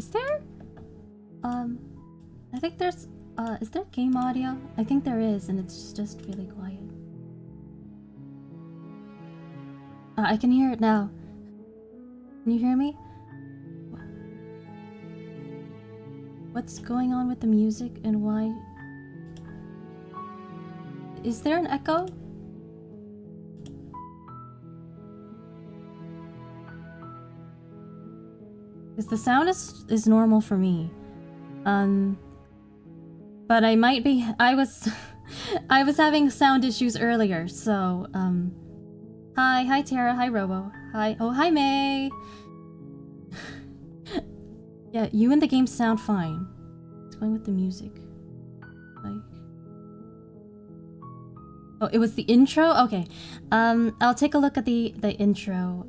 Is there? I think there's. Is there game audio? I think there is, and it's just really quiet. I can hear it now. Can you hear me? What's going on with the music and why? Is there an echo? Because the sound is normal for me. But I might be. I was having sound issues earlier, so Hi Tara, hi Robo, hi. Oh, hi May. Yeah, you and the game sound fine. What's going with the music? Like, oh, it was the intro. Okay, I'll take a look at the intro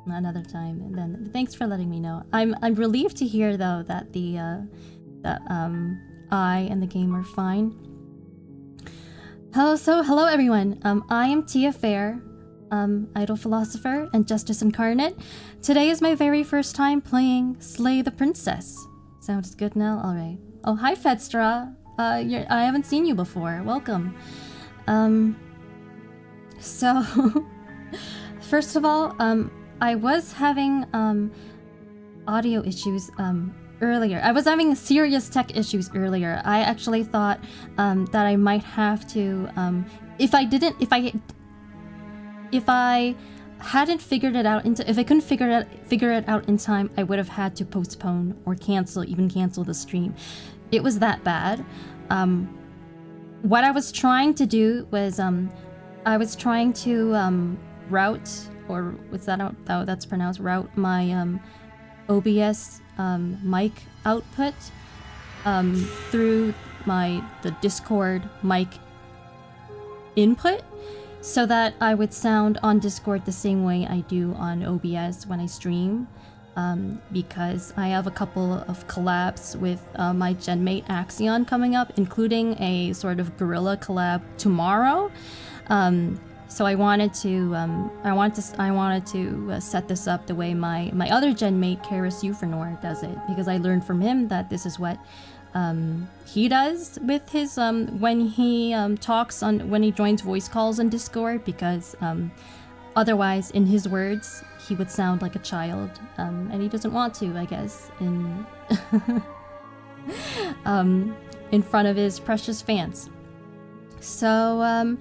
another time, and then thanks for letting me know. I'm relieved to hear though that I and the game are fine. Hello everyone. I am Faire, idol philosopher and justice incarnate. Today is my very first time playing Slay the Princess. Sounds good now? Alright. Oh, hi Fedstra. I haven't seen you before. Welcome. So, first of all, I was having audio issues earlier. I was having serious tech issues earlier. I actually thought that I might have to, if I hadn't figured it out if I couldn't figure it out in time, I would have had to postpone or even cancel the stream. It was that bad. What I was trying to do was I was trying to route, or what's that how that's pronounced, route my OBS mic output through the Discord mic input, so that I would sound on Discord the same way I do on OBS when I stream, because I have a couple of collabs with my genmate Axion coming up, including a sort of guerrilla collab tomorrow. So I wanted to set this up the way my other genmate Yuhei does it, because I learned from him that this is what he does with his when he talks on, when he joins voice calls on Discord, because otherwise, in his words, he would sound like a child, and he doesn't want to, I guess, in in front of his precious fans. So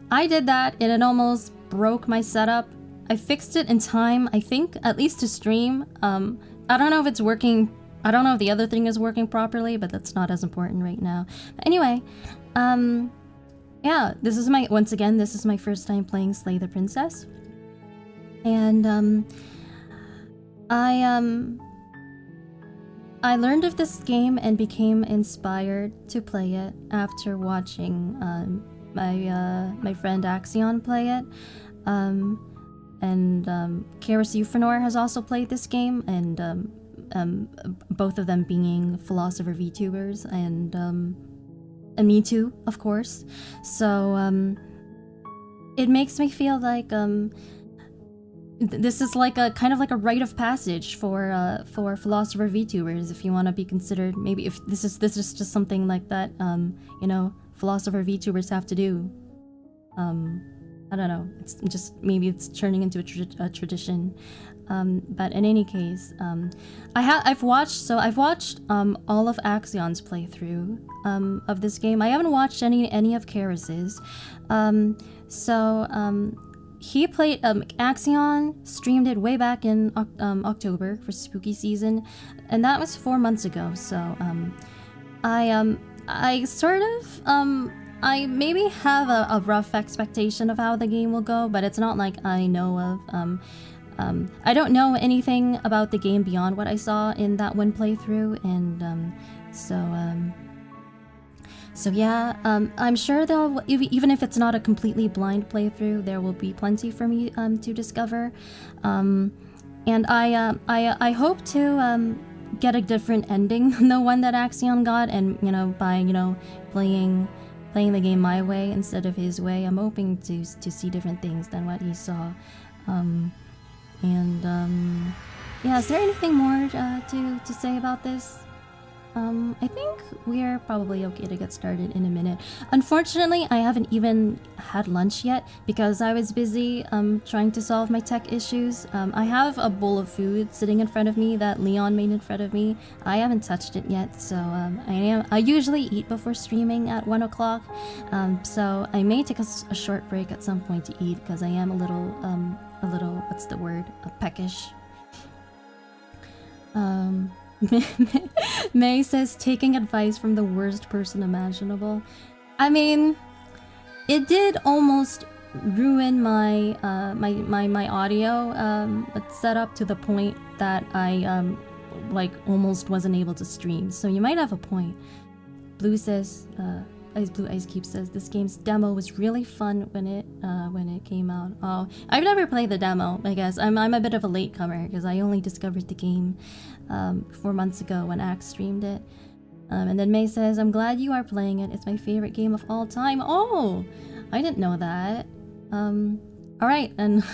I did that, and it almost broke my setup. I fixed it in time, I think, at least to stream. I don't know if it's working. I don't know if the other thing is working properly, but that's not as important right now. But anyway, yeah, this is my first time playing Slay the Princess. And I learned of this game and became inspired to play it after watching my friend Axion play it. And Yuhei has also played this game, and both of them being philosopher VTubers, and me too, of course. So it makes me feel like this is like a kind of like a rite of passage for philosopher VTubers, if you want to be considered. Maybe if this is just something like that, you know, philosopher VTubers have to do. I don't know. It's just, maybe it's turning into a tradition. But in any case, I've watched all of Axion's playthrough of this game. I haven't watched any of Karis's. He played Axion streamed it way back in October for spooky season, and that was 4 months ago. So I sort of I maybe have a rough expectation of how the game will go, but it's not like I know of. I don't know anything about the game beyond what I saw in that one playthrough, and so yeah, I'm sure they'll, even if it's not a completely blind playthrough, there will be plenty for me to discover, and I hope to get a different ending than the one that Axion got, and by playing the game my way instead of his way. I'm hoping to see different things than what he saw. And yeah, is there anything more to say about this? I think we're probably okay to get started in a minute. Unfortunately, I haven't even had lunch yet because I was busy trying to solve my tech issues. I have a bowl of food sitting in front of me that Leon made in front of me. I haven't touched it yet, so I usually eat before streaming at 1 o'clock. So I may take a short break at some point to eat because I am a little, what's the word? Peckish. May says taking advice from the worst person imaginable. I mean, it did almost ruin my my audio setup to the point that I like almost wasn't able to stream. So you might have a point. Blue says, Blue Ice Cube says this game's demo was really fun when it came out. Oh, I've never played the demo. I guess I'm a bit of a latecomer because I only discovered the game 4 months ago when Axe streamed it. And then May says, I'm glad you are playing it. It's my favorite game of all time. Oh, I didn't know that. All right, and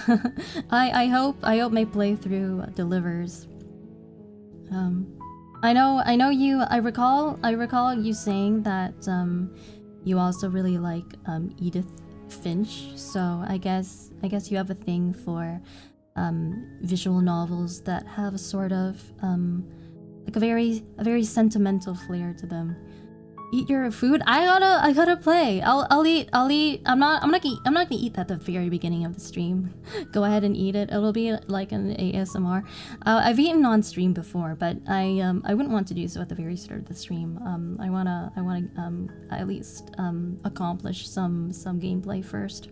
I hope my playthrough delivers. I know you. I recall you saying that you also really like Edith Finch. So I guess you have a thing for visual novels that have a sort of like a very sentimental flair to them. Eat your food. I gotta play. I'll eat. I'm not gonna eat at the very beginning of the stream. Go ahead and eat it. It'll be like an ASMR. I've eaten on stream before, but I wouldn't want to do so at the very start of the stream. I wanna at least accomplish some gameplay first.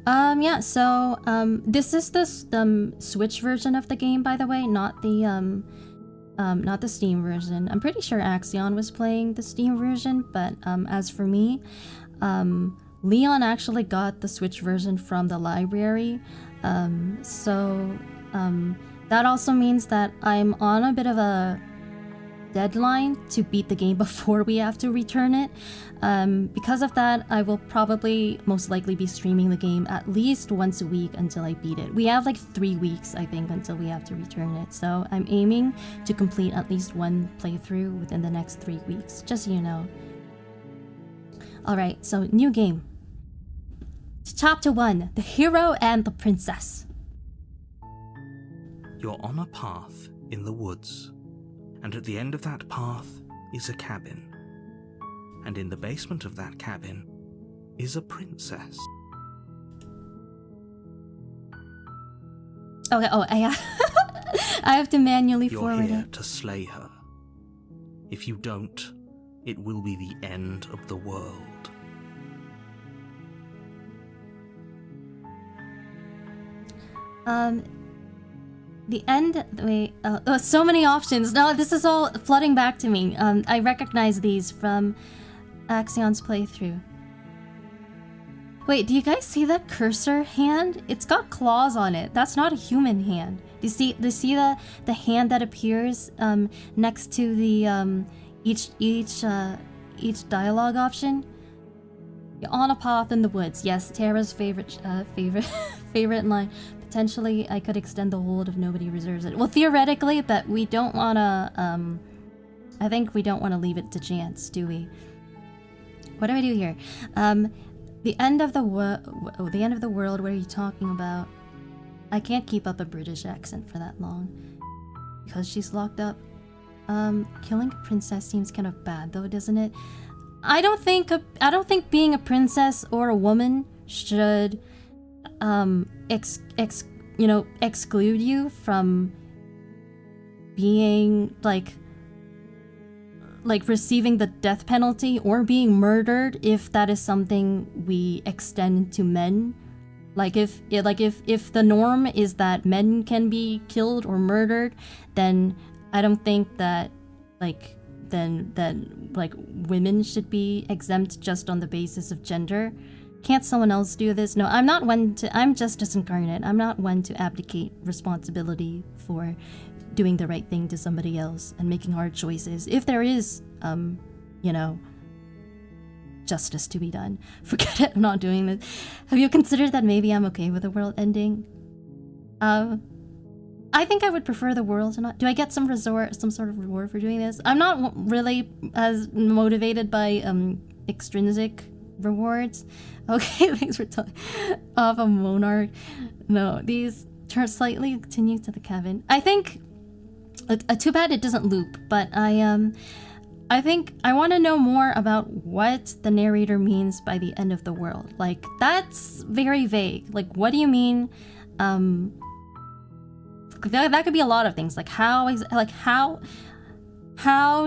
Yeah. So this is the Switch version of the game, by the way, not the Steam version. I'm pretty sure Axion was playing the Steam version, but as for me, Leon actually got the Switch version from the library. So that also means that I'm on a bit of a deadline to beat the game before we have to return it. Because of that, I will probably most likely be streaming the game at least once a week until I beat it. We have like 3 weeks, I think, until we have to return it. So I'm aiming to complete at least one playthrough within the next 3 weeks, just so you know. Alright, so new game. Chapter 1, The Hero and the Princess. You're on a path in the woods, and at the end of that path is a cabin. And in the basement of that cabin is a princess. Okay, I have to manually You're forward here it. to slay her. If you don't, it will be the end of the world. The end. Wait. So many options. No, this is all flooding back to me. I recognize these from Axion's playthrough. Wait, do you guys see that cursor hand? It's got claws on it. That's not a human hand. Do you see the hand that appears next to the each dialogue option? You're on a path in the woods. Yes, Tara's favorite line. Potentially, I could extend the hold if nobody reserves it. Well, theoretically, but we don't want to. I think we don't want to leave it to chance, do we? What do I do here? The end of the world. What are you talking about? I can't keep up a British accent for that long because she's locked up. Killing a princess seems kind of bad, though, doesn't it? I don't think being a princess or a woman should exclude you from being like receiving the death penalty or being murdered if that is something we extend to men. Like if the norm is that men can be killed or murdered, then I don't think that women should be exempt just on the basis of gender. Can't someone else do this? No, I'm Justice Incarnate. I'm not one to abdicate responsibility for doing the right thing to somebody else and making hard choices. If there is, justice to be done. Forget it, I'm not doing this. Have you considered that maybe I'm okay with the world ending? I think I would prefer the world to not. Do I get some sort of reward for doing this? I'm not really as motivated by extrinsic rewards. Okay, thanks for telling off a monarch. No, these turn slightly continue to the cabin. I think too bad it doesn't loop, but I think I want to know more about what the narrator means by the end of the world. Like, that's very vague. Like, what do you mean? That could be a lot of things. Like, how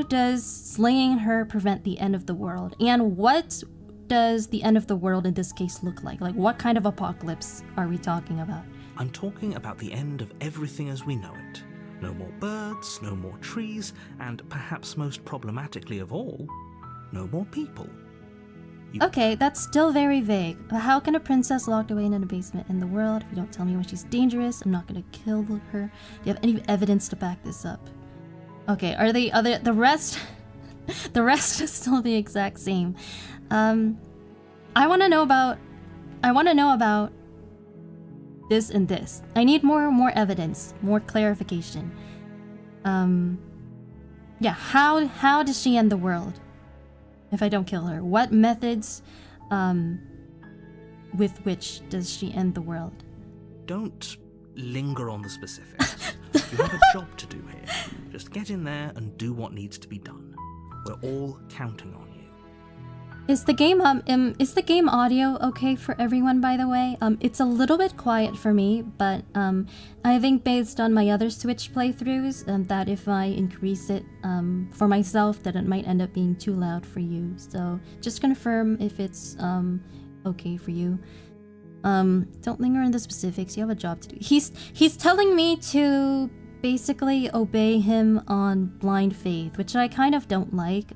does slaying her prevent the end of the world? And what does the end of the world in this case look like? Like, what kind of apocalypse are we talking about? I'm talking about the end of everything as we know it. No more birds, no more trees, and perhaps most problematically of all, no more people. Okay, that's still very vague. How can a princess locked away in a basement in the world? If you don't tell me when she's dangerous, I'm not gonna kill her. Do you have any evidence to back this up? Okay, are the rest? The rest is still the exact same. I want to know about this and this. I need more evidence, more clarification. Yeah, how does she end the world if I don't kill her? What methods with which does she end the world? Don't linger on the specifics. You have a job to do here. Just get in there and do what needs to be done. We're all counting on you. Is the game audio okay for everyone, by the way? It's a little bit quiet for me, but I think based on my other Switch playthroughs, that if I increase it for myself, that it might end up being too loud for you. So just confirm if it's okay for you. Don't linger on the specifics. You have a job to do. He's telling me to basically obey him on blind faith, which I kind of don't like.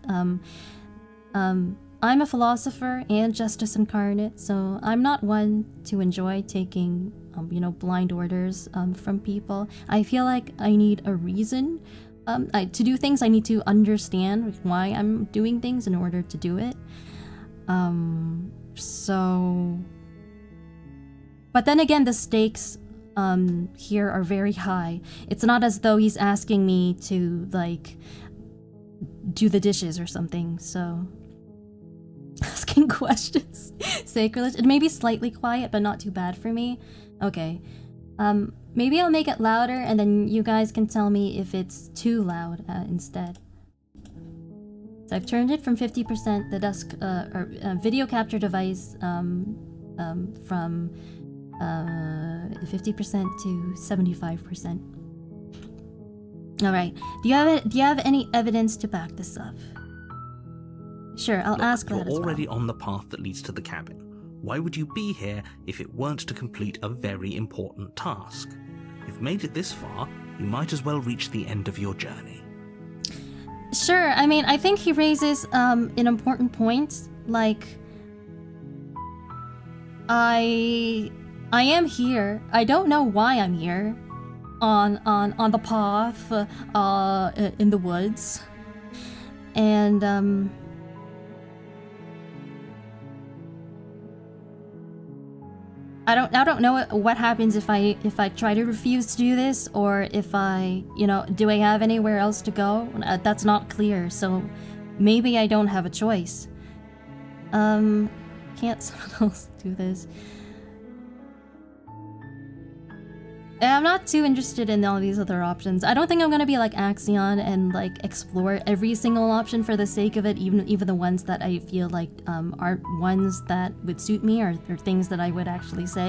I'm a philosopher and justice incarnate, so I'm not one to enjoy taking, blind orders from people. I feel like I need a reason to do things. I need to understand why I'm doing things in order to do it. But then again, the stakes here are very high. It's not as though he's asking me to, like, do the dishes or something, so... Asking questions. Sacrilege. It may be slightly quiet, but not too bad for me. Okay. Maybe I'll make it louder, and then you guys can tell me if it's too loud instead. So I've turned it from 50%, the desk, video capture device, from 50% to 75%. Alright. Do you have any evidence to back this up? Sure, I'll ask that as well. You're already on the path that leads to the cabin. Why would you be here if it weren't to complete a very important task? You've made it this far, you might as well reach the end of your journey. Sure, I mean, I think he raises an important point. Like, I am here. I don't know why I'm here on the path in the woods. And I don't know what happens if I try to refuse to do this, or if I, do I have anywhere else to go? That's not clear, so maybe I don't have a choice. Can't someone else do this? I'm not too interested in all these other options. I don't think I'm gonna be like Axion and like explore every single option for the sake of it, even the ones that I feel like aren't ones that would suit me or things that I would actually say.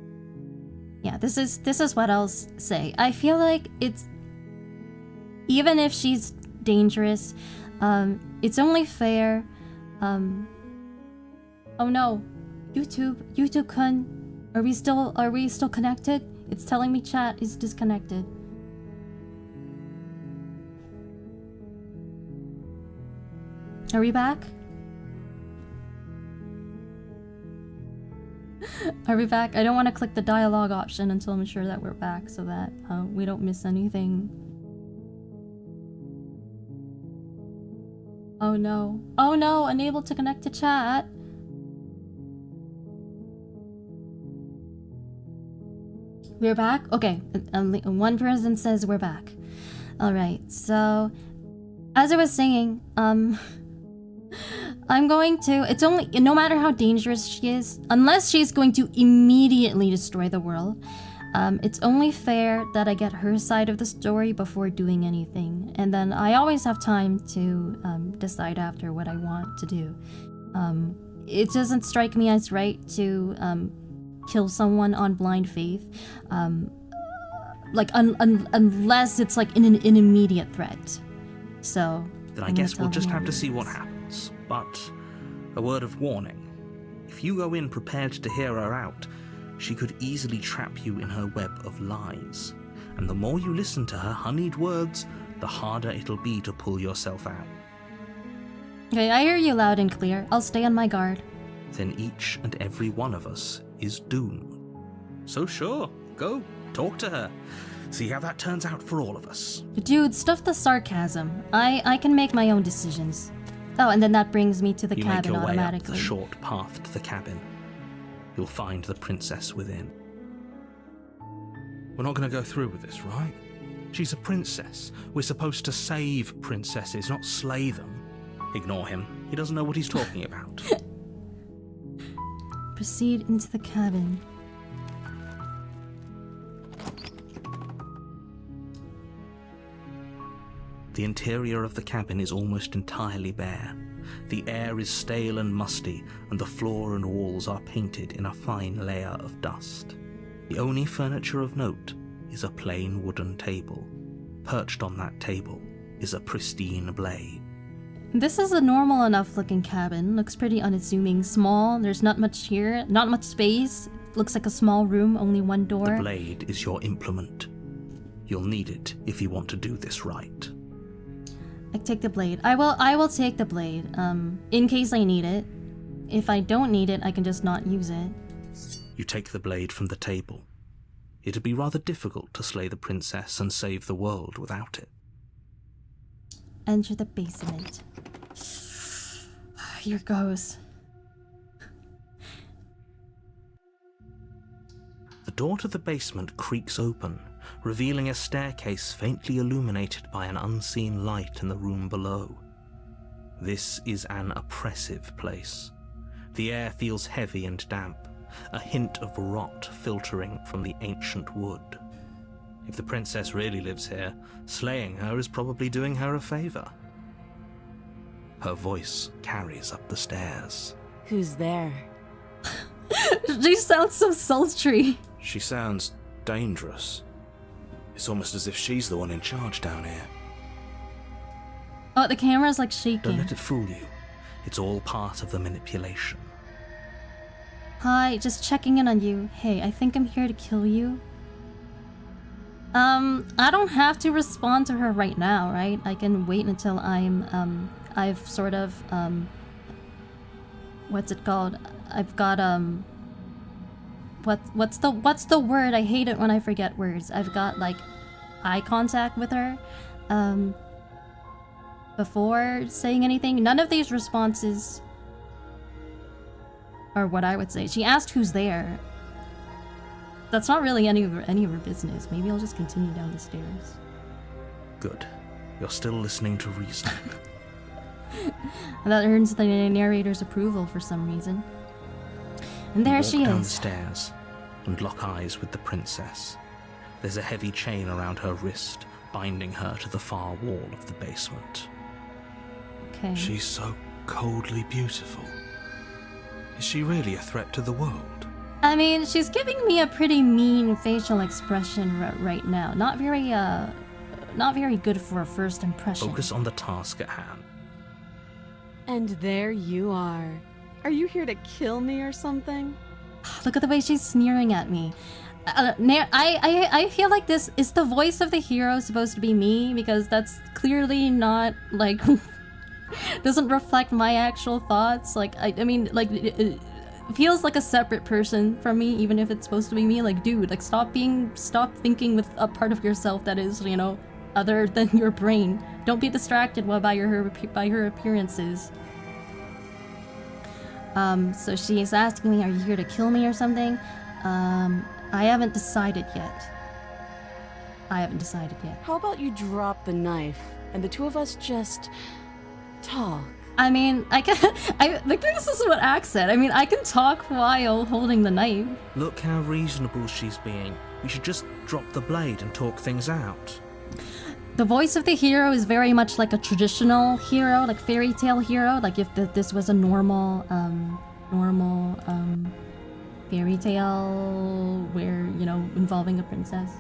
Yeah, this is what I'll say. I feel like it's, even if she's dangerous, it's only fair. Oh no, YouTube-kun, are we still connected? It's telling me chat is disconnected. Are we back? Are we back? I don't want to click the dialogue option until I'm sure that we're back, so that we don't miss anything. Oh no. Oh no, unable to connect to chat. We're back? Okay, one person says we're back. Alright, so... As I was saying, I'm going to... It's only... No matter how dangerous she is, unless she's going to immediately destroy the world, it's only fair that I get her side of the story before doing anything. And then I always have time to decide after what I want to do. It doesn't strike me as right to kill someone on blind faith. Like, unless it's like an immediate threat. So... Then I guess we'll just have to see what happens. But, a word of warning. If you go in prepared to hear her out, she could easily trap you in her web of lies. And the more you listen to her honeyed words, the harder it'll be to pull yourself out. Okay, I hear you loud and clear. I'll stay on my guard. Then each and every one of us is doomed. So sure, go, talk to her. See how that turns out for all of us. Dude, stuff the sarcasm. I can make my own decisions. Oh, and then that brings me to the cabin automatically. You make your way up the short path to the cabin. You'll find the princess within. We're not going to go through with this, right? She's a princess. We're supposed to save princesses, not slay them. Ignore him. He doesn't know what he's talking about. Proceed into the cabin. The interior of the cabin is almost entirely bare. The air is stale and musty, and the floor and walls are painted in a fine layer of dust. The only furniture of note is a plain wooden table. Perched on that table is a pristine blade. This is a normal enough looking cabin. Looks pretty unassuming. Small, there's not much here, not much space. Looks like a small room, only one door. The blade is your implement. You'll need it if you want to do this right. I take the blade. I will take the blade, in case I need it. If I don't need it, I can just not use it. You take the blade from the table. It'd be rather difficult to slay the princess and save the world without it. Enter the basement. Here goes. The door to the basement creaks open, revealing a staircase faintly illuminated by an unseen light in the room below. This is an oppressive place. The air feels heavy and damp, a hint of rot filtering from the ancient wood. If the princess really lives here, slaying her is probably doing her a favor. Her voice carries up the stairs. Who's there? She sounds so sultry. She sounds dangerous. It's almost as if she's the one in charge down here. Oh, the camera's like shaking. Don't let it fool you. It's all part of the manipulation. Hi, just checking in on you. Hey, I think I'm here to kill you. I don't have to respond to her right now, right? I can wait until I've sort of, what's it called? I've got, what's the word? I hate it when I forget words. I've got, like, eye contact with her, before saying anything. None of these responses are what I would say. She asked who's there. That's not really any of her business. Maybe I'll just continue down the stairs. Good. You're still listening to reason. That earns the narrator's approval for some reason. And there she is. Walk down the stairs and lock eyes with the princess. There's a heavy chain around her wrist, binding her to the far wall of the basement. Okay. She's so coldly beautiful. Is she really a threat to the world? I mean, she's giving me a pretty mean facial expression right now. Not very good for a first impression. Focus on the task at hand. And there you are. Are you here to kill me or something? Look at the way she's sneering at me. I feel like this is the voice of the hero supposed to be me, because that's clearly not, like, doesn't reflect my actual thoughts. Like, I mean, like, it feels like a separate person from me, even if it's supposed to be me. Like, dude, like, stop thinking with a part of yourself that is, you know, other than your brain. Don't be distracted by her appearances. So she is asking me, are you here to kill me or something? I haven't decided yet. How about you drop the knife and the two of us just talk? I mean, I think this is what Axe said. I mean, I can talk while holding the knife. Look how reasonable she's being. We should just drop the blade and talk things out. The voice of the hero is very much like a traditional hero, like fairy tale hero. Like if this was a normal fairy tale where, you know, involving a princess.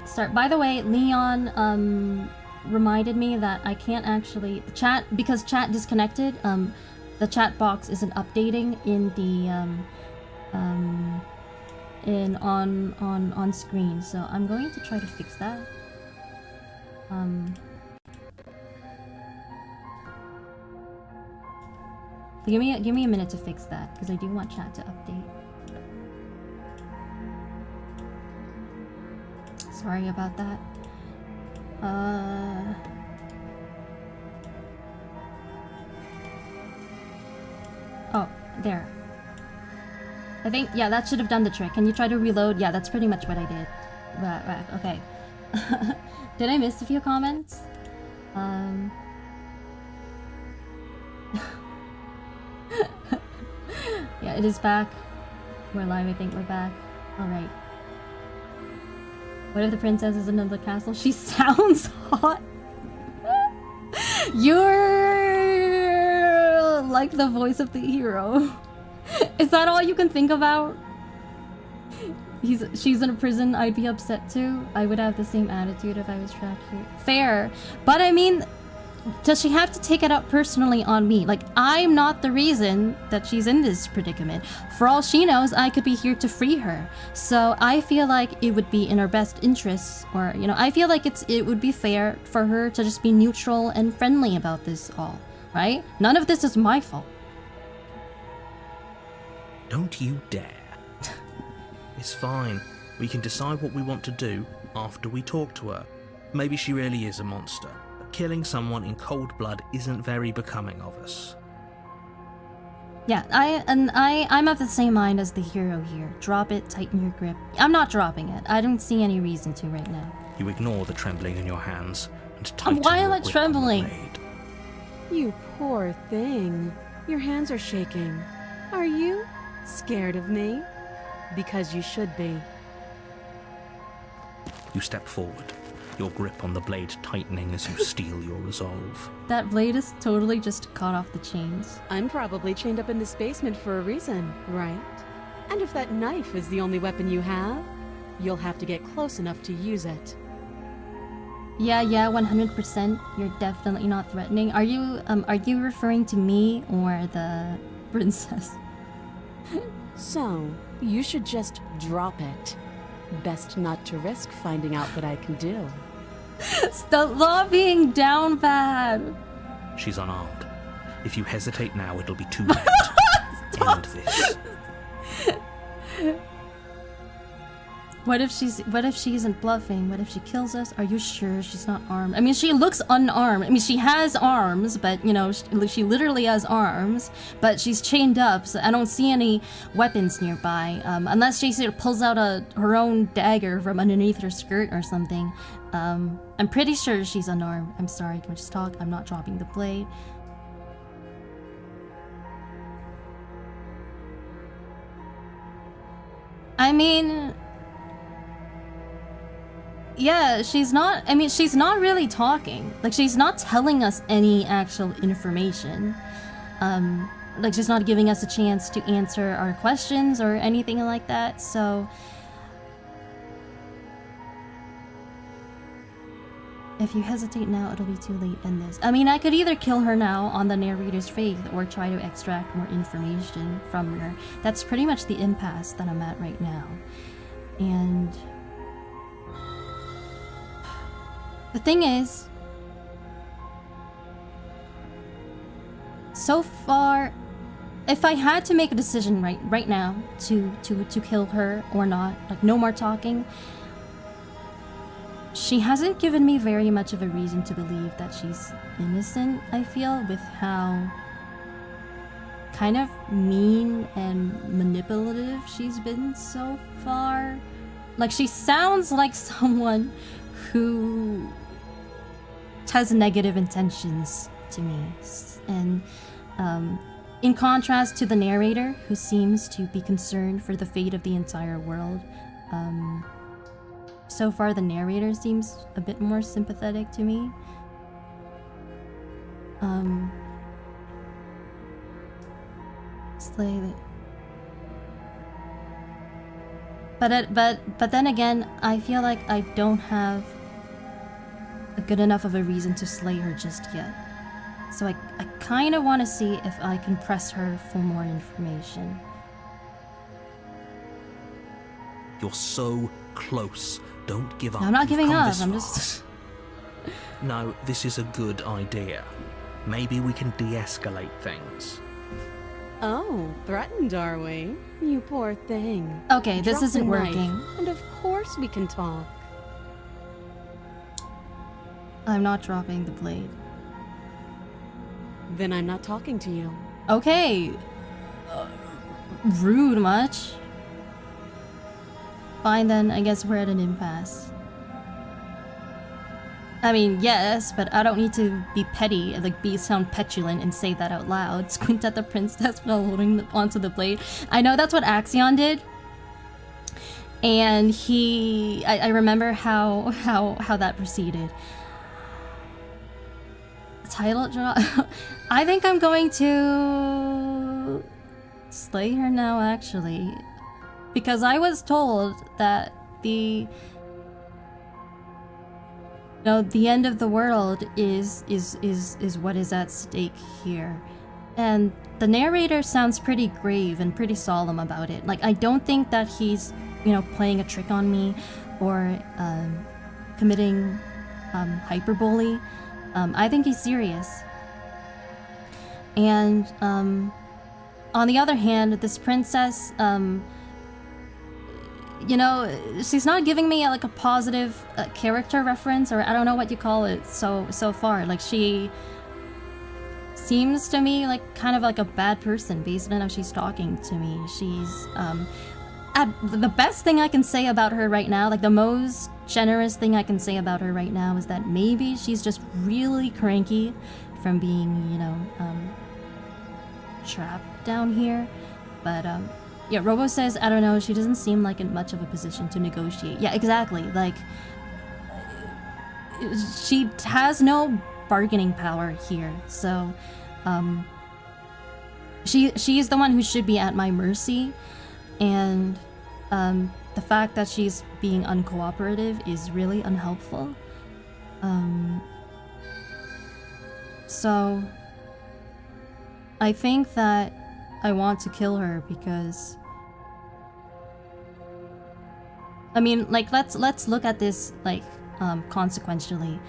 Sorry, by the way, Leon, reminded me that I can't actually, because chat disconnected, the chat box isn't updating in the, on screen, so I'm going to try to fix that. Give me a minute to fix that, because I do want chat to update. Sorry about that. Oh, there. I think, yeah, that should have done the trick. Can you try to reload? Yeah, that's pretty much what I did. Right, okay. Did I miss a few comments? Yeah, it is back. We're live, I think we're back. Alright. What if the princess is in the castle? She sounds hot. You're like the voice of the hero. Is that all you can think about? She's in a prison, I'd be upset too. I would have the same attitude if I was trapped here. Fair. But I mean, does she have to take it out personally on me? Like, I'm not the reason that she's in this predicament. For all she knows, I could be here to free her. So I feel like it would be in her best interests, or, you know, I feel like it would be fair for her to just be neutral and friendly about this all, right? None of this is my fault. Don't you dare. It's fine. We can decide what we want to do after we talk to her. Maybe she really is a monster. Killing someone in cold blood isn't very becoming of us. Yeah, I'm of the same mind as the hero here. Drop it, tighten your grip. I'm not dropping it. I don't see any reason to right now. You ignore the trembling in your hands and tighten why am your I grip trembling? on the blade. You poor thing. Your hands are shaking. Are you scared of me? Because you should be. You step forward, your grip on the blade tightening as you steel your resolve. That blade is totally just caught off the chains. I'm probably chained up in this basement for a reason, right? And if that knife is the only weapon you have, you'll have to get close enough to use it. Yeah, 100%. You're definitely not threatening. Are you referring to me or the princess? So, you should just drop it. Best not to risk finding out what I can do. Stop lobbying down bad. She's unarmed. If you hesitate now, it'll be too late. End this. What if she isn't bluffing? What if she kills us? Are you sure she's not armed? I mean, she looks unarmed. I mean, she has arms, but, you know, she literally has arms, but she's chained up, so I don't see any weapons nearby, unless she sort of pulls out her own dagger from underneath her skirt or something. I'm pretty sure she's unarmed. I'm sorry, can we just talk? I'm not dropping the blade. I mean... yeah, she's not really talking. Like, she's not telling us any actual information. Like, she's not giving us a chance to answer our questions or anything like that, so... if you hesitate now, it'll be too late in this. I mean, I could either kill her now on the narrator's faith or try to extract more information from her. That's pretty much the impasse that I'm at right now. And... the thing is, so far, if I had to make a decision right now to kill her or not, like no more talking, she hasn't given me very much of a reason to believe that she's innocent, I feel, with how kind of mean and manipulative she's been so far. Like, she sounds like someone who has negative intentions to me. And in contrast to the narrator, who seems to be concerned for the fate of the entire world, so far the narrator seems a bit more sympathetic to me. But then again, I feel like I don't have a good enough of a reason to slay her just yet. So I kind of want to see if I can press her for more information. You're so close. Don't give up. I'm not You've giving come up. this I'm far. just... No, this is a good idea. Maybe we can de-escalate things. Oh, threatened, are we? You poor thing. Okay, this Drop isn't the knife, working. And of course we can talk. I'm not dropping the blade. Then I'm not talking to you. Okay. Rude much. Fine then, I guess we're at an impasse. I mean, yes, but I don't need to be petty and like sound petulant and say that out loud. Squint at the princess while holding onto the blade. I know that's what Axion did. And I remember how that proceeded. Title draw. I think I'm going to slay her now, actually, because I was told that the end of the world is what is at stake here, and the narrator sounds pretty grave and pretty solemn about it. Like, I don't think that he's playing a trick on me or committing hyperbole. I think he's serious. And on the other hand, this princess, she's not giving me like a positive character reference, or I don't know what you call it so far. Like, she seems to me like kind of like a bad person based on how she's talking to me. She's the best thing I can say about her right now, like the most generous thing I can say about her right now, is that maybe she's just really cranky from being, trapped down here. But yeah, Robo says, I don't know, she doesn't seem like in much of a position to negotiate. Yeah, exactly. Like, she has no bargaining power here. So she's the one who should be at my mercy. And the fact that she's being uncooperative is really unhelpful. So I think that I want to kill her because, I mean, like, let's look at this like consequentially.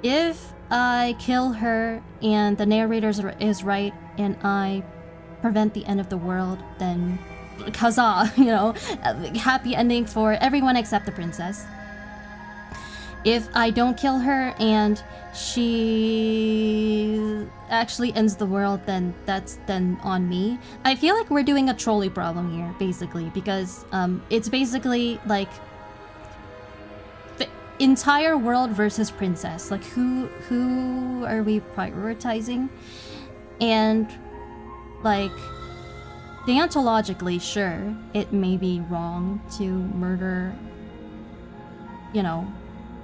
If I kill her and the narrator is right and I prevent the end of the world, then huzzah, happy ending for everyone except the princess. If I don't kill her and she actually ends the world, then that's then on me. I feel like we're doing a trolley problem here, basically, because it's basically like the entire world versus princess. Like, who are we prioritizing? And like, deontologically, sure, it may be wrong to murder,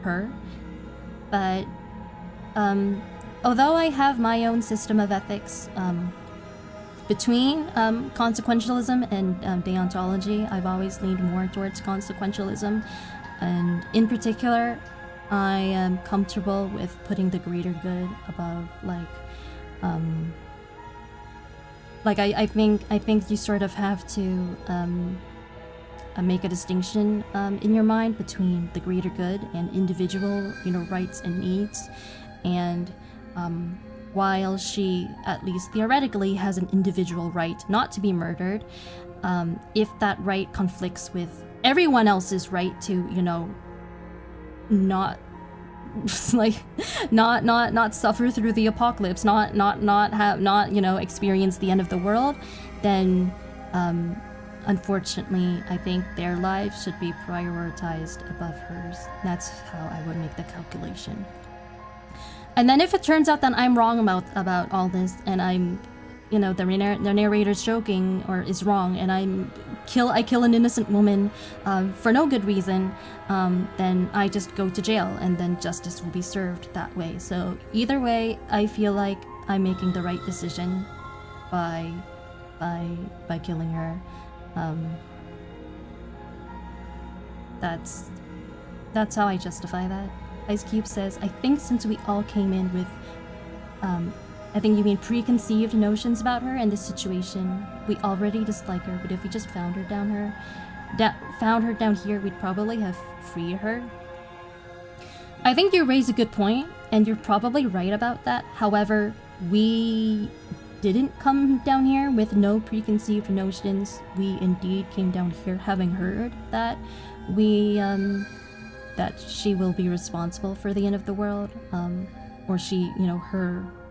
her. But although I have my own system of ethics between consequentialism and deontology, I've always leaned more towards consequentialism. And in particular, I am comfortable with putting the greater good above, I think you sort of have to make a distinction in your mind between the greater good and individual, rights and needs. And while she, at least theoretically, has an individual right not to be murdered, if that right conflicts with everyone else's right to, not like not suffer through the apocalypse, not experience the end of the world, then unfortunately I think their lives should be prioritized above hers. That's how I would make the calculation. And then if it turns out that I'm wrong about all this, and I'm, the narrator's joking or is wrong, and I kill an innocent woman for no good reason, then I just go to jail, and then justice will be served that way. So either way, I feel like I'm making the right decision by killing her. That's how I justify that. Ice Cube says, I think since we all came in with, I think you mean preconceived notions about her and this situation, we already dislike her, but if we just found her down here, we'd probably have freed her. I think you raise a good point, and you're probably right about that. However, we didn't come down here with no preconceived notions. We indeed came down here having heard that that she will be responsible for the end of the world, or she,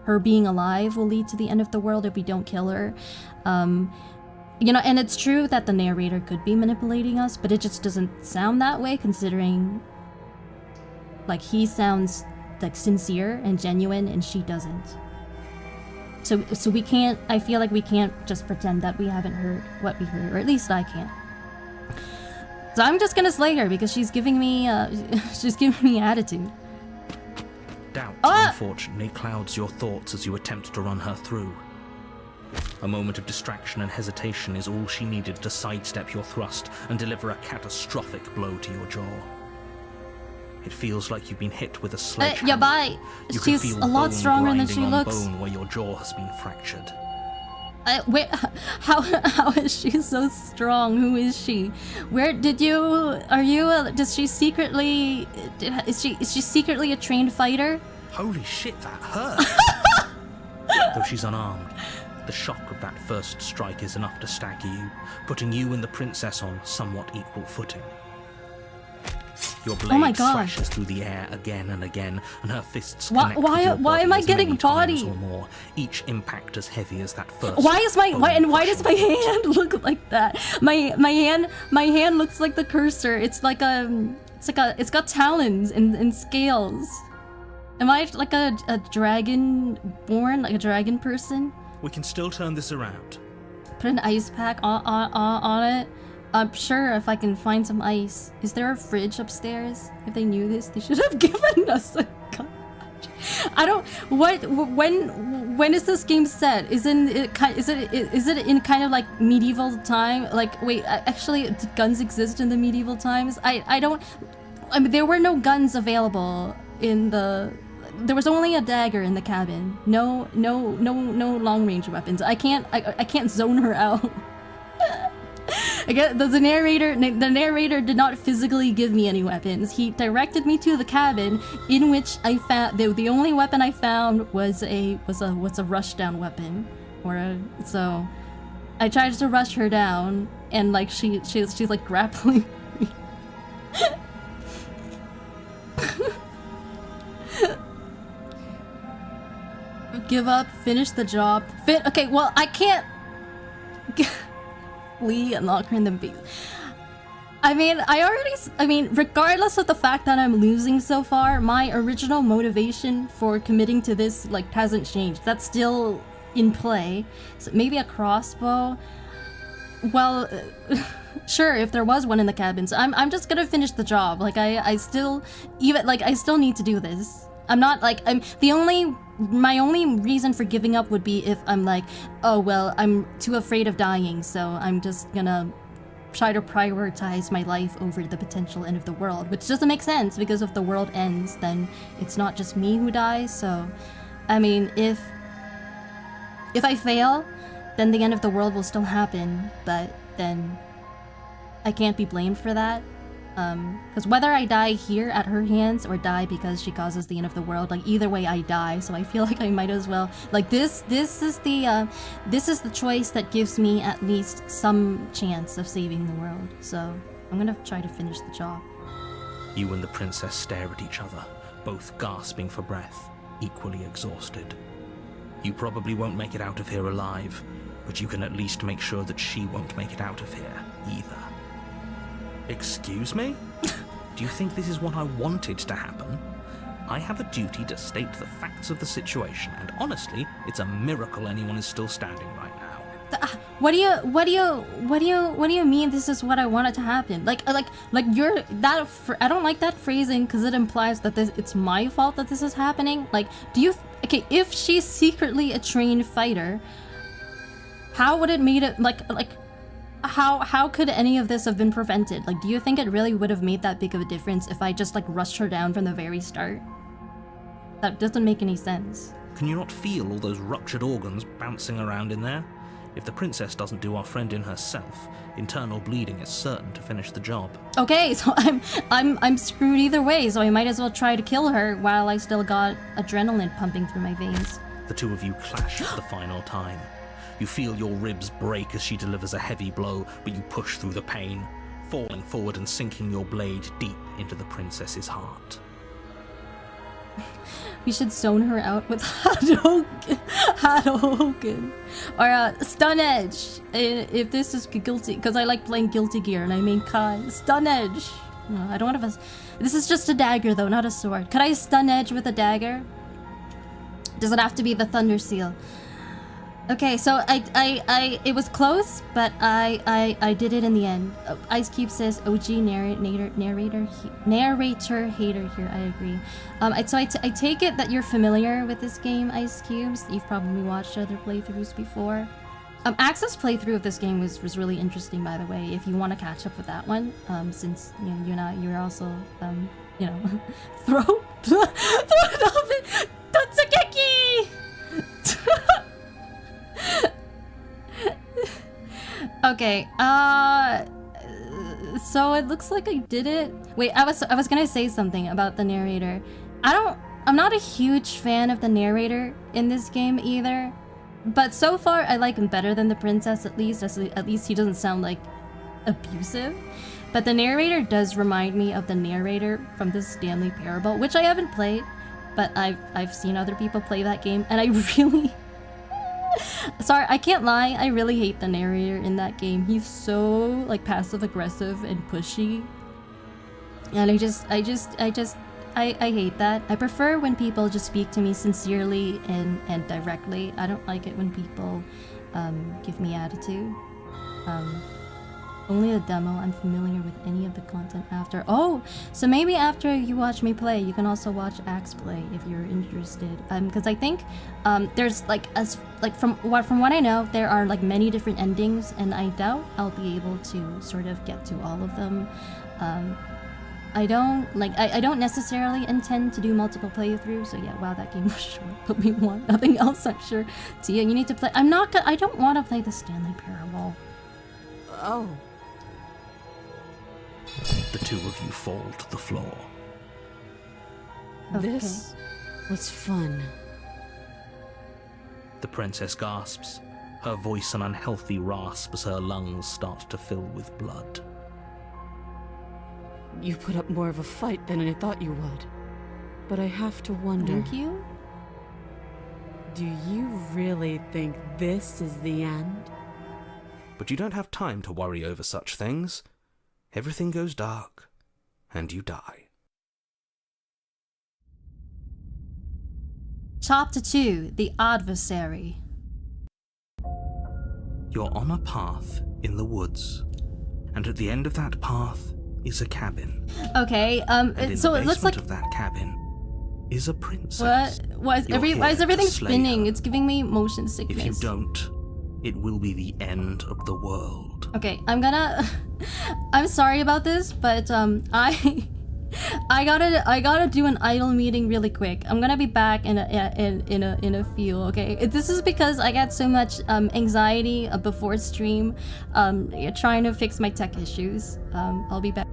her being alive will lead to the end of the world if we don't kill her. And it's true that the narrator could be manipulating us, but it just doesn't sound that way, considering like he sounds like sincere and genuine and she doesn't. So we can't, I feel like we can't just pretend that we haven't heard what we heard, or at least I can't. So I'm just gonna slay her because she's giving me attitude. Doubt, unfortunately, clouds your thoughts as you attempt to run her through. A moment of distraction and hesitation is all she needed to sidestep your thrust and deliver a catastrophic blow to your jaw. It feels like you've been hit with a sledgehammer. Yeah, bye. She's a lot stronger than she looks. Bone where your jaw has been fractured. Wait, how is she so strong? Who is she? Where did you? Are you? Does she secretly? Is she secretly a trained fighter? Holy shit, that hurt! Though she's unarmed, the shock of that first strike is enough to stagger you, putting you and the princess on somewhat equal footing. Your blade slashes through the air again and again, and her fists connect with your body why am I as getting many body? times or more, each impact as heavy as that first. Why does my hand look like that? My hand looks like the cursor. It's got talons and scales. Am I like a dragon born, like a dragon person? We can still turn this around. Put an ice pack on it. I'm sure if I can find some ice. Is there a fridge upstairs? If they knew this, they should have given us a gun. I don't. When is this game set? Is it in kind of like medieval time? Like, wait, actually, did guns exist in the medieval times? I don't. I mean, there were no guns available in the. There was only a dagger in the cabin. No long range weapons. I can't zone her out. Again, the narrator did not physically give me any weapons. He directed me to the cabin, in which I found the only weapon I found was a rushdown weapon, so I tried to rush her down, and like she's like grappling me. Give up, finish the job. Okay, well I can't. Lee and lock her in the beast. I mean, regardless of the fact that I'm losing so far, my original motivation for committing to this like hasn't changed. That's still in play. So maybe a crossbow. Well, sure, if there was one in the cabin. So I'm just gonna finish the job. Like I still need to do this. I'm not like my only reason for giving up would be if I'm like, oh well, I'm too afraid of dying, so I'm just gonna try to prioritize my life over the potential end of the world, which doesn't make sense because if the world ends, then it's not just me who dies. So I mean, if I fail, then the end of the world will still happen, but then I can't be blamed for that. Because whether I die here at her hands or die because she causes the end of the world, like either way I die, so I feel like I might as well, like this is the choice that gives me at least some chance of saving the world, so I'm gonna try to finish the job. You and the princess stare at each other, both gasping for breath, equally exhausted. You probably won't make it out of here alive, but you can at least make sure that she won't make it out of here either. Excuse me? Do you think this is what I wanted to happen? I have a duty to state the facts of the situation, and honestly, it's a miracle anyone is still standing right now. What do you mean this is what I wanted to happen? Like you're that I don't like that phrasing because it implies that it's my fault that this is happening. Like, do you okay, if she's secretly a trained fighter, how would it made it how could any of this have been prevented? Like, do you think it really would have made that big of a difference if I just like rushed her down from the very start? That doesn't make any sense. Can you not feel all those ruptured organs bouncing around in there? If the princess doesn't do our friend in herself, internal bleeding is certain to finish the job. Okay, so I'm screwed either way, so I might as well try to kill her while I still got adrenaline pumping through my veins. The two of you clash for the final time. You feel your ribs break as she delivers a heavy blow, but you push through the pain, falling forward and sinking your blade deep into the princess's heart. We should zone her out with Hadouken. Or Stun Edge, if this is guilty, because I like playing Guilty Gear and I mean Kai. Stun Edge. No, I don't have a... This is just a dagger though, not a sword. Could I Stun Edge with a dagger? Does it have to be the Thunder Seal? Okay, so it was close, but I did it in the end. Ice Cube says OG narrator hater here. I agree. So I take it that you're familiar with this game, Ice Cubes. You've probably watched other playthroughs before. Access playthrough of this game was really interesting, by the way. If you want to catch up with that one, since you know you're also you know throw it off it. Totsugeki. Okay, so it looks like I did it. Wait, I was gonna say something about the narrator. I'm not a huge fan of the narrator in this game either, but so far I like him better than the princess, at least he doesn't sound like abusive. But the narrator does remind me of the narrator from the Stanley Parable, which I haven't played, but I've seen other people play that game, and I really sorry, I can't lie, I really hate the narrator in that game. He's so like passive aggressive and pushy, and I hate that. I prefer when people just speak to me sincerely and directly. I don't like it when people give me attitude. Only a demo. I'm familiar with any of the content after. Oh, so maybe after you watch me play, you can also watch Axe play if you're interested. Because I think there's from what I know, there are like many different endings, and I doubt I'll be able to sort of get to all of them. I don't necessarily intend to do multiple playthroughs. So yeah, wow, that game was short. Put me one. Nothing else, I'm sure. Tia, you need to play. I don't want to play the Stanley Parable. Oh. The two of you fall to the floor. Okay. This was fun. The princess gasps, her voice an unhealthy rasp as her lungs start to fill with blood. You put up more of a fight than I thought you would. But I have to wonder... Thank you? Do you really think this is the end? But you don't have time to worry over such things. Everything goes dark, and you die. Chapter 2, The Adversary. You're on a path in the woods, and at the end of that path is a cabin. Okay, And in so the it looks basement like... of that cabin is a princess. Why is You're here everything to slay spinning? her. It's giving me motion sickness. If you don't, it will be the end of the world. Okay, I'm sorry about this, but I gotta do an idle meeting really quick. I'm gonna be back in a few. Okay, this is because I got so much anxiety before stream, trying to fix my tech issues. I'll be back.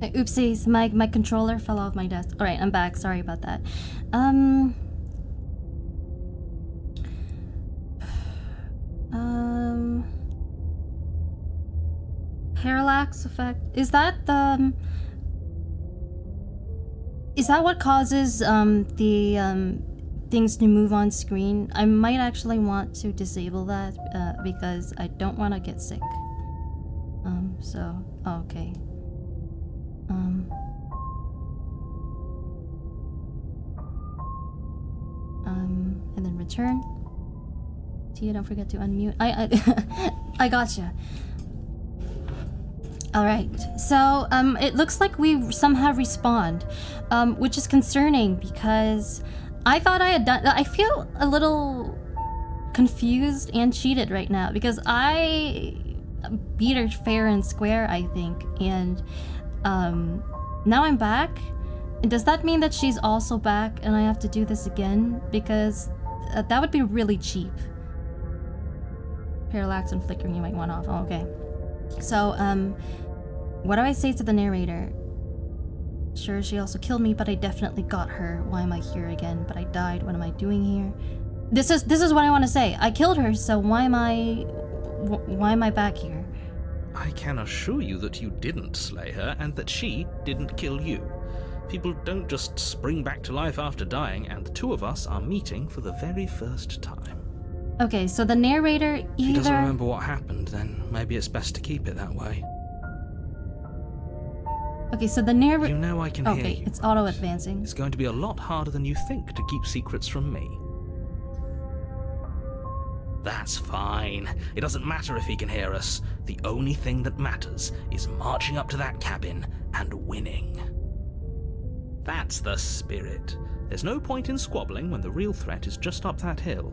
Oopsies, my controller fell off my desk. Alright, I'm back. Sorry about that. Parallax effect. Is that what causes the things to move on screen? I might actually want to disable that because I don't want to get sick. Okay. And then return. Tia, don't forget to unmute. I gotcha. Alright, so it looks like we somehow respawned, which is concerning because I thought I had done. I feel a little confused and cheated right now because I beat her fair and square, I think, and now I'm back. Does that mean that she's also back and I have to do this again? Because that would be really cheap. Parallax and flickering, you might want off. Oh, okay. So, what do I say to the narrator? Sure, she also killed me, but I definitely got her. Why am I here again? But I died. What am I doing here? This is what I want to say. I killed her, so why am I back here? I can assure you that you didn't slay her and that she didn't kill you. People don't just spring back to life after dying, and the two of us are meeting for the very first time. Okay, so the narrator either... If he doesn't remember what happened, then maybe it's best to keep it that way. Okay, so the narrator... You know I can hear you. Okay, it's auto-advancing. It's going to be a lot harder than you think to keep secrets from me. That's fine. It doesn't matter if he can hear us. The only thing that matters is marching up to that cabin and winning. That's the spirit. There's no point in squabbling when the real threat is just up that hill.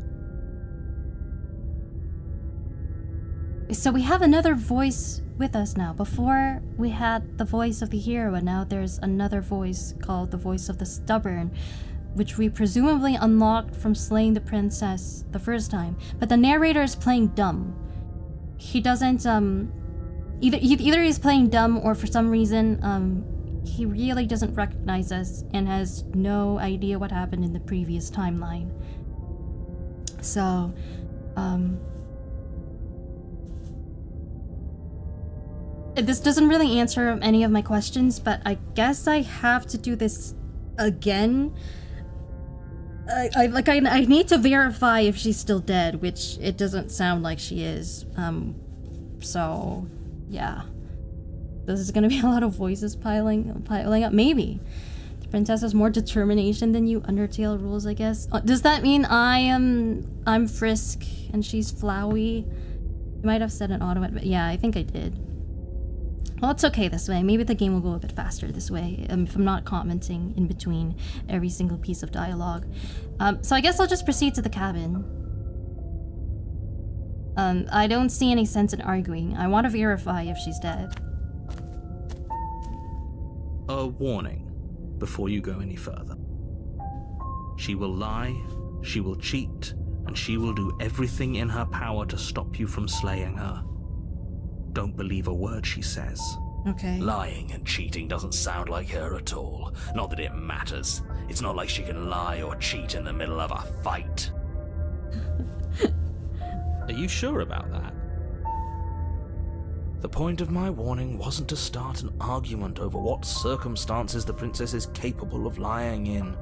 So we have another voice with us now. Before we had the voice of the hero, and now there's another voice called the voice of the stubborn, which we presumably unlocked from slaying the princess the first time. But the narrator is playing dumb. He doesn't either he's playing dumb, or for some reason he really doesn't recognize us and has no idea what happened in the previous timeline. So this doesn't really answer any of my questions, but I guess I have to do this again. I need to verify if she's still dead, which it doesn't sound like she is. So yeah, this is gonna be a lot of voices piling up. Maybe the princess has more determination than you. Undertale rules, I guess. Does that mean I'm Frisk and she's Flowey? You might have said an auto, but yeah, I think I did. Well, it's okay this way. Maybe the game will go a bit faster this way if I'm not commenting in between every single piece of dialogue. So I guess I'll just proceed to the cabin. I don't see any sense in arguing. I want to verify if she's dead. A warning before you go any further. She will lie, she will cheat, and she will do everything in her power to stop you from slaying her. Don't believe a word she says. Okay. Lying and cheating doesn't sound like her at all. Not that it matters. It's not like she can lie or cheat in the middle of a fight. Are you sure about that? The point of my warning wasn't to start an argument over what circumstances the princess is capable of lying in.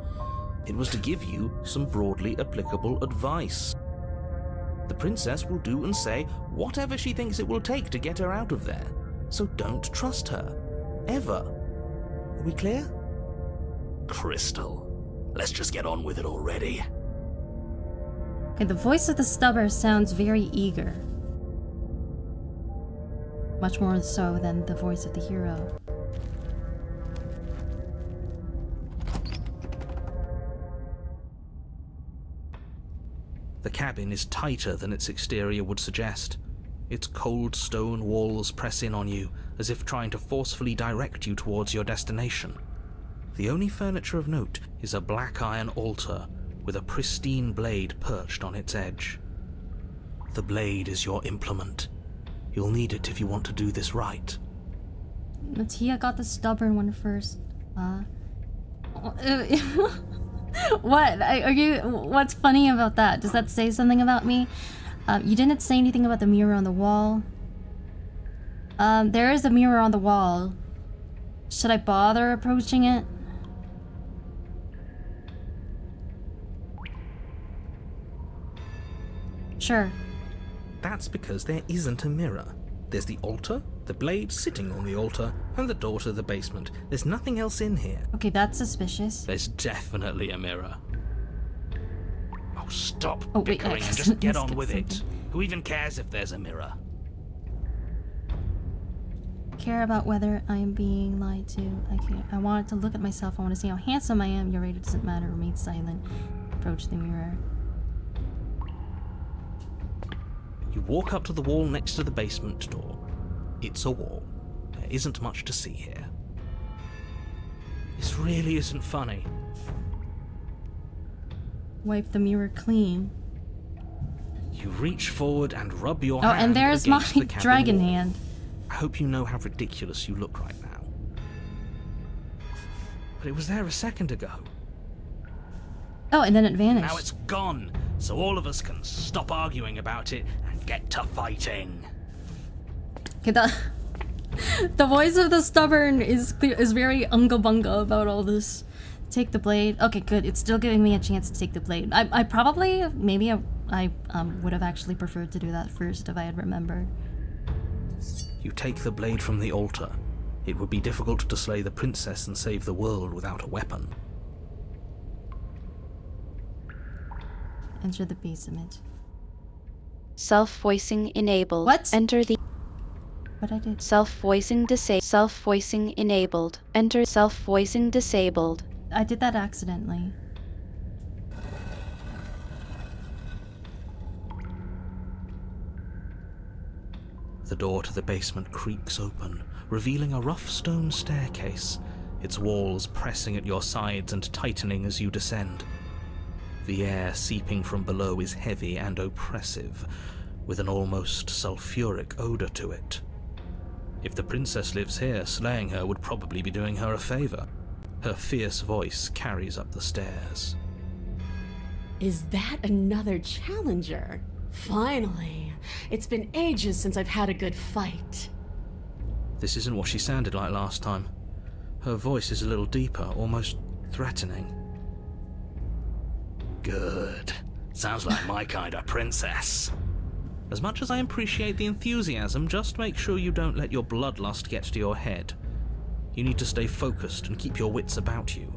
It was to give you some broadly applicable advice. The princess will do and say whatever she thinks it will take to get her out of there. So don't trust her. Ever. Are we clear? Crystal. Let's just get on with it already. Okay, the voice of the stubborn sounds very eager. Much more so than the voice of the hero. The cabin is tighter than its exterior would suggest. Its cold stone walls press in on you, as if trying to forcefully direct you towards your destination. The only furniture of note is a black iron altar with a pristine blade perched on its edge. The blade is your implement. You'll need it if you want to do this right. Tia got the stubborn one first. What? Are you? What's funny about that? Does that say something about me? You didn't say anything about the mirror on the wall. There is a mirror on the wall. Should I bother approaching it? Sure. That's because there isn't a mirror. There's the altar, the blade sitting on the altar, and the door to the basement. There's nothing else in here. Okay, that's suspicious. There's definitely a mirror. Oh, stop Oh, wait, bickering I and just get on skipped with it. something. Who even cares if there's a mirror? Care about whether I am being lied to. I wanted to look at myself. I want to see how handsome I am. Your rate doesn't matter. Remain silent. Approach the mirror. You walk up to the wall next to the basement door. It's a wall. There isn't much to see here. This really isn't funny. Wipe the mirror clean. You reach forward and rub your Oh, hand and there's my against the cabin dragon wall. hand. I hope you know how ridiculous you look right now. But it was there a second ago. Oh, and then it vanished. Now it's gone, so all of us can stop arguing about it and get to fighting. Okay, the voice of the stubborn is very unga bunga about all this. Take the blade. Okay, good. It's still giving me a chance to take the blade. I probably, maybe I would have actually preferred to do that first if I had remembered. You take the blade from the altar. It would be difficult to slay the princess and save the world without a weapon. Enter the basement. Self-voicing enabled. What? Enter the What I did? self-voicing disabled. Self-voicing enabled. Enter self-voicing disabled. I did that accidentally. The door to the basement creaks open, revealing a rough stone staircase, its walls pressing at your sides and tightening as you descend. The air seeping from below is heavy and oppressive, with an almost sulphuric odor to it. If the princess lives here, slaying her would probably be doing her a favor. Her fierce voice carries up the stairs. Is that another challenger? Finally. It's been ages since I've had a good fight. This isn't what she sounded like last time. Her voice is a little deeper, almost threatening. Good. Sounds like my kind of princess. As much as I appreciate the enthusiasm, just make sure you don't let your bloodlust get to your head. You need to stay focused and keep your wits about you.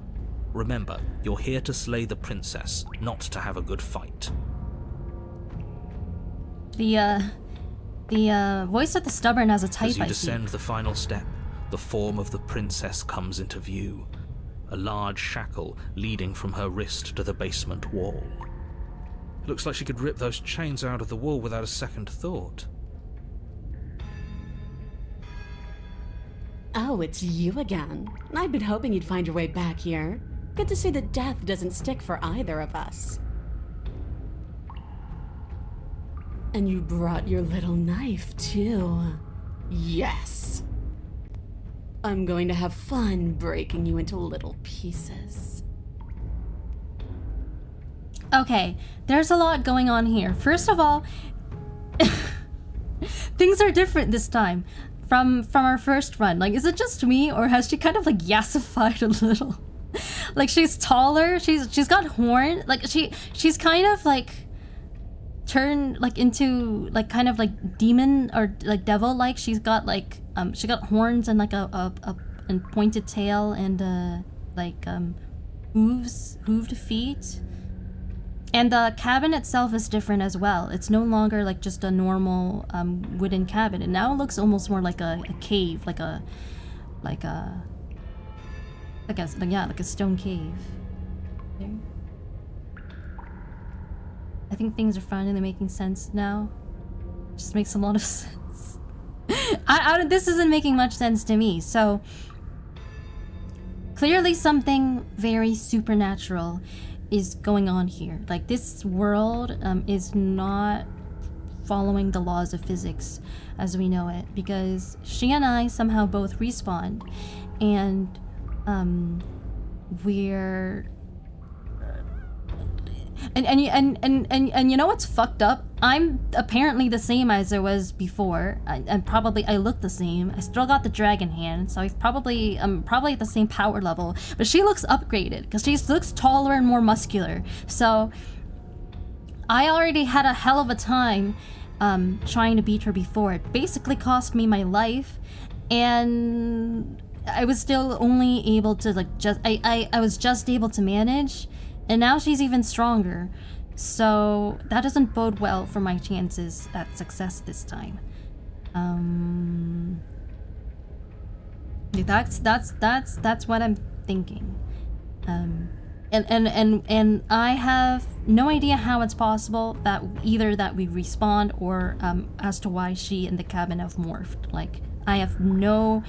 Remember, you're here to slay the princess, not to have a good fight. The voice of the stubborn has a type As you I see. descend the final step, the form of the princess comes into view. A large shackle leading from her wrist to the basement wall. It looks like she could rip those chains out of the wall without a second thought. Oh, it's you again. I've been hoping you'd find your way back here. Good to see that death doesn't stick for either of us. And you brought your little knife, too. Yes! I'm going to have fun breaking you into little pieces. Okay, there's a lot going on here. First of all, things are different this time from our first run. Like, is it just me, or has she kind of like yassified a little? Like, she's taller, she's got horn, like she's kind of like turned like into like kind of like demon or like devil like. She's got like she got horns and like a and pointed tail and like hooved feet. And the cabin itself is different as well. It's no longer like just a normal wooden cabin. It now looks almost more like a cave, like a stone cave. There. I think things are finally making sense now. Just makes a lot of sense. This isn't making much sense to me. So clearly something very supernatural is going on here. Like, this world is not following the laws of physics as we know it, because she and I somehow both respawned, and we're and you know what's fucked up? I'm apparently the same as I was before. I look the same. I still got the dragon hand, so I'm probably at the same power level. But she looks upgraded because she looks taller and more muscular. So I already had a hell of a time trying to beat her before. It basically cost me my life, and I was still only able to I was just able to manage. And now she's even stronger, so that doesn't bode well for my chances at success this time. That's what I'm thinking. And I have no idea how it's possible that either that we respawned or as to why she and the cabin have morphed. Like, I have no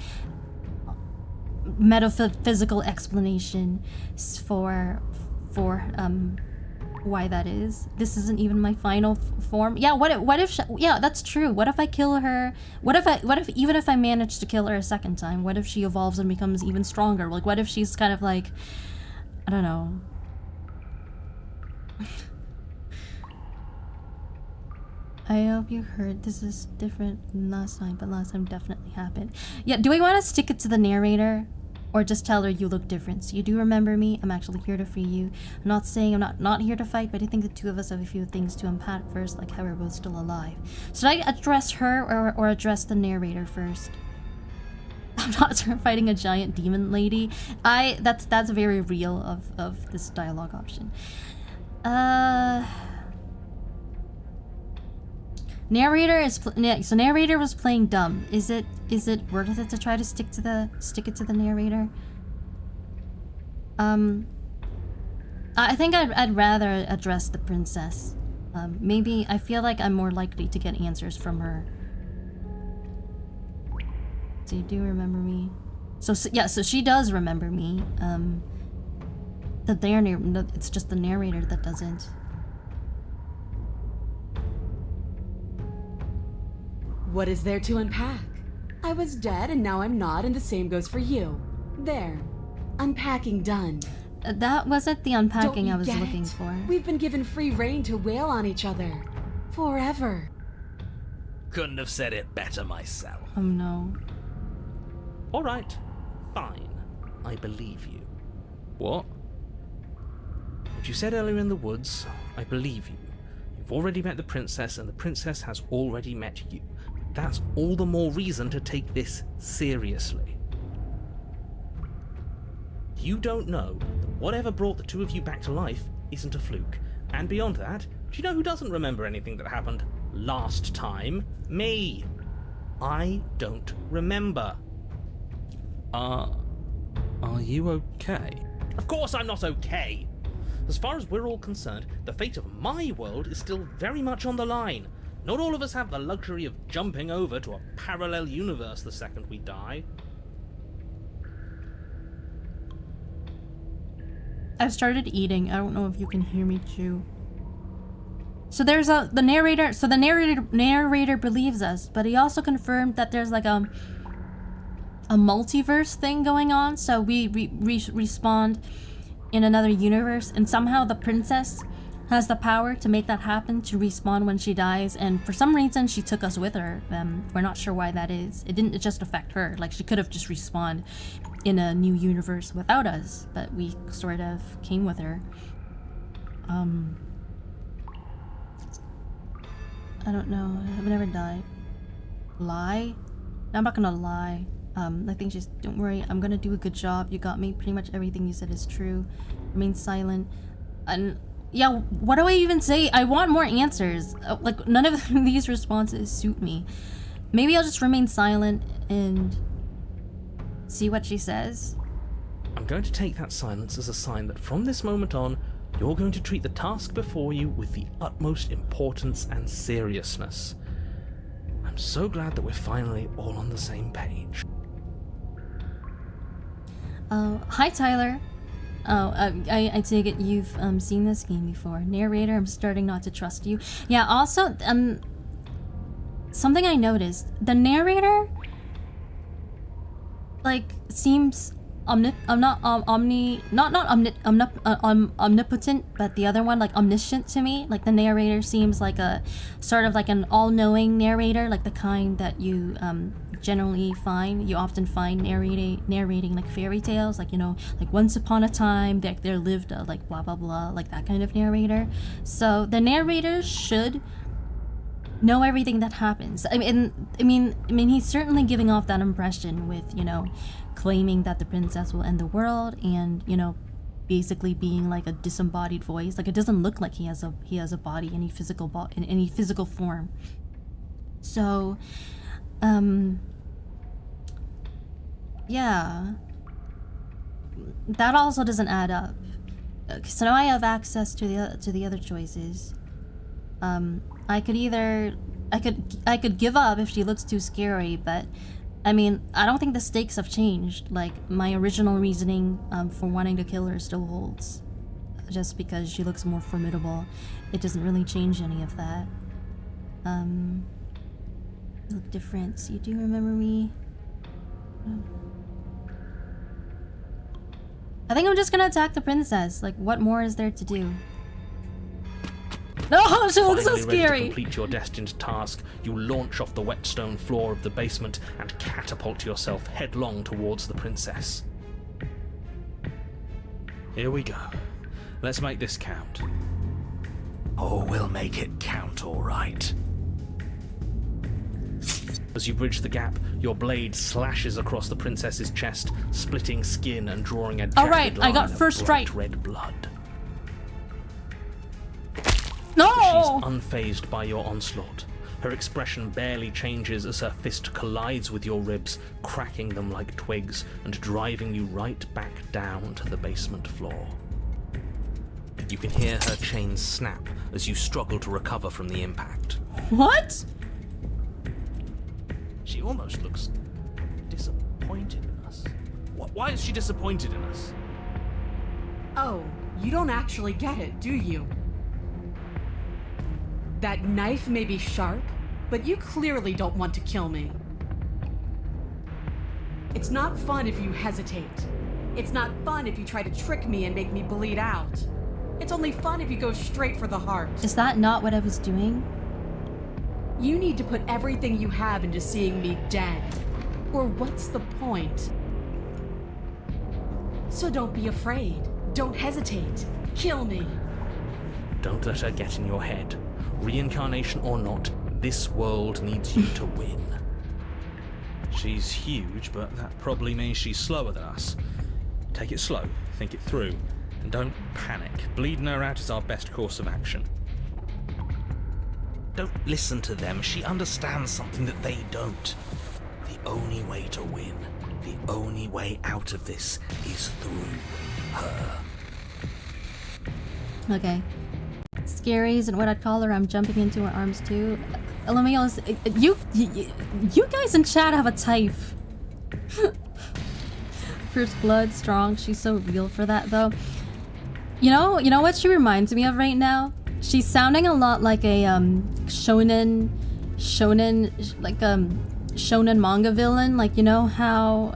metaphysical explanation for why that is. This isn't even my final form. Yeah, what if yeah, that's true. What if I kill her? What if even if I manage to kill her a second time, what if she evolves and becomes even stronger? Like, what if she's kind of like, I don't know. I hope you heard this is different than last time, but last time definitely happened. Yeah, do we want to stick it to the narrator? Or just tell her you look different? So you do remember me. I'm actually here to free you. I'm not saying I'm not here to fight, but I think the two of us have a few things to unpack first, like how we're both still alive. Should I address her or address the narrator first? I'm not fighting a giant demon lady. That's very real of this dialogue option. Narrator is so narrator was playing dumb. Is it worth it to try to stick it to the narrator? I think I'd rather address the princess. Maybe I feel like I'm more likely to get answers from her. So you do remember me? So she does remember me. It's just the narrator that doesn't. What is there to unpack? I was dead and now I'm not, and the same goes for you. There. Unpacking done. That wasn't the unpacking Don't I was get looking it? for. We've been given free rein to wail on each other. Forever. Couldn't have said it better myself. Oh no. All right, fine. I believe you. What? What you said earlier in the woods, I believe you. You've already met the princess, and the princess has already met you. That's all the more reason to take this seriously. You don't know that whatever brought the two of you back to life isn't a fluke. And beyond that, do you know who doesn't remember anything that happened last time? Me. I don't remember. Are you okay? Of course I'm not okay. As far as we're all concerned, the fate of my world is still very much on the line. Not all of us have the luxury of jumping over to a parallel universe the second we die. I've started eating. I don't know if you can hear me chew. So there's the narrator. So the narrator believes us, but he also confirmed that there's like a multiverse thing going on. So we respawned in another universe, and somehow the princess has the power to make that happen, to respawn when she dies, and for some reason she took us with her. We're not sure why that is. It didn't just affect her. Like, she could have just respawned in a new universe without us, but we sort of came with her. I don't know. I've never died. Lie? No, I'm not gonna lie. I think she's, don't worry, I'm gonna do a good job. You got me. Pretty much everything you said is true. Remain silent. And yeah, what do I even say? I want more answers. Like, none of these responses suit me. Maybe I'll just remain silent and see what she says. I'm going to take that silence as a sign that from this moment on, you're going to treat the task before you with the utmost importance and seriousness. I'm so glad that we're finally all on the same page. Hi Tyler. I take it you've seen this game before. Narrator, I'm starting not to trust you. Yeah, also, something I noticed, the narrator like seems omnipotent, but the other one like omniscient to me. Like the narrator seems like a sort of like an all-knowing narrator, like the kind that you you often find narrating like fairy tales, like, you know, like once upon a time there lived a like blah blah blah, like that kind of narrator. So the narrator should know everything that happens. I mean he's certainly giving off that impression with, you know, claiming that the princess will end the world, and, you know, basically being like a disembodied voice. Like, it doesn't look like he has a body, any physical in any physical form. So yeah, that also doesn't add up. So now I have access to the other choices. I could give up if she looks too scary, but I mean, I don't think the stakes have changed. Like, my original reasoning for wanting to kill her still holds. Just because she looks more formidable, it doesn't really change any of that. You look different. So you do remember me? I think I'm just gonna attack the princess. Like, what more is there to do? No, she looks so Finally ready scary. to complete your destined task, you launch off the wet stone floor of the basement and catapult yourself headlong towards the princess. Here we go. Let's make this count. Oh, we'll make it count, all right. As you bridge the gap, your blade slashes across the princess's chest, splitting skin and drawing a jagged Alright, I got line of first bright strike. red blood. No! She's unfazed by your onslaught. Her expression barely changes as her fist collides with your ribs, cracking them like twigs and driving you right back down to the basement floor. You can hear her chains snap as you struggle to recover from the impact. What? She almost looks disappointed in us. Why is she disappointed in us? Oh, you don't actually get it, do you? That knife may be sharp, but you clearly don't want to kill me. It's not fun if you hesitate. It's not fun if you try to trick me and make me bleed out. It's only fun if you go straight for the heart. Is that not what I was doing? You need to put everything you have into seeing me dead. Or what's the point? So don't be afraid. Don't hesitate. Kill me. Don't let her get in your head. Reincarnation or not, this world needs you to win. She's huge, but that probably means she's slower than us. Take it slow, think it through, and don't panic. Bleeding her out is our best course of action. Don't listen to them. She understands something that they don't. The only way to win, the only way out of this is through her. Okay. Scary isn't what I'd call her. I'm jumping into her arms too. LMAO, you guys in chat have a type. First blood, strong. She's so real for that though. You know what she reminds me of right now? She's sounding a lot like a shonen manga villain. Like, you know how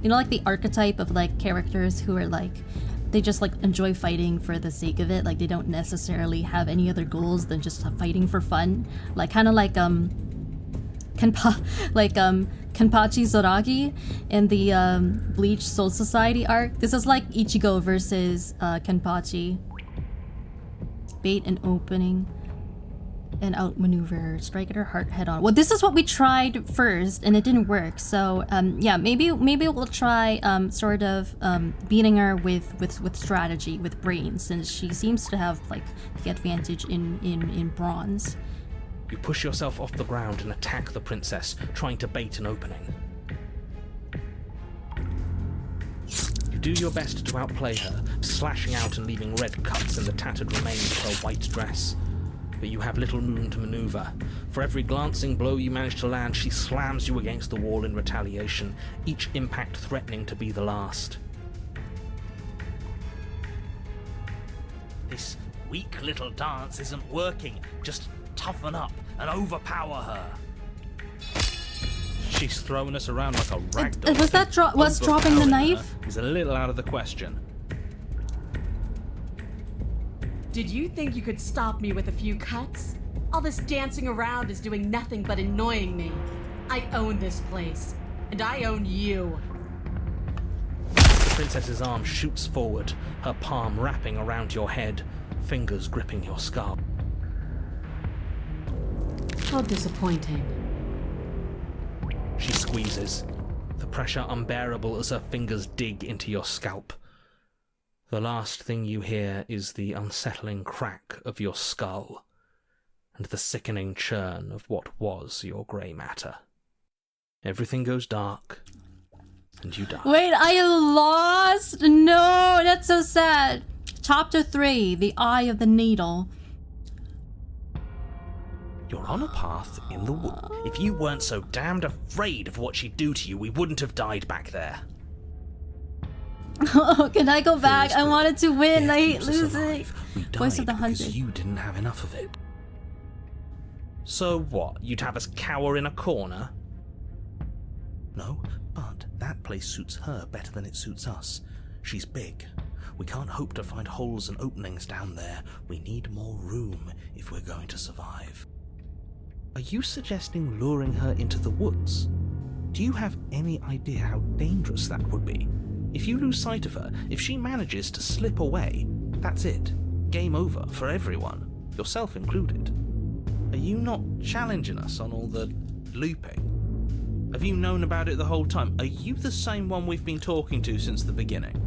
like the archetype of like characters who are like, they just like enjoy fighting for the sake of it. Like, they don't necessarily have any other goals than just fighting for fun. Like, kind of like Kenpachi Zoragi in the Bleach Soul Society arc. This is like Ichigo versus Kenpachi. Bait and opening and outmaneuver her, strike at her heart head on. Well, this is what we tried first and it didn't work. So yeah, maybe we'll try sort of beating her with strategy, with brains, since she seems to have like the advantage in bronze. You push yourself off the ground and attack the princess, trying to bait an opening. You do your best to outplay her, slashing out and leaving red cuts in the tattered remains of her white dress. But you have little room to maneuver. For every glancing blow you manage to land, she slams you against the wall in retaliation, each impact threatening to be the last. This weak little dance isn't working. Just toughen up and overpower her. she's throwing us around like a rag doll. Was that was dropping the knife? Is a little out of the question. Did you think you could stop me with a few cuts? All this dancing around is doing nothing but annoying me. I own this place, and I own you. The princess's arm shoots forward, her palm wrapping around your head, fingers gripping your scalp. How disappointing. She squeezes, the pressure unbearable as her fingers dig into your scalp. The last thing you hear is the unsettling crack of your skull, and the sickening churn of what was your grey matter. Everything goes dark, and you die. Wait, I lost? No, that's so sad. Chapter 3, The Eye of the Needle. You're on a path in the wood. If you weren't so damned afraid of what she'd do to you, we wouldn't have died back there. Oh, can I go back? Fear is I wanted to win. Fear I hate keeps us losing. alive. We Voice of died the because 100. you didn't have enough of it. So what? You'd have us cower in a corner? No, but that place suits her better than it suits us. She's big. We can't hope to find holes and openings down there. We need more room if we're going to survive. Are you suggesting luring her into the woods? Do you have any idea how dangerous that would be? If you lose sight of her, if she manages to slip away, that's it. Game over for everyone, yourself included. Are you not challenging us on all the looping? Have you known about it the whole time? Are you the same one we've been talking to since the beginning?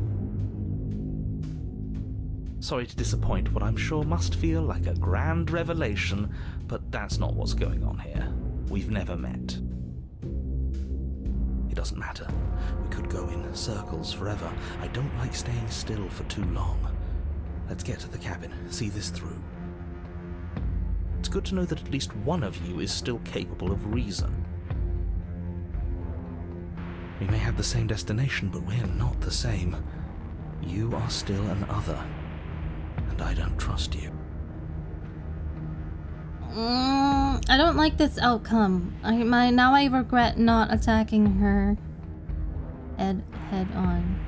Sorry to disappoint what I'm sure must feel like a grand revelation, but that's not what's going on here. We've never met. It doesn't matter. We could go in circles forever. I don't like staying still for too long. Let's get to the cabin, see this through. It's good to know that at least one of you is still capable of reason. We may have the same destination, but we're not the same. You are still an other, and I don't trust you. I don't like this outcome. Now I regret not attacking her head on,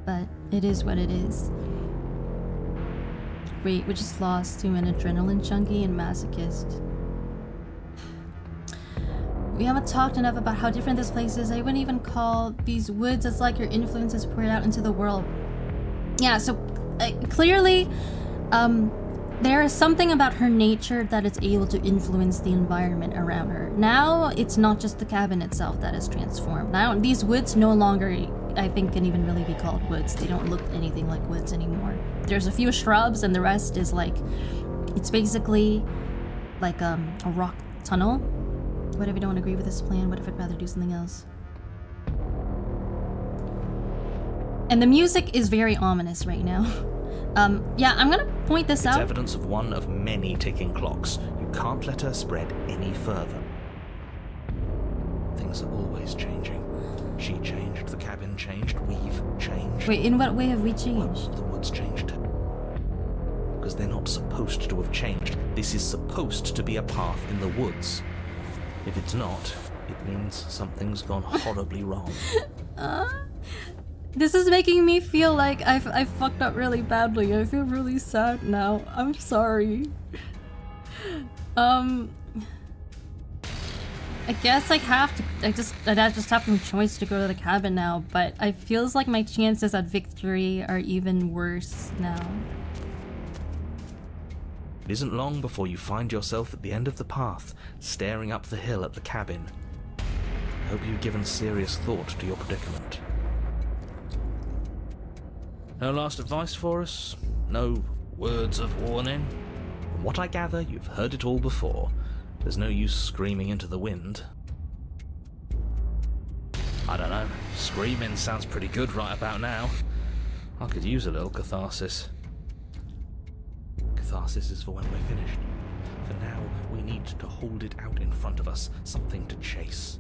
but it is what it is. Wait, we just lost to an adrenaline junkie and masochist. We haven't talked enough about how different this place is. I wouldn't even call these woods. It's like your influence is poured out into the world. Yeah, so clearly, there is something about her nature that is able to influence the environment around her. Now, it's not just the cabin itself that is transformed. Now, these woods no longer, I think, can even really be called woods. They don't look anything like woods anymore. There's a few shrubs, and the rest is like, it's basically like a rock tunnel. What if you don't agree with this plan? What if I'd rather do something else? And the music is very ominous right now. Yeah, I'm gonna point this out. It's evidence of one of many ticking clocks. You can't let her spread any further. Things are always changing. She changed, the cabin changed, we've changed. Wait, in what way have we changed? Well, the woods changed. Because they're not supposed to have changed. This is supposed to be a path in the woods. If it's not, it means something's gone horribly wrong. This is making me feel like I fucked up really badly. I feel really sad now. I'm sorry. I guess I just have no choice to go to the cabin now, but it feels like my chances at victory are even worse now. It isn't long before you find yourself at the end of the path, staring up the hill at the cabin. I hope you've given serious thought to your predicament. No last advice for us? No words of warning? From what I gather, you've heard it all before. There's no use screaming into the wind. I don't know. Screaming sounds pretty good right about now. I could use a little catharsis. Catharsis is for when we're finished. For now, we need to hold it out in front of us. Something to chase.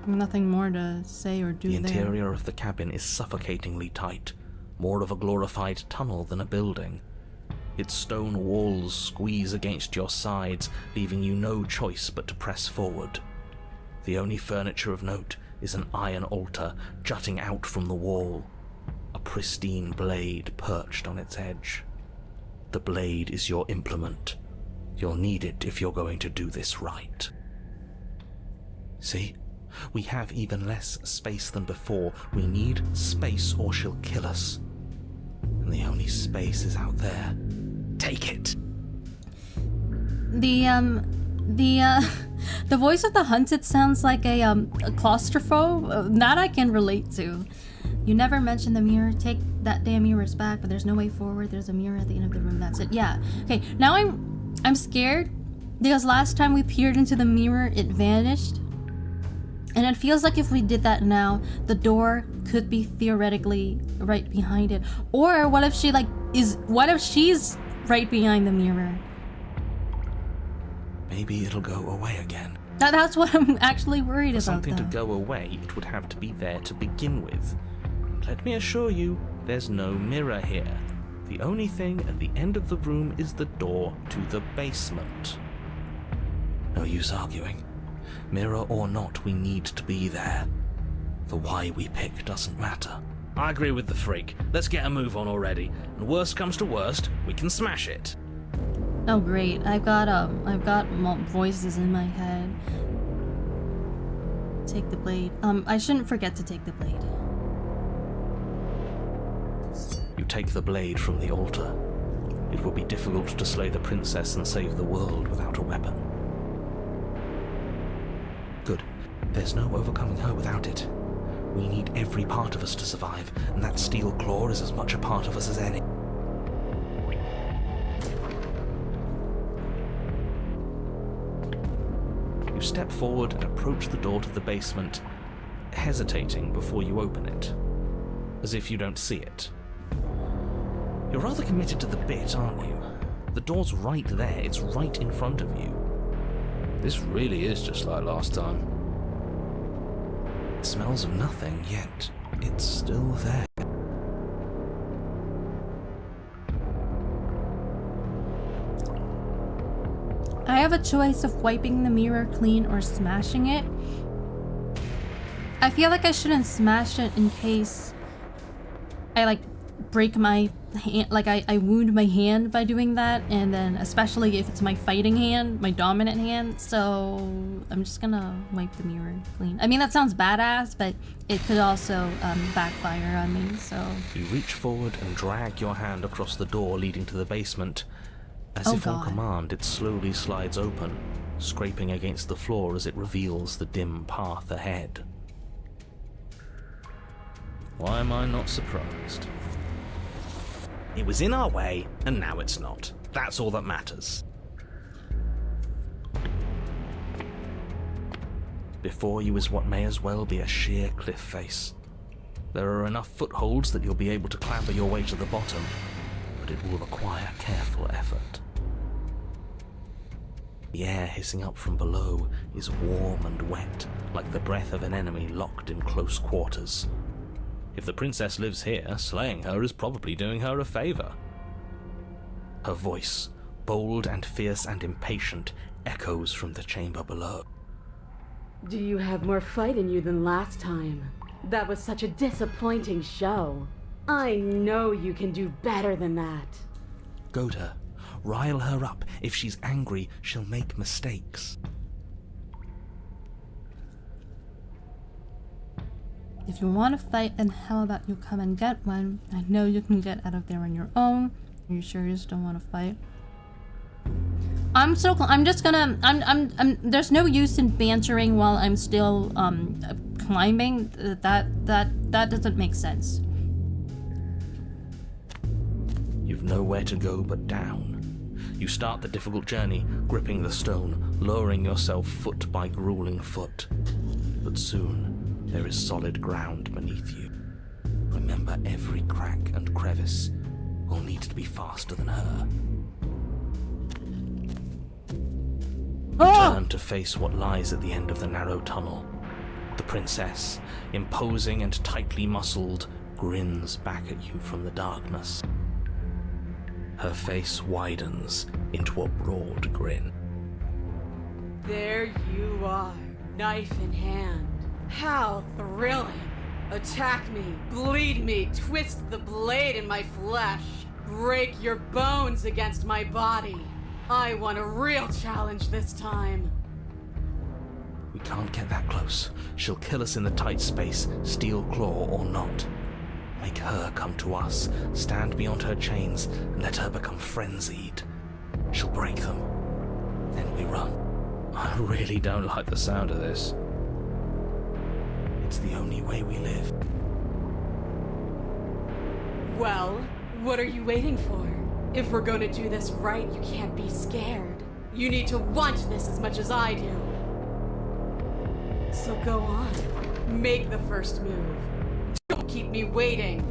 Nothing more to say or do The there. interior of the cabin is suffocatingly tight. More of a glorified tunnel than a building. Its stone walls squeeze against your sides, leaving you no choice but to press forward. The only furniture of note is an iron altar jutting out from the wall, a pristine blade perched on its edge. The blade is your implement. You'll need it if you're going to do this right. See? We have even less space than before. We need space or she'll kill us. And the only space is out there. Take it! The voice of the hunted sounds like a claustrophobe. That I can relate to. You never mentioned the mirror. Take that damn mirrors back, but there's no way forward. There's a mirror at the end of the room. That's it. Yeah. Okay, now I'm scared because last time we peered into the mirror, it vanished. And it feels like if we did that now, the door could be theoretically right behind it. Or what if she's right behind the mirror? Maybe it'll go away again. That's what I'm actually worried For about. something to go away, it would have to be there to begin with. Let me assure you, there's no mirror here. The only thing at the end of the room is the door to the basement. No use arguing. Mirror or not, we need to be there. The why we pick doesn't matter. I agree with the freak. Let's get a move on already. And worst comes to worst, we can smash it. Oh great, I've got voices in my head. Take the blade. I shouldn't forget to take the blade. You take the blade from the altar. It will be difficult to slay the princess and save the world without a weapon. Good. There's no overcoming her without it. We need every part of us to survive, and that steel claw is as much a part of us as any. You step forward and approach the door to the basement, hesitating before you open it, as if you don't see it. You're rather committed to the bit, aren't you? The door's right there, it's right in front of you. This really is just like last time. It smells of nothing, yet it's still there. I have a choice of wiping the mirror clean or smashing it. I feel like I shouldn't smash it in case I break my hand, I wound my hand by doing that, and then especially if it's my fighting hand, my dominant hand, so I'm just gonna wipe the mirror clean. I mean, that sounds badass, but it could also backfire on me, so... You reach forward and drag your hand across the door leading to the basement. As Oh, if on God. command, it slowly slides open, scraping against the floor as it reveals the dim path ahead. Why am I not surprised? It was in our way, and now it's not. That's all that matters. Before you is what may as well be a sheer cliff face. There are enough footholds that you'll be able to clamber your way to the bottom, but it will require careful effort. The air hissing up from below is warm and wet, like the breath of an enemy locked in close quarters. If the princess lives here, slaying her is probably doing her a favor. Her voice, bold and fierce and impatient, echoes from the chamber below. Do you have more fight in you than last time? That was such a disappointing show. I know you can do better than that. Goad her. Rile her up. If she's angry, she'll make mistakes. If you want to fight, then how about you come and get one? I know you can get out of there on your own. Are you sure you just don't want to fight? There's no use in bantering while I'm still climbing. That doesn't make sense. You've nowhere to go but down. You start the difficult journey, gripping the stone, lowering yourself foot by grueling foot. But soon, there is solid ground beneath you. Remember, every crack and crevice will need to be faster than her. Turn to face what lies at the end of the narrow tunnel. The princess, imposing and tightly muscled, grins back at you from the darkness. Her face widens into a broad grin. There you are, knife in hand. How thrilling. Attack me, bleed me, twist the blade in my flesh. Break your bones against my body. I want a real challenge this time. We can't get that close. She'll kill us in the tight space, steel claw or not. Make her come to us, stand beyond her chains, and let her become frenzied. She'll break them. Then we run. I really don't like the sound of this. It's the only way we live. Well, what are you waiting for? If we're gonna do this right, you can't be scared. You need to want this as much as I do. So go on. Make the first move. Don't keep me waiting.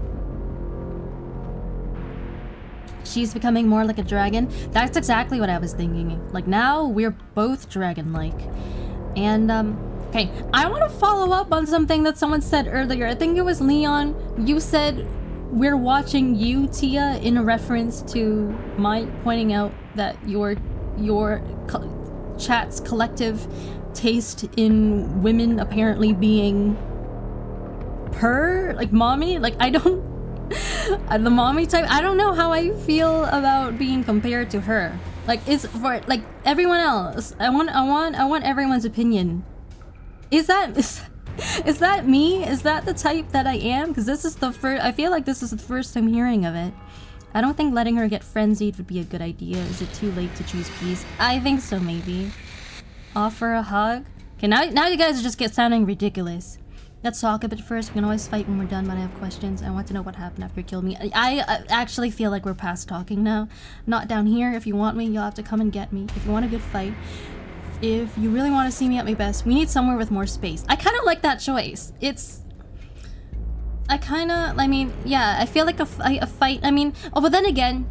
She's becoming more like a dragon. That's exactly what I was thinking. Like, now we're both dragon-like. And, okay, I want to follow up on something that someone said earlier. I think it was Leon. You said we're watching you, Tia, in a reference to my pointing out that your chat's collective taste in women apparently being like mommy. Like, I don't the mommy type. I don't know how I feel about being compared to her. Like, it's for like everyone else. I want everyone's opinion. Is that me? Is that the type that I am? Because this is the first. I feel like this is the first I'm hearing of it. I don't think letting her get frenzied would be a good idea. Is it too late to choose peace? I think so, maybe. Offer a hug. Okay, now you guys just get sounding ridiculous. Let's talk a bit first. We can always fight when we're done, but I have questions. I want to know what happened after you killed me. I actually feel like we're past talking now. Not down here. If you want me, you'll have to come and get me. If you want a good fight. If you really want to see me at my best, we need somewhere with more space. I kind of like that choice. I yeah, I feel like a fight, but then again,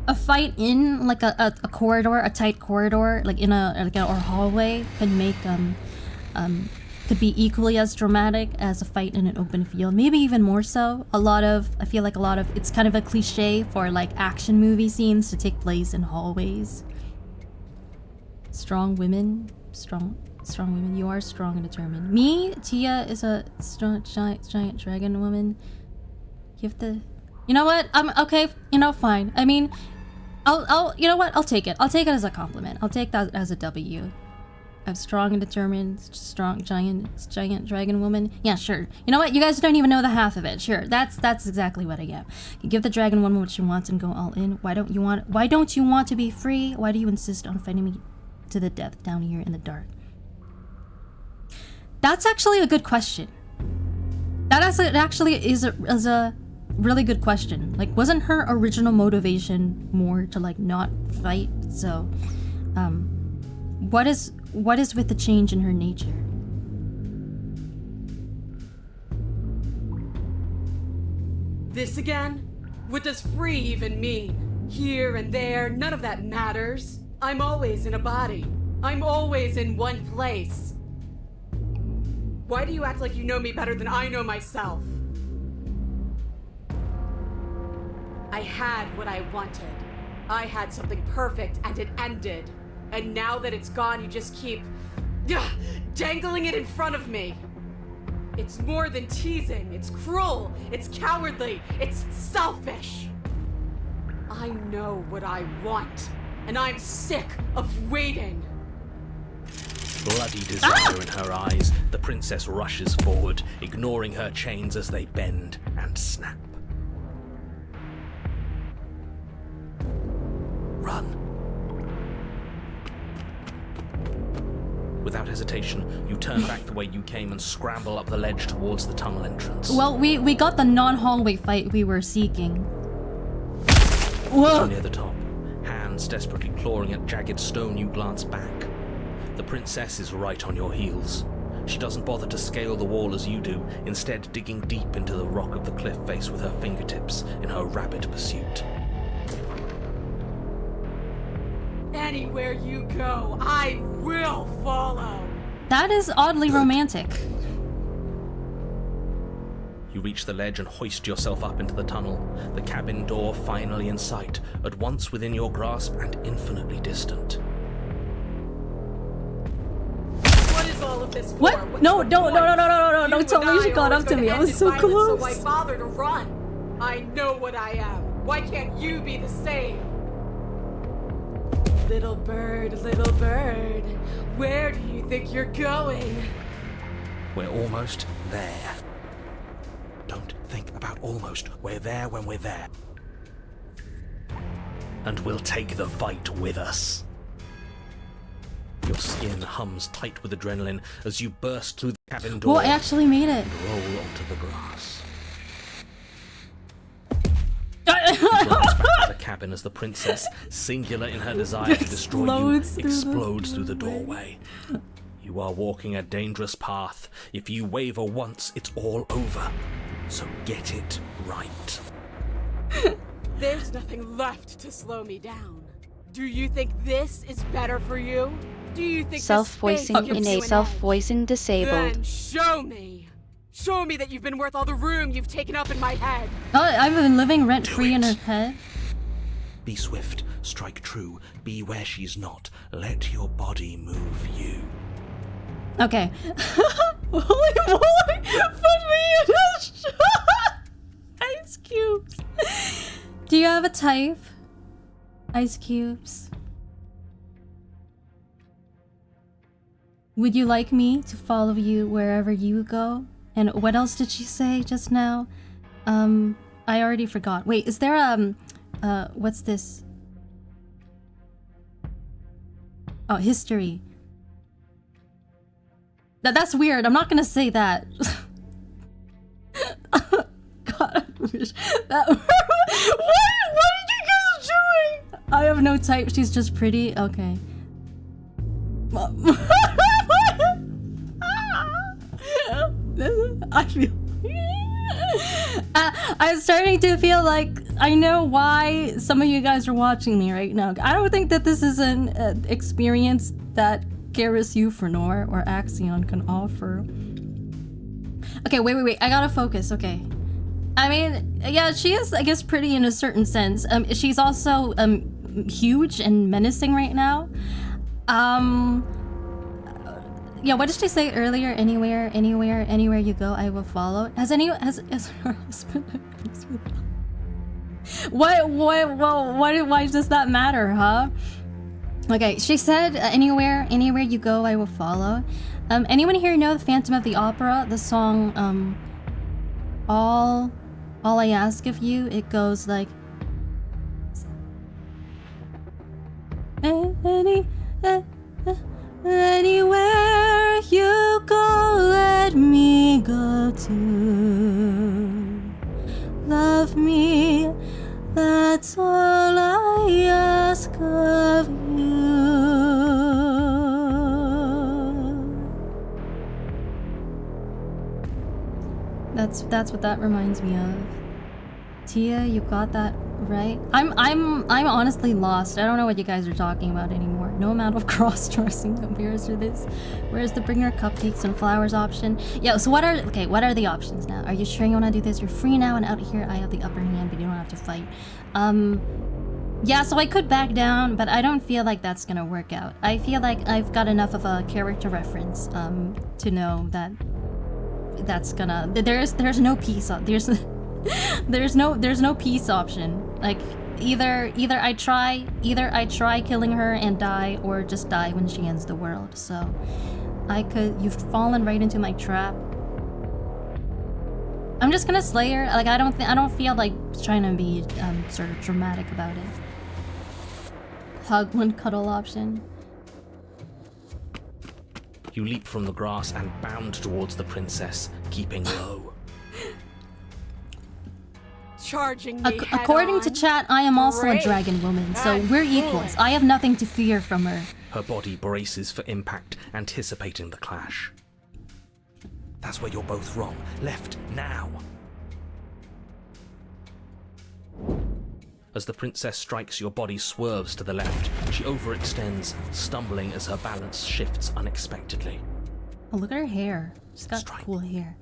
a fight in like a corridor, a tight corridor, like in a hallway can make, could be equally as dramatic as a fight in an open field, maybe even more so. I feel like it's kind of a cliche for like action movie scenes to take place in hallways. Strong women, you are strong and determined. Me, Tia, is a strong, giant dragon woman. You have to, you know what, I'm okay, fine. I'll you know what, I'll take it as a compliment. I'll take that as a W. I'm strong and determined, strong, giant dragon woman. Yeah, sure. You know what? You guys don't even know the half of it. Sure, that's exactly what I am. You give the dragon woman what she wants and go all in. Why don't you want to be free? Why do you insist on fighting me to the death down here in the dark? That's actually a good question. That actually is a really good question. Like, wasn't her original motivation more to like not fight? So, what is with the change in her nature? This again? What does free even mean? Here and there, none of that matters. I'm always in a body. I'm always in one place. Why do you act like you know me better than I know myself? I had what I wanted. I had something perfect and it ended. And now that it's gone, you just keep dangling it in front of me. It's more than teasing. It's cruel. It's cowardly. It's selfish. I know what I want, and I'm sick of waiting. Bloody desire in her eyes, the princess rushes forward, ignoring her chains as they bend and snap. Run. Without hesitation, you turn back the way you came and scramble up the ledge towards the tunnel entrance. Well, we got the non-hallway fight we were seeking. Whoa! Near the top, hands desperately clawing at jagged stone, you glance back. The princess is right on your heels. She doesn't bother to scale the wall as you do, instead digging deep into the rock of the cliff face with her fingertips in her rapid pursuit. Anywhere you go, I will follow. That is oddly romantic. You reach the ledge and hoist yourself up into the tunnel, the cabin door finally in sight, at once within your grasp and infinitely distant. What is all of this for? What? What's No, the no, point? no, no, no, no, no, You don't tell and me she I got are up to gonna me. I end was in so violence, close. So why bother to run? I know what I am. Why can't you be the same? Little bird, where do you think you're going? We're almost there. Don't think about almost. We're there when we're there. And we'll take the fight with us. Your skin hums tight with adrenaline as you burst through the cabin door Well, I actually made it. and roll onto the grass. You glance back at the cabin as the princess, singular in her desire to destroy you, explodes through the doorway. You are walking a dangerous path. If you waver once, it's all over. So get it right. There's nothing left to slow me down. Do you think this is better for you? Do you think Self-voicing this space gives you innate. an Self-voicing edge? disabled. Then show me. Show me that you've been worth all the room you've taken up in my head. Oh, I've been living rent-free in her head. Be swift, strike true, be where she's not. Let your body move you. Okay. Holy moly! Put me in a shot! Ice cubes. Do you have a type? Ice cubes. Would you like me to follow you wherever you go? And what else did she say just now? I already forgot. Wait, is there what's this? Oh, history. That's weird. I'm not gonna say that. God, I wish that. What are you guys doing? I have no type. She's just pretty. Okay. I feel. I'm starting to feel like I know why some of you guys are watching me right now. I don't think that this is an experience that Garrus Euphranor or Axion can offer. Okay, wait. I gotta focus. Okay. I mean, yeah, she is, I guess, pretty in a certain sense. She's also huge and menacing right now. Yeah, what did she say earlier? Anywhere you go, I will follow. Has her husband? Why does that matter, huh? Okay, she said, anywhere you go, I will follow. Anyone here know the Phantom of the Opera? The song, All I Ask of You? It goes like... Anywhere you go, let me go too. Love me, that's all I ask of you. That's what that reminds me of. Tia, you got that right. I'm honestly lost. I don't know what you guys are talking about anymore. No amount of cross-dressing compares to this. Where's the bring her cupcakes and flowers option? Yeah, so what are the options now? Are you sure you want to do this? You're free now, and out here I have the upper hand, but you don't have to fight. Yeah, so I could back down, but I don't feel like that's gonna work out. I feel like I've got enough of a character reference to know that that's gonna. There's no peace. There's no peace option. Like either I try killing her and die, or just die when she ends the world. So you've fallen right into my trap. I'm just gonna slay her. Like I don't feel like trying to be sort of dramatic about it. Hug one cuddle option. You leap from the grass and bound towards the princess, keeping low. Charging me According to chat, I am also a Great. dragon woman, so And we're equals. I have nothing to fear from her. Her body braces for impact, anticipating the clash. That's where you're both wrong. Left, now! As the princess strikes, your body swerves to the left. She overextends, stumbling as her balance shifts unexpectedly. Oh, look at her hair. She's got Strike. cool hair.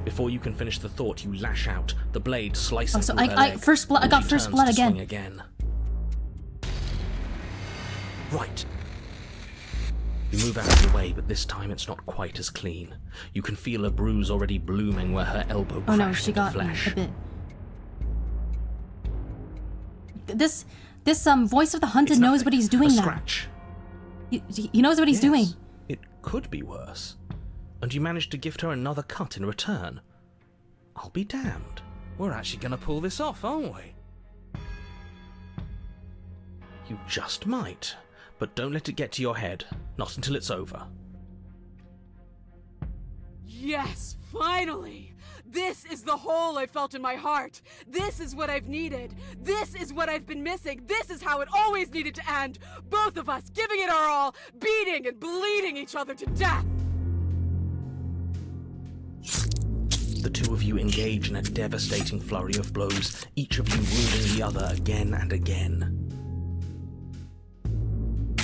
Before you can finish the thought, you lash out, the blade slicing Oh, so through her I leg, first blood. I and got she first turns blood to again. swing again. Right. You move out of the way, but this time it's not quite as clean. You can feel a bruise already blooming where her elbow Oh crashed no, she into got me flesh. a bit. This voice of the hunted It's knows nothing. what he's doing a now. Scratch. He knows what he's doing. Yes, it could be worse. And you managed to gift her another cut in return. I'll be damned. We're actually going to pull this off, aren't we? You just might. But don't let it get to your head. Not until it's over. Yes, finally! This is the hole I felt in my heart. This is what I've needed. This is what I've been missing. This is how it always needed to end. Both of us giving it our all, beating and bleeding each other to death. The two of you engage in a devastating flurry of blows, each of you wounding the other again and again.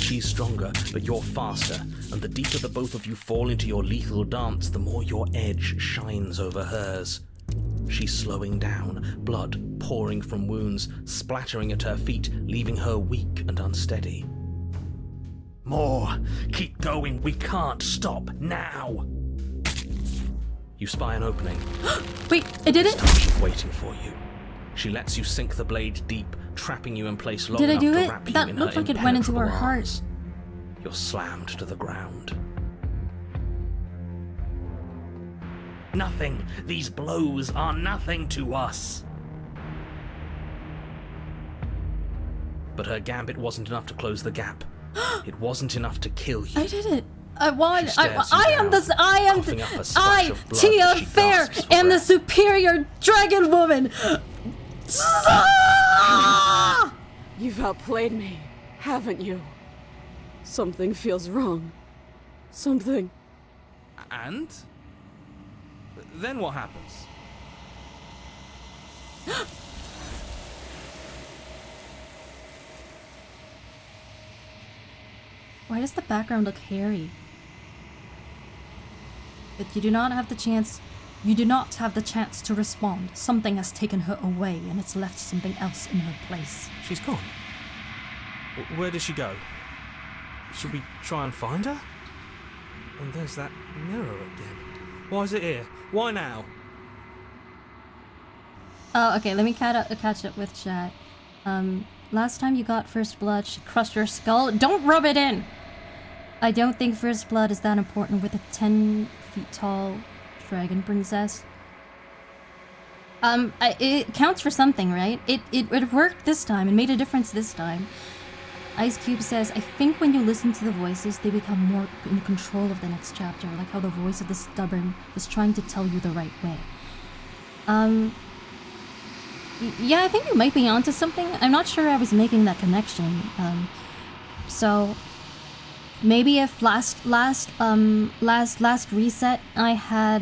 She's stronger, but you're faster, and the deeper the both of you fall into your lethal dance, the more your edge shines over hers. She's slowing down, blood pouring from wounds, splattering at her feet, leaving her weak and unsteady. More! Keep going! We can't stop now! You spy an opening. Wait, I did it? She's waiting for you. She lets you sink the blade deep, trapping you in place long Did I enough do to it? wrap you That in looked her like it went into her impenetrable heart. arms. You're slammed to the ground. Nothing. These blows are nothing to us. But her gambit wasn't enough to close the gap. It wasn't enough to kill you. I did it. I won. She stares you I am down, the. I am. coughing up a splash of blood Tia as she Faire, gasps for am the breath. superior dragon woman. You've outplayed me, haven't you? Something feels wrong. Something. And? Then what happens? Why does the background look hairy? But you do not have the chance. You do not have the chance to respond. Something has taken her away, and it's left something else in her place. She's gone. Where did she go? Should we try and find her? And there's that mirror again. Why is it here? Why now? Oh, okay. Let me catch up with chat. Last time you got first blood, she crushed your skull. Don't rub it in. I don't think first blood is that important with a 10 feet tall dragon princess. It counts for something, right? It worked this time. It made a difference this time. Ice Cube says, I think when you listen to the voices, they become more in control of the next chapter, like how the voice of the stubborn is trying to tell you the right way. Yeah, I think you might be onto something. I'm not sure I was making that connection. So maybe if last reset I had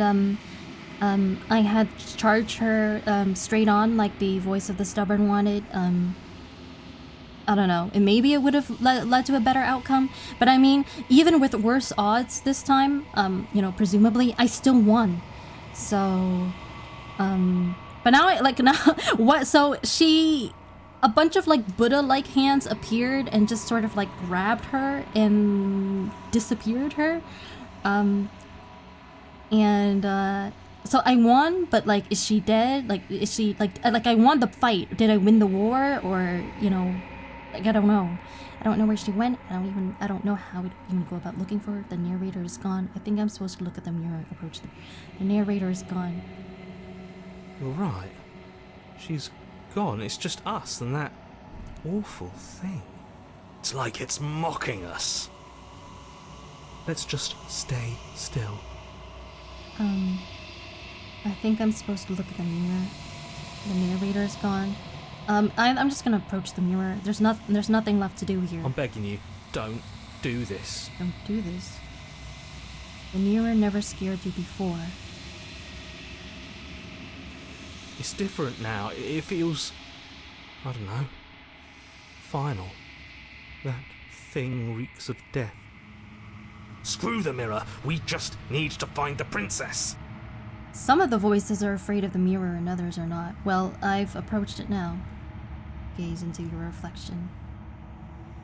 charged her straight on like the voice of the stubborn wanted. I don't know. And maybe it would have led to a better outcome. But I mean, even with worse odds this time, you know, presumably I still won. So, but now what? So a bunch of like Buddha-like hands appeared and just sort of like grabbed her and disappeared her. So I won, but like, is she dead? Like, is she like I won the fight? Did I win the war, or you know? Like, I don't know. I don't know where she went. I don't know how to even go about looking for her. The narrator is gone. I think I'm supposed to look at the mirror, approach the narrator is gone. You're right. She's gone. It's just us and that awful thing. It's like it's mocking us. Let's just stay still. I think I'm supposed to look at the mirror. The narrator is gone. I'm just gonna approach the mirror. There's nothing left to do here. I'm begging you, don't do this. Don't do this. The mirror never scared you before. It's different now. It feels, I don't know, final. That thing reeks of death. Screw the mirror. We just need to find the princess. Some of the voices are afraid of the mirror and others are not. Well, I've approached it now. Gaze into your reflection.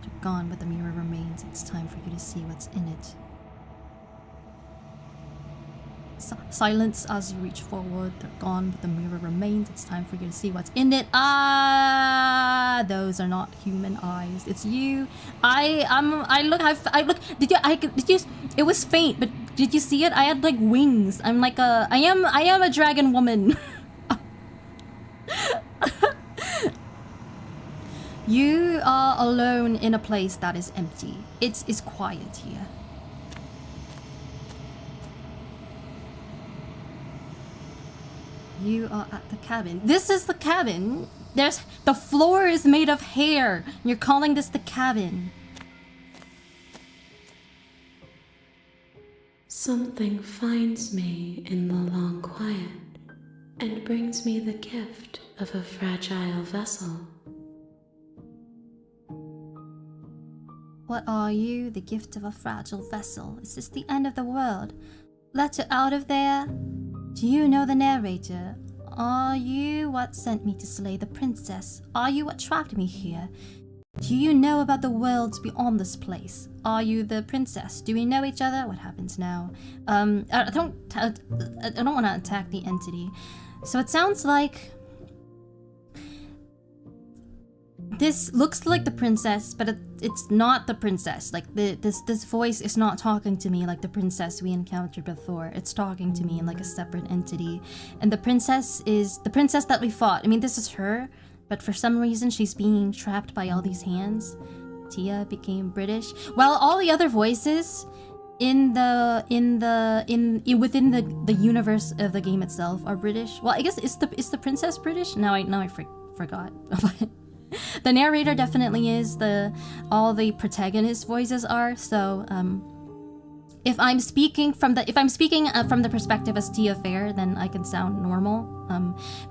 You're gone, but the mirror remains. It's time for you to see what's in it. Silence as you reach forward. They're gone, but the mirror remains. It's time for you to see what's in it. Ah, those are not human eyes. It's you. I look. Did you? It was faint, but did you see it? I had like wings. I'm like a. I am a dragon woman. You are alone in a place that is empty. It is quiet here. You are at the cabin. This is the cabin. The floor is made of hair. You're calling this the cabin. Something finds me in the long quiet and brings me the gift of a fragile vessel. What are you? The gift of a fragile vessel. Is this the end of the world? Let her out of there. Do you know the narrator? Are you what sent me to slay the princess? Are you what trapped me here? Do you know about the worlds beyond this place? Are you the princess? Do we know each other? What happens now? I don't want to attack the entity. So it sounds like this looks like the princess, but it's not the princess. Like this voice is not talking to me like the princess we encountered before. It's talking to me in like a separate entity. And the princess is the princess that we fought. I mean, this is her, but for some reason she's being trapped by all these hands. Tia became British. While all the other voices within the universe of the game itself are British. Well, I guess is the princess British? Now I forgot. The narrator definitely is. All the protagonist voices are. So if I'm speaking from the perspective as Tia Faire, then I can sound normal.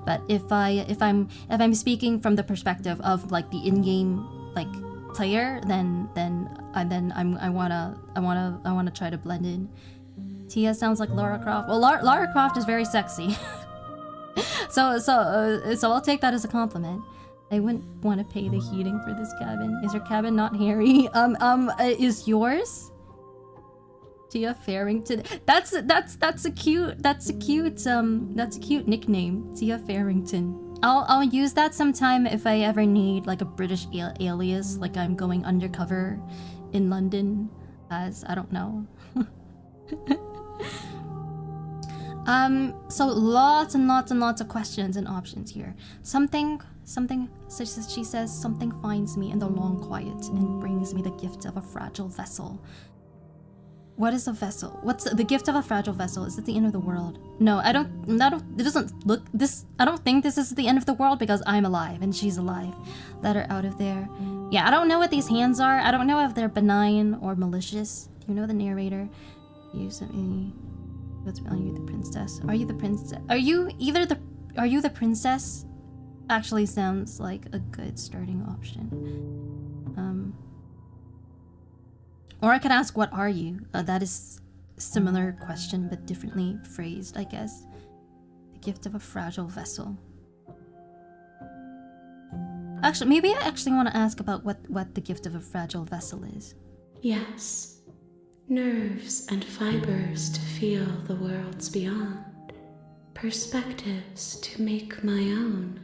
But if I'm speaking from the perspective of like the in-game like player, then I wanna try to blend in. Tia sounds like Lara Croft. Well, Lara Croft is very sexy. So I'll take that as a compliment. I wouldn't want to pay the heating for this cabin. Is your cabin not hairy? Is yours? Tia Farrington. That's a cute nickname. Tia Farrington. I'll use that sometime if I ever need like a British alias, like I'm going undercover in London as I don't know. So lots and lots of questions and options here. Something so she says something finds me in the long quiet and brings me the gift of a fragile vessel. What is a vessel? What's the gift of a fragile vessel? Is it the end of the world? No, it doesn't look this. I don't think this is the end of the world because I'm alive and she's alive. Let her out of there. Yeah, I don't know what these hands are. I don't know if they're benign or malicious. Do you know the narrator? Are you the princess? Are you the princess? Are you the princess? Actually sounds like a good starting option. Or I could ask, what are you? That is a similar question, but differently phrased, I guess. The gift of a fragile vessel. Actually, maybe I actually want to ask about what the gift of a fragile vessel is. Yes. Nerves and fibers to feel the worlds beyond. Perspectives to make my own.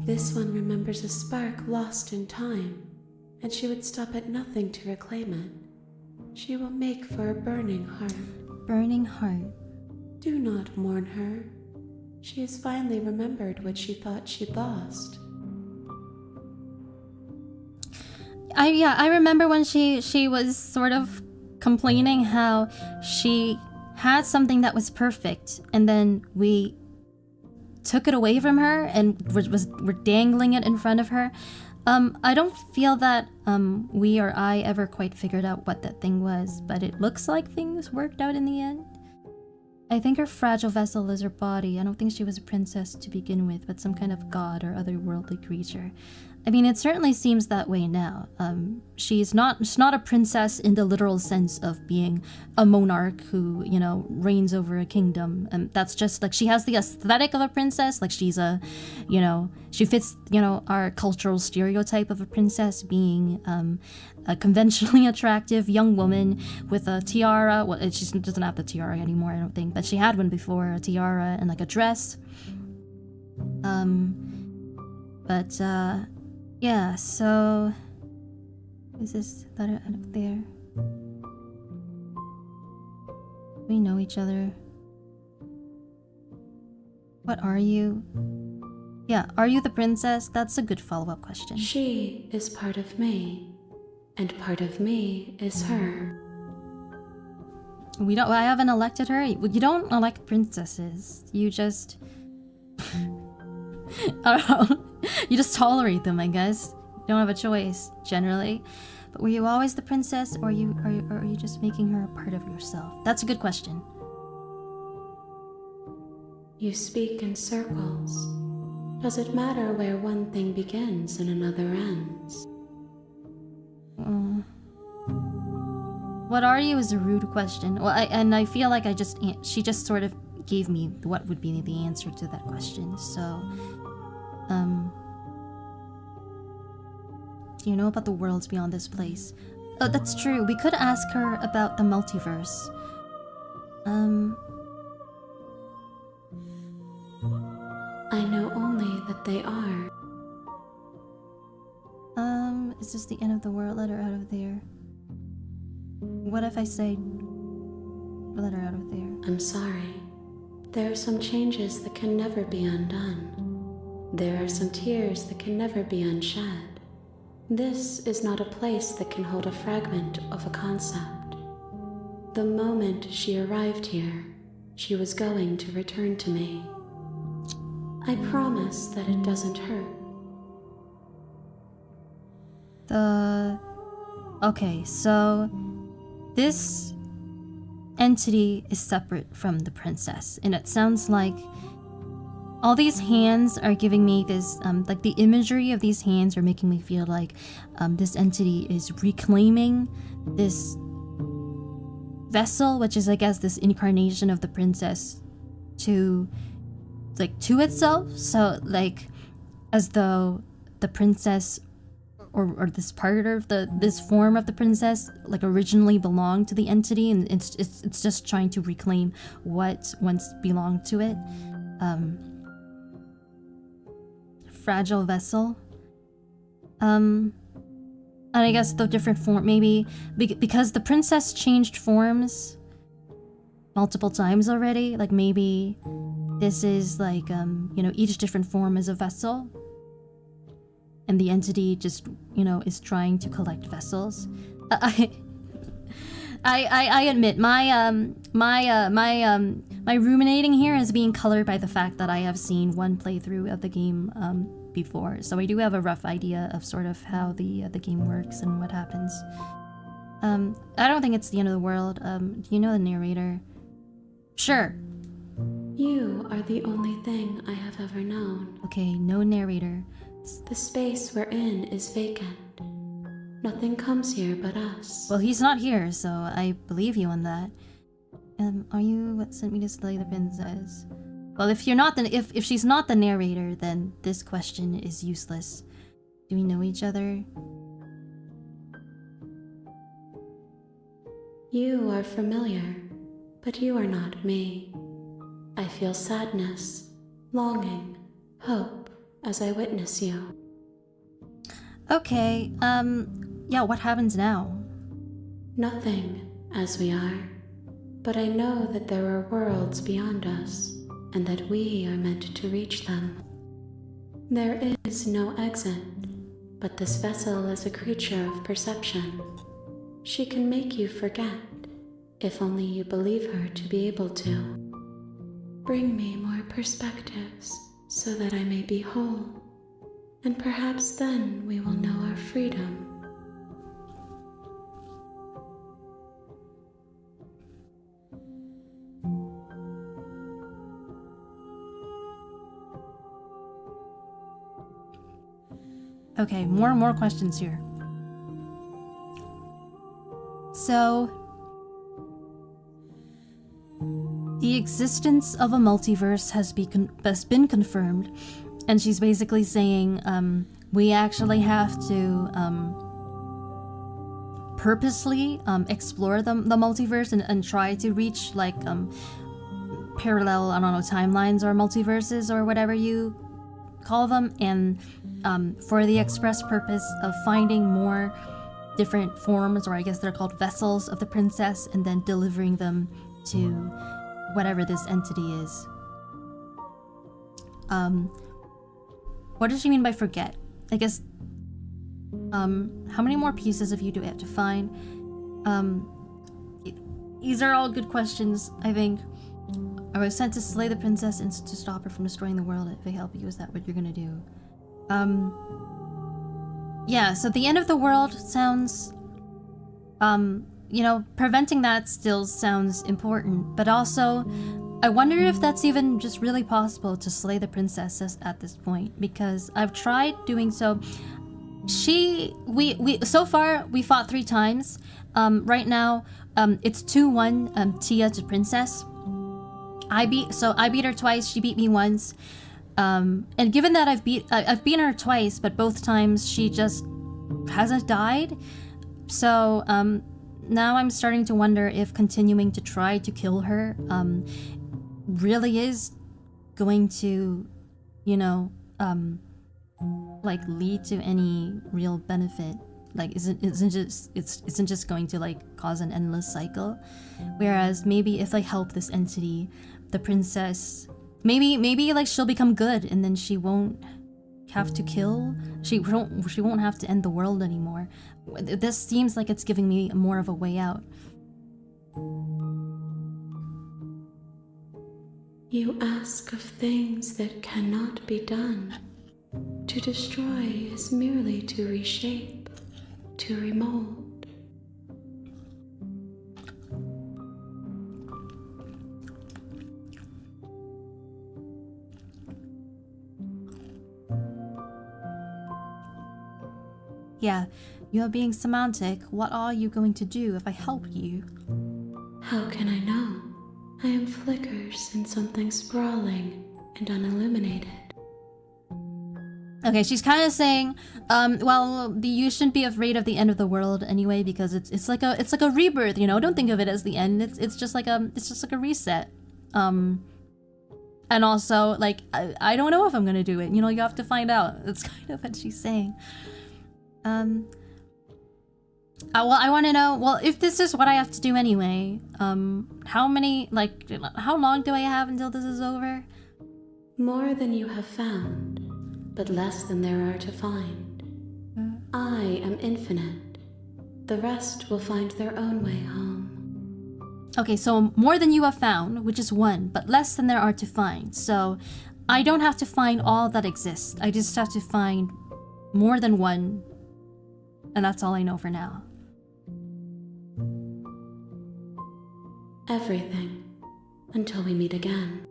This one remembers a spark lost in time, and she would stop at nothing to reclaim it. She will make for a burning heart. Burning heart. Do not mourn her. She has finally remembered what she thought she'd lost. I remember when she was sort of complaining how she had something that was perfect, and then we took it away from her and we're dangling it in front of her. I don't feel that we or I ever quite figured out what that thing was, but it looks like things worked out in the end. I think her fragile vessel is her body. I don't think she was a princess to begin with, but some kind of god or otherworldly creature. I mean, it certainly seems that way now. She's not a princess in the literal sense of being a monarch who, you know, reigns over a kingdom. And that's just like, she has the aesthetic of a princess. Like she's a, you know, she fits, you know, our cultural stereotype of a princess being a conventionally attractive young woman with a tiara. Well, she doesn't have the tiara anymore, I don't think, but she had one before, a tiara and like a dress. Yeah, so is this that out of there? We know each other. What are you? Yeah, are you the princess? That's a good follow-up question. She is part of me, and part of me is her. I haven't elected her. You don't elect princesses. You just I don't know. You just tolerate them, I guess. You don't have a choice, generally. But were you always the princess, or are you just making her a part of yourself? That's a good question. You speak in circles. Does it matter where one thing begins and another ends? What are you is a rude question. Well, I feel like she just sort of gave me what would be the answer to that question. So, do you know about the worlds beyond this place? Oh, that's true. We could ask her about the multiverse. I know only that they are. Is this the end of the world? Let her out of there. What if I say, let her out of there? I'm sorry. There are some changes that can never be undone. There are some tears that can never be unshed. This is not a place that can hold a fragment of a concept. The moment she arrived here, she was going to return to me. I promise that it doesn't hurt. Okay, so this entity is separate from the princess, and it sounds like all these hands are giving me this, like the imagery of these hands are making me feel like this entity is reclaiming this vessel, which is, I guess, this incarnation of the princess to itself. So, like, as though the princess or this part of this form of the princess like originally belonged to the entity, and it's just trying to reclaim what once belonged to it. Fragile vessel. And I guess the different form, maybe because the princess changed forms multiple times already, like maybe this is like you know, each different form is a vessel, and the entity just, you know, is trying to collect vessels. I admit my ruminating here is being colored by the fact that I have seen one playthrough of the game before, so I do have a rough idea of sort of how the game works and what happens. I don't think it's the end of the world. Do you know the narrator? Sure. You are the only thing I have ever known. Okay, no narrator. The space we're in is vacant. Nothing comes here but us. Well, he's not here, so I believe you on that. Are you what sent me to slay the princess? Well, if you're not if she's not the narrator, then this question is useless. Do we know each other? You are familiar, but you are not me. I feel sadness, longing, hope as I witness you. Okay, yeah, what happens now? Nothing, as we are. But I know that there are worlds beyond us, and that we are meant to reach them. There is no exit, but this vessel is a creature of perception. She can make you forget, if only you believe her to be able to. Bring me more perspectives, so that I may be whole, and perhaps then we will know our freedom. Okay, more questions here. So, the existence of a multiverse has been confirmed, and she's basically saying we actually have to purposely explore the multiverse and try to reach like parallel, I don't know, timelines or multiverses or whatever you call them, and for the express purpose of finding more different forms, or I guess they're called vessels, of the princess, and then delivering them to whatever this entity is. What does she mean by forget? I guess, how many more pieces of you do we have to find? These are all good questions, I think. I was sent to slay the princess and to stop her from destroying the world. If I help you, is that what you're gonna do? Yeah, so the end of the world sounds, you know, preventing that still sounds important, but also, I wonder if that's even just really possible to slay the princess at this point, because I've tried doing so. So far, we fought 3 times. Right now, it's 2-1, Tia to princess. I beat her twice, she beat me once. And given that I've beaten her twice, but both times she just hasn't died. So, now I'm starting to wonder if continuing to try to kill her, really is going to, you know, like lead to any real benefit. Like, isn't just going to like cause an endless cycle. Whereas maybe if I help this entity, the princess, maybe like she'll become good, and then she won't have to kill. She won't have to end the world anymore. This seems like it's giving me more of a way out. You ask of things that cannot be done. To destroy is merely to reshape, to remold. Yeah, you're being semantic. What are you going to do if I help you? How can I know? I am flickers in something sprawling and unilluminated. Okay, she's kind of saying, well, you shouldn't be afraid of the end of the world anyway, because it's like a rebirth, you know. Don't think of it as the end. It's just like a reset. And also, like, I don't know if I'm gonna do it. You know, you have to find out. That's kind of what she's saying. Well, I want to know, well, if this is what I have to do anyway, how long do I have until this is over? More than you have found, but less than there are to find. I am infinite. The rest will find their own way home. Okay, so more than you have found, which is 1, but less than there are to find. So I don't have to find all that exists. I just have to find more than 1. And that's all I know for now. Everything. Until we meet again.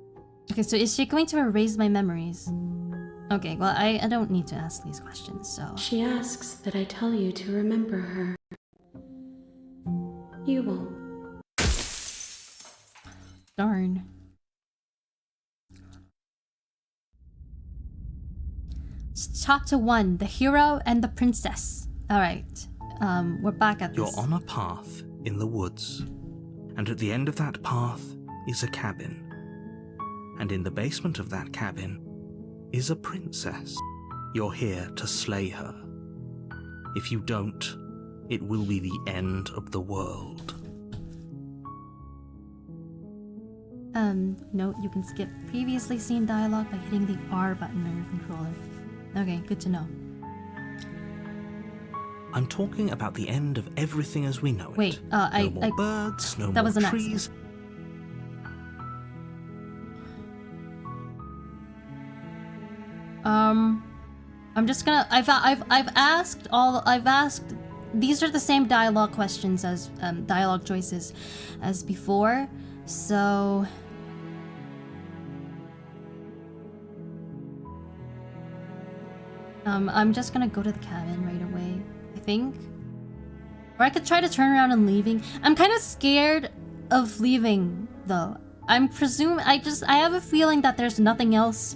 Okay, so is she going to erase my memories? Okay, well, I don't need to ask these questions, so... She asks that I tell you to remember her. You won't. Darn. Chapter 1, The Hero and the Princess. Alright, we're back at this. You're on a path in the woods, and at the end of that path is a cabin. And in the basement of that cabin is a princess. You're here to slay her. If you don't, it will be the end of the world. Note, you can skip previously seen dialogue by hitting the R button on your controller. Okay, good to know. I'm talking about the end of everything as we know it. Wait, no more birds, no that more was an trees. I'm just gonna. I've asked. These are the same dialogue questions as dialogue choices as before. So. I'm just gonna go to the cabin right away, I think. Or I could try to turn around and leaving. I'm kind of scared of leaving, though. I have a feeling that there's nothing else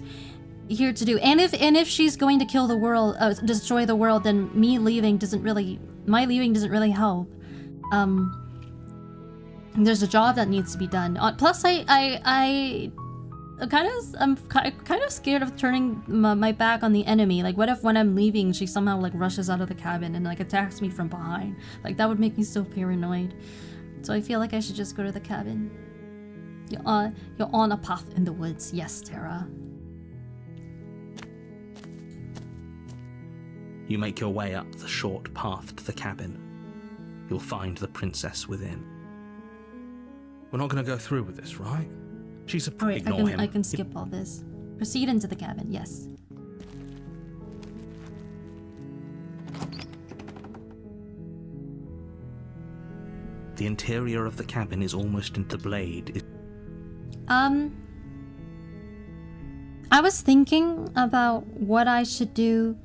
here to do. And if she's going to kill the world, destroy the world, then my leaving doesn't really help. There's a job that needs to be done. Plus, I'm kind of scared of turning my back on the enemy. Like, what if when I'm leaving, she somehow like rushes out of the cabin and like attacks me from behind? Like, that would make me so paranoid. So I feel like I should just go to the cabin. You're on a path in the woods. Yes, Tara. You make your way up the short path to the cabin. You'll find the princess within. We're not going to go through with this, right? She's a Oh, wait, Ignore him. I can skip all this. Proceed into the cabin, yes. The interior of the cabin is almost into blade. I was thinking about what I should do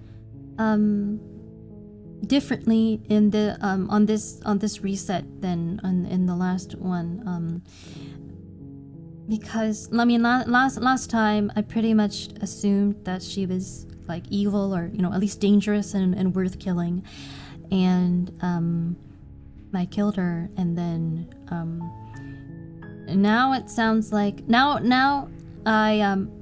differently in the on this reset than in the last one, because I mean last time I pretty much assumed that she was like evil, or at least dangerous and worth killing, and I killed her, and then now it sounds like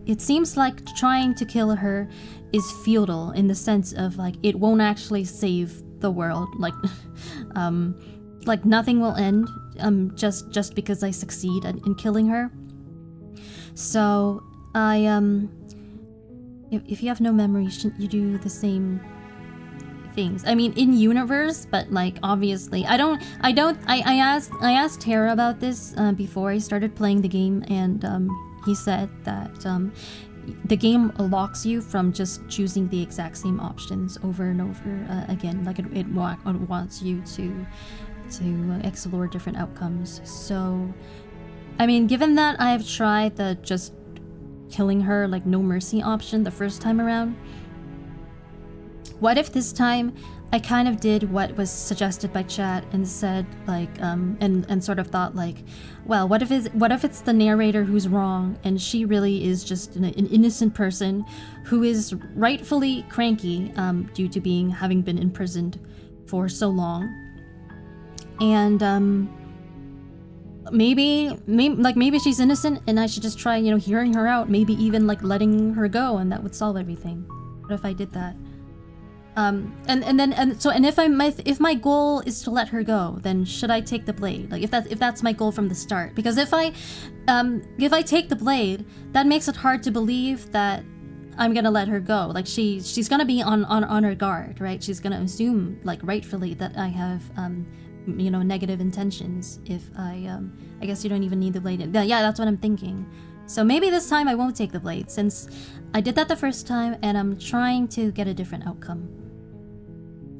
it seems like trying to kill her is futile, in the sense of like it won't actually save the world. Like like nothing will end just because I succeed in killing her. So if you have no memory, shouldn't you do the same things? I mean, in universe, but like obviously I asked Tara about this before I started playing the game, and he said that the game locks you from just choosing the exact same options over and over again. Like it wants you to explore different outcomes. So I mean, given that I've tried the just killing her like no mercy option the first time around, what if this time I kind of did what was suggested by chat and said like and sort of thought like, well, what if it's the narrator who's wrong and she really is just an innocent person who is rightfully cranky due to having been imprisoned for so long, and maybe she's innocent and I should just try hearing her out, maybe even like letting her go, and that would solve everything. What if I did that? If my goal is to let her go, then should I take the blade? Like if that's my goal from the start? Because if I take the blade, that makes it hard to believe that I'm gonna let her go. Like she's gonna be on her guard, right? She's gonna assume like rightfully that I have negative intentions. If I guess you don't even need the blade. Yeah, that's what I'm thinking. So maybe this time I won't take the blade, since I did that the first time and I'm trying to get a different outcome.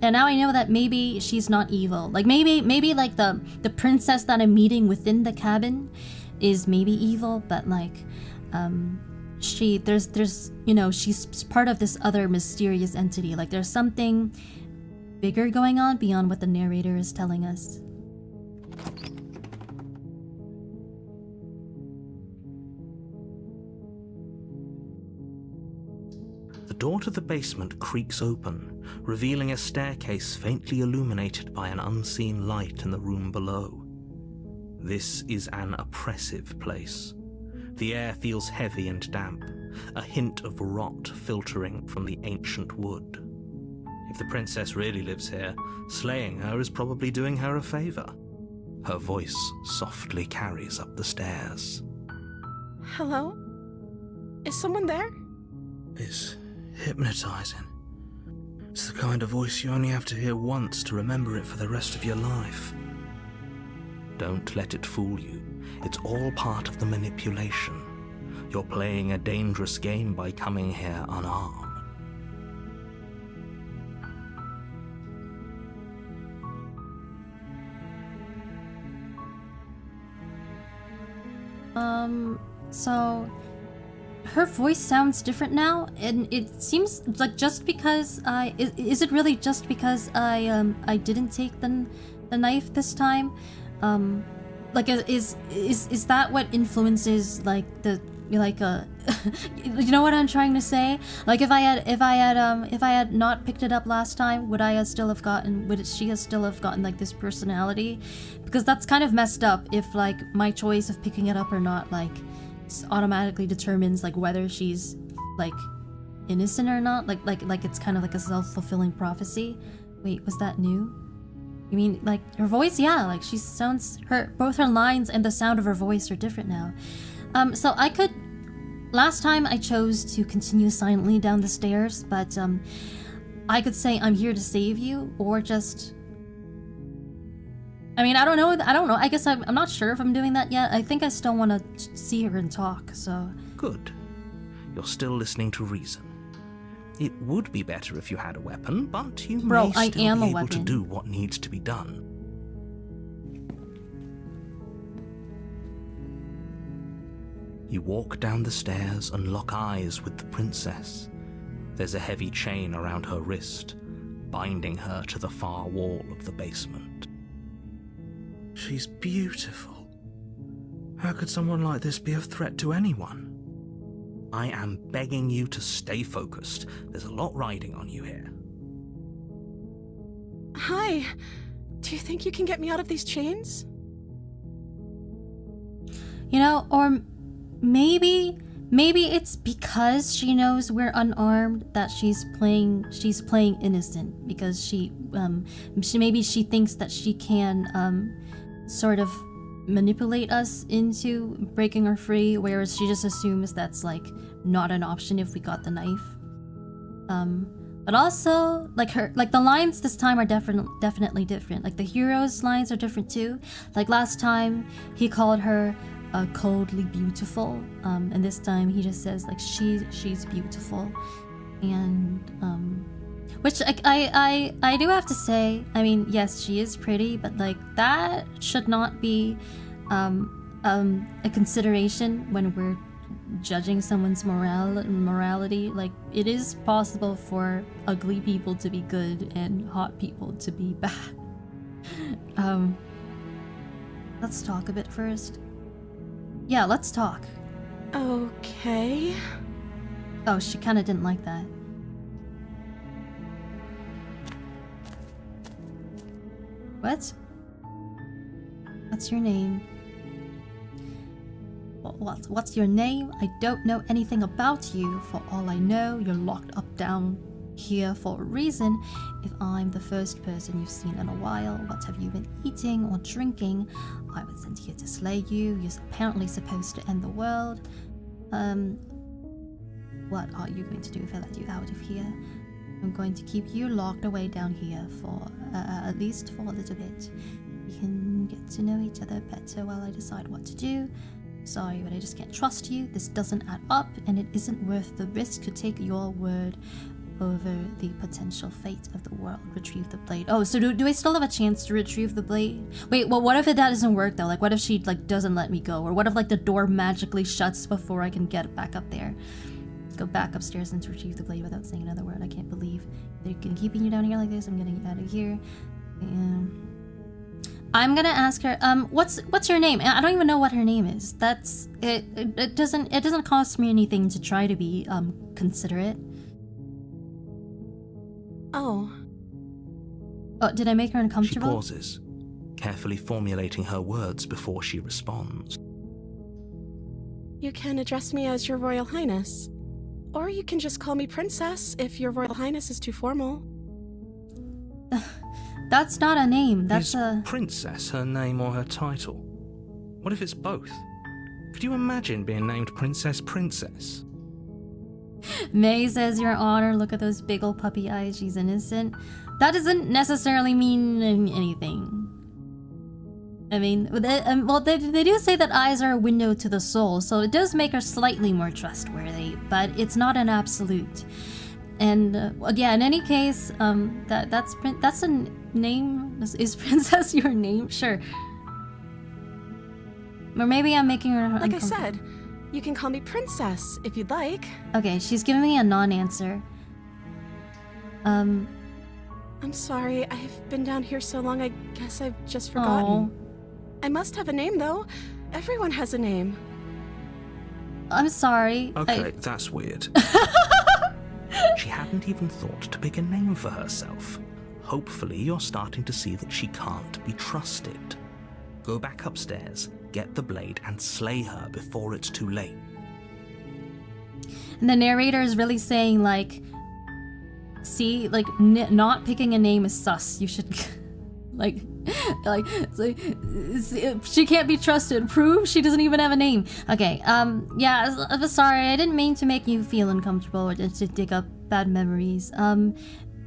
And now I know that maybe she's not evil. Like maybe like the princess that I'm meeting within the cabin is maybe evil, but like there's she's part of this other mysterious entity. Like there's something bigger going on beyond what the narrator is telling us. The door to the basement creaks open, revealing a staircase faintly illuminated by an unseen light in the room below. This is an oppressive place. The air feels heavy and damp, a hint of rot filtering from the ancient wood. If the princess really lives here, slaying her is probably doing her a favor. Her voice softly carries up the stairs. Hello? Is someone there? It's hypnotizing. It's the kind of voice you only have to hear once to remember it for the rest of your life. Don't let it fool you. It's all part of the manipulation. You're playing a dangerous game by coming here unarmed. So her voice sounds different now, and it seems like just because is it really just because I didn't take the knife this time? Like is that what influences like the like you know what I'm trying to say? Like if I had not picked it up last time, would she still have gotten like this personality? Because that's kind of messed up if like my choice of picking it up or not like automatically determines like whether she's like innocent or not. Like it's kind of like a self-fulfilling prophecy. Wait, was that new? You mean like her voice? Yeah, like she sounds both her lines and the sound of her voice are different now. So I could. Last time I chose to continue silently down the stairs, but I could say I'm here to save you, or just. I mean, I don't know. I guess I'm not sure if I'm doing that yet. I think I still want to see her and talk. So. Good. You're still listening to reason. It would be better if you had a weapon, but you may still be able to do what needs to be done. You walk down the stairs and lock eyes with the princess. There's a heavy chain around her wrist, binding her to the far wall of the basement. She's beautiful. How could someone like this be a threat to anyone? I am begging you to stay focused. There's a lot riding on you here. Hi. Do you think you can get me out of these chains? You know, or maybe it's because she knows we're unarmed that she's playing innocent, because she thinks that she can sort of manipulate us into breaking her free, whereas she just assumes that's like not an option if we got the knife. But also like the lines this time are definitely different. Like the hero's lines are different too. Like last time he called her coldly beautiful, and this time he just says like she's beautiful, and which I do have to say, I mean, yes, she is pretty, but like that should not be a consideration when we're judging someone's morality. Like it is possible for ugly people to be good and hot people to be bad. Let's talk a bit first. Yeah, let's talk. Okay. Oh, she kind of didn't like that. What? What's your name? What's your name? I don't know anything about you. For all I know, you're locked up down here for a reason. If I'm the first person you've seen in a while, what have you been eating or drinking? I was sent here to slay you. You're apparently supposed to end the world. What are you going to do if I let you out of here? I'm going to keep you locked away down here for at least for a little bit. We can get to know each other better while I decide what to do. Sorry, but I just can't trust you. This doesn't add up, and it isn't worth the risk to take your word over the potential fate of the world. Retrieve the blade. Oh, so do I still have a chance to retrieve the blade? Wait, well, what if that doesn't work though? Like, what if she like doesn't let me go? Or what if like the door magically shuts before I can get back up there? Let's go back upstairs and to retrieve the blade without saying another word. I can't believe they're keeping you down here like this. I'm getting out of here. And I'm gonna ask her, what's your name? I don't even know what her name is. That's it. It doesn't cost me anything to try to be considerate. Oh, did I make her She uncomfortable? pauses, carefully formulating her words before she responds. you can address me as Your Royal Highness. Or you can just call me Princess if Your Royal Highness is too formal. That's not a name. That's Is a... Princess her name or her title? What if it's both? Could you imagine being named Princess? May says, Your Honor, look at those big old puppy eyes. She's innocent. That doesn't necessarily mean anything. I mean, they do say that eyes are a window to the soul, so it does make her slightly more trustworthy, but it's not an absolute. And yeah, in any case, that's a name. Is Princess your name? Sure. Or maybe I'm making her Like I said, You can call me Princess if you'd like. Okay, she's giving me a non-answer. I'm sorry, I've been down here so long, I guess I've just forgotten. I must have a name, though. Everyone has a name. I'm sorry. Okay, that's weird. She hadn't even thought to pick a name for herself. Hopefully you're starting to see that she can't be trusted. Go back upstairs, get the blade, and slay her before it's too late. And the narrator is really saying, like, see, like, not picking a name is sus. You should, like, she can't be trusted. Prove she doesn't even have a name. Okay, yeah, I'm sorry. I didn't mean to make you feel uncomfortable or to dig up bad memories.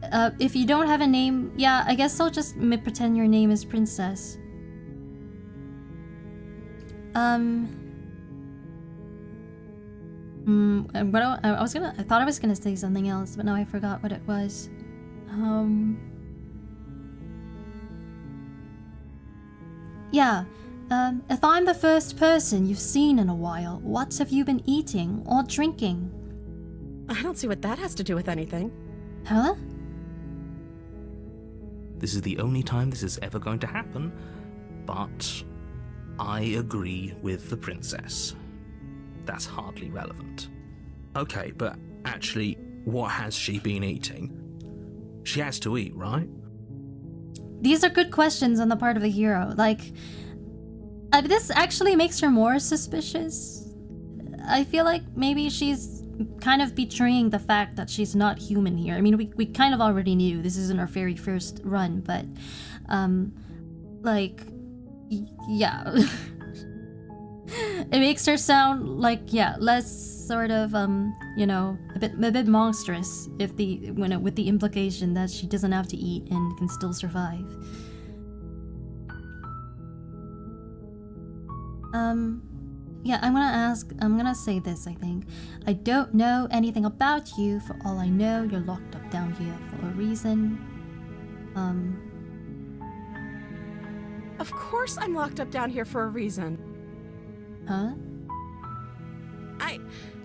If you don't have a name, yeah, I guess I'll just pretend your name is Princess. I thought I was gonna say something else, but now I forgot what it was. Yeah, if I'm the first person you've seen in a while, what have you been eating or drinking? I don't see what that has to do with anything. Huh? This is the only time this is ever going to happen, but I agree with the princess. That's hardly relevant. Okay, but actually, what has she been eating? She has to eat, right? These are good questions on the part of the hero. Like, this actually makes her more suspicious. I feel like maybe she's kind of betraying the fact that she's not human here. I mean, we kind of already knew this isn't our very first run, but, like, yeah. It makes her sound like, yeah, less sort of, you know, a bit monstrous with the implication that she doesn't have to eat and can still survive. Yeah, I'm gonna say this, I think. I don't know anything about you. For all I know, you're locked up down here for a reason. Of course I'm locked up down here for a reason. Huh? I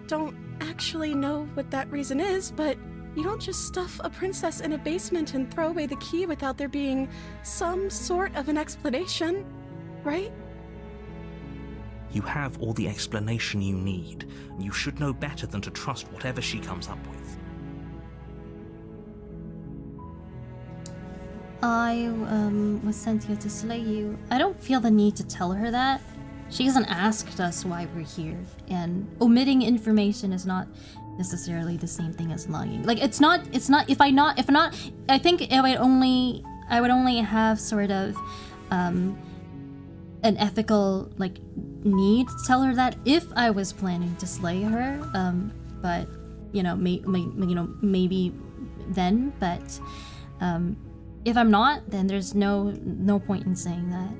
don't actually know what that reason is, but you don't just stuff a princess in a basement and throw away the key without there being some sort of an explanation, right? You have all the explanation you need. You should know better than to trust whatever she comes up with. I was sent here to slay you. I don't feel the need to tell her that. She hasn't asked us why we're here, and omitting information is not necessarily the same thing as lying. Like, it's not, I think I would only have sort of, an ethical, like, need to tell her that if I was planning to slay her, but, you know, maybe then, but, if I'm not, then there's no point in saying that.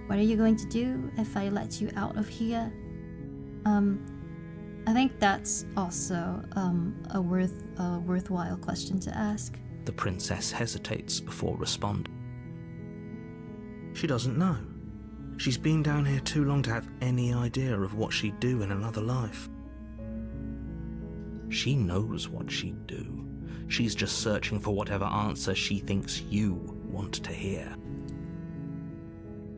What are you going to do if I let you out of here? I think that's also a worthwhile question to ask. The princess hesitates before responding. She doesn't know. She's been down here too long to have any idea of what she'd do in another life. She knows what she'd do. She's just searching for whatever answer she thinks you want to hear.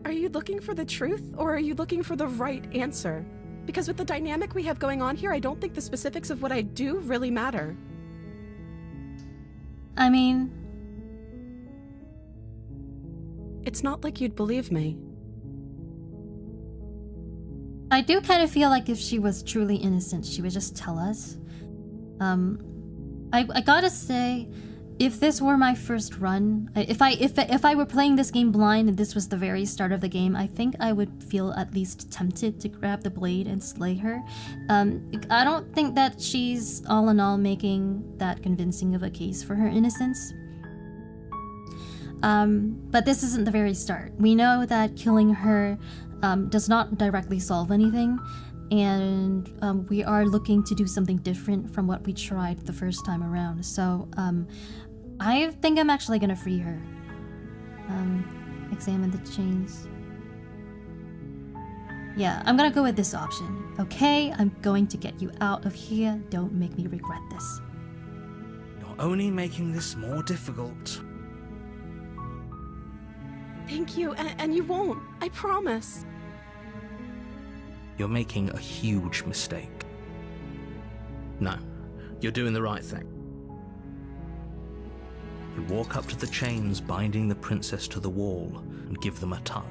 Are you looking for the truth, or are you looking for the right answer? Because with the dynamic we have going on here, I don't think the specifics of what I do really matter. I mean... It's not like you'd believe me. I do kind of feel like if she was truly innocent, she would just tell us. I gotta say, if this were my first run, if I were playing this game blind and this was the very start of the game, I think I would feel at least tempted to grab the blade and slay her. I don't think that she's all in all making that convincing of a case for her innocence. But this isn't the very start. We know that killing her does not directly solve anything, and we are looking to do something different from what we tried the first time around. So I think I'm actually gonna free her. Examine the chains. Yeah, I'm gonna go with this option. Okay, I'm going to get you out of here. Don't make me regret this. You're only making this more difficult. Thank you, and you won't. I promise. You're making a huge mistake. No, you're doing the right thing. You walk up to the chains binding the princess to the wall and give them a tug.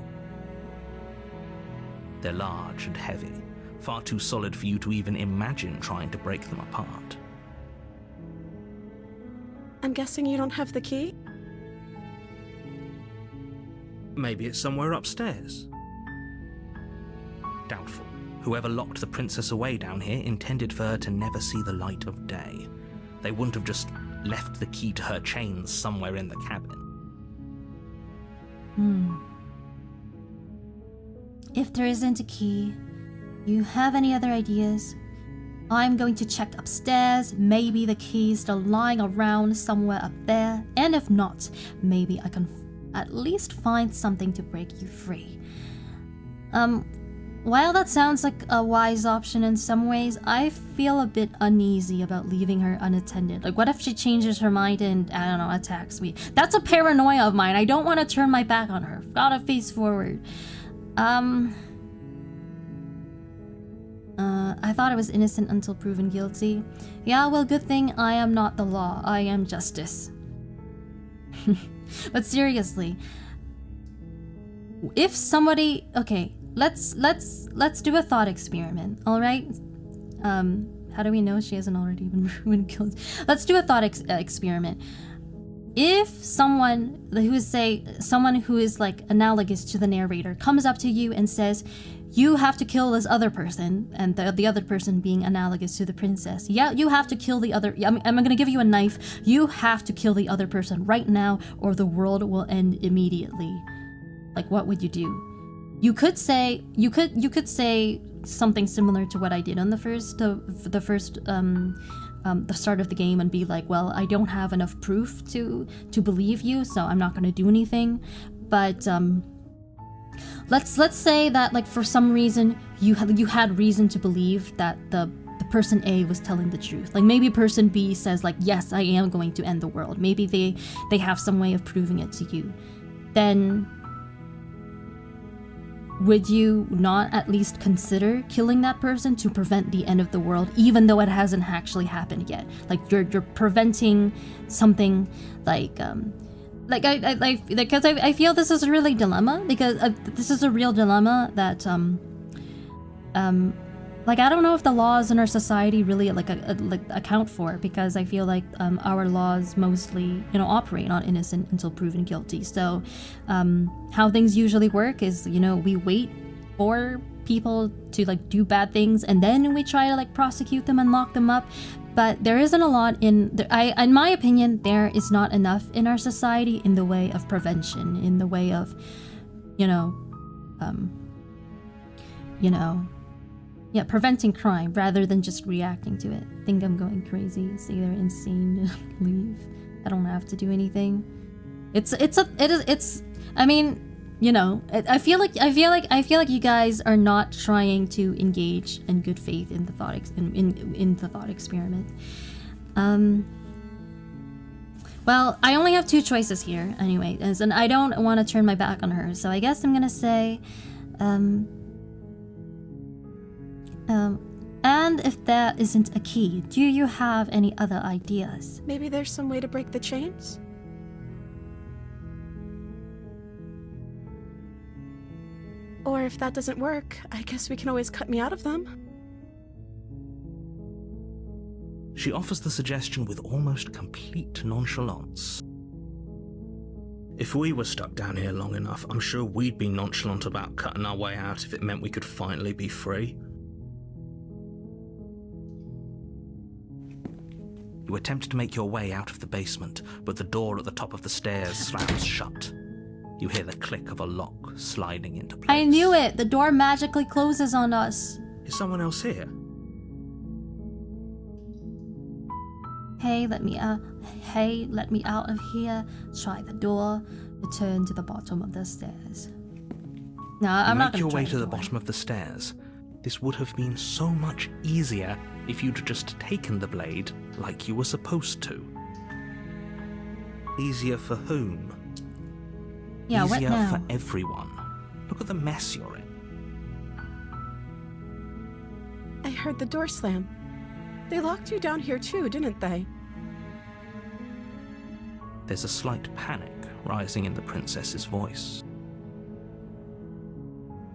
They're large and heavy, far too solid for you to even imagine trying to break them apart. I'm guessing you don't have the key? Maybe it's somewhere upstairs. Doubtful. Whoever locked the princess away down here intended for her to never see the light of day. They wouldn't have just left the key to her chains somewhere in the cabin. If there isn't a key, you have any other ideas? I'm going to check upstairs. Maybe the key is still lying around somewhere up there. And if not, maybe I can at least find something to break you free. While that sounds like a wise option in some ways, I feel a bit uneasy about leaving her unattended. Like, what if she changes her mind and, I don't know, attacks me? That's a paranoia of mine. I don't want to turn my back on her. Gotta face forward. I thought I was innocent until proven guilty. Yeah, well, good thing I am not the law. I am justice. But seriously, if somebody... Okay, let's do a thought experiment, all right? How do we know she hasn't already been proven guilty? Let's do a thought experiment. If someone who is like analogous to the narrator comes up to you and says, you have to kill this other person, and the other person being analogous to the princess. Yeah, you have to kill the other. I'm gonna give you a knife. You have to kill the other person right now, or the world will end immediately. Like, what would you do? You could say something similar to what I did on the start of the game, and be like, well, I don't have enough proof to believe you, so I'm not gonna do anything. But let's say that, like, for some reason you had reason to believe that the person A was telling the truth. Like, maybe person B says, like, yes, I am going to end the world. Maybe they have some way of proving it to you. Then would you not at least consider killing that person to prevent the end of the world, even though it hasn't actually happened yet? Like, you're preventing something like because I feel this is a really dilemma, because this is a real dilemma that like, I don't know if the laws in our society really like account for, because I feel like our laws mostly, you know, operate on innocent until proven guilty. So how things usually work is, you know, we wait for people to like do bad things, and then we try to like prosecute them and lock them up. But there isn't a lot in my opinion, there is not enough in our society in the way of prevention, in the way of, preventing crime rather than just reacting to it. I think I'm going crazy. It's either insane to leave. I don't have to do anything. I mean, you know, I feel like you guys are not trying to engage in good faith in the thought in the thought experiment. Well, I only have two choices here anyway, and I don't want to turn my back on her, so I guess I'm gonna say, and if there isn't a key, do you have any other ideas? Maybe there's some way to break the chains? Or if that doesn't work, I guess we can always cut me out of them. She offers the suggestion with almost complete nonchalance. If we were stuck down here long enough, I'm sure we'd be nonchalant about cutting our way out if it meant we could finally be free. You attempt to make your way out of the basement, but the door at the top of the stairs slams shut. You hear the click of a lock sliding into place. I knew it! The door magically closes on us. Is someone else here? Hey, let me out of here. Try the door. Return to the bottom of the stairs. No, I'm not make gonna your try way to the anymore. bottom of the stairs. This would have been so much easier if you'd just taken the blade like you were supposed to. Easier for whom? Yeah, what Easier now? for everyone. Look at the mess you're in. I heard the door slam. They locked you down here too, didn't they? There's a slight panic rising in the princess's voice.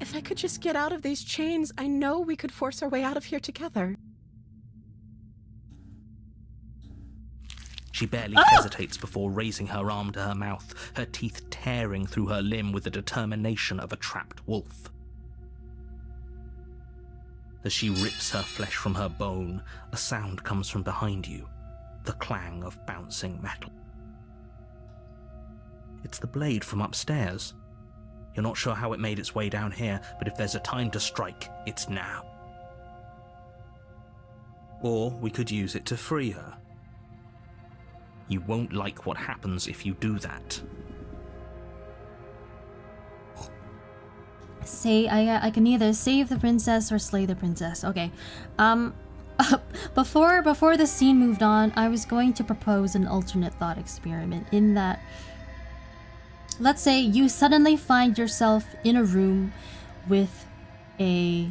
If I could just get out of these chains, I know we could force our way out of here together. She barely hesitates before raising her arm to her mouth, her teeth tearing through her limb with the determination of a trapped wolf. As she rips her flesh from her bone, a sound comes from behind you, the clang of bouncing metal. It's the blade from upstairs. You're not sure how it made its way down here, but if there's a time to strike, it's now. Or we could use it to free her. You won't like what happens if you do that. Say I can either save the princess or slay the princess. Okay. Before the scene moved on, I was going to propose an alternate thought experiment in that, let's say you suddenly find yourself in a room with a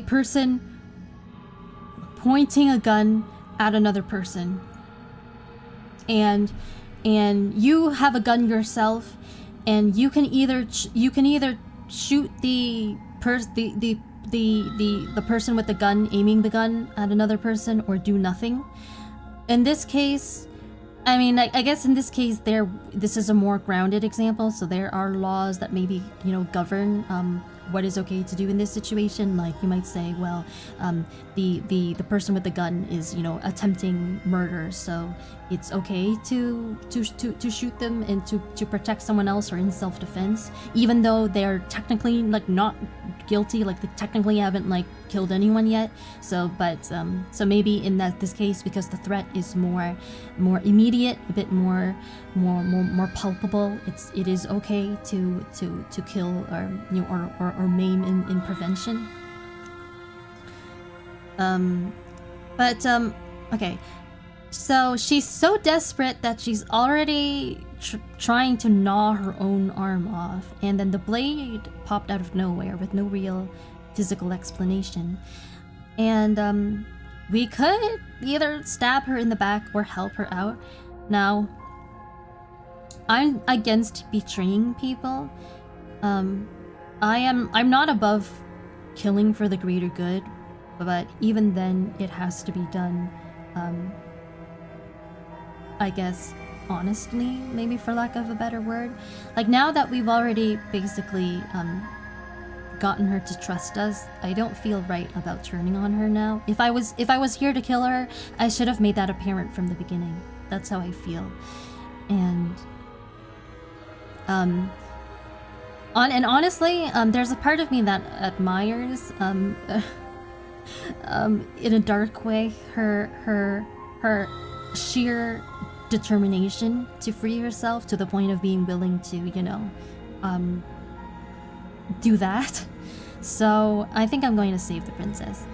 person pointing a gun at another person, and you have a gun yourself, and you can either shoot the person with the gun aiming the gun at another person, or do nothing. In this case, I mean, I guess in this case, this is a more grounded example, so there are laws that maybe, you know, govern what is okay to do in this situation. Like, you might say, well, the person with the gun is, you know, attempting murder, so it's okay to shoot them and to protect someone else, or in self-defense, even though they're technically like not guilty, like they technically haven't like killed anyone yet. So so maybe in this case, because the threat is more immediate, a bit more palpable, it is okay to kill, or, you know, or maim in prevention. Okay, so she's so desperate that she's already trying to gnaw her own arm off, and then the blade popped out of nowhere with no real physical explanation. And we could either stab her in the back or help her out. Now, I'm against betraying people. I'm not above killing for the greater good, but even then it has to be done, I guess, honestly, maybe, for lack of a better word. Like, now that we've already basically gotten her to trust us, I don't feel right about turning on her now. If I was here to kill her, I should have made that apparent from the beginning. That's how I feel. And honestly, there's a part of me that admires, in a dark way, her sheer determination to free herself, to the point of being willing to, you know, do that. So I think I'm going to save the princess.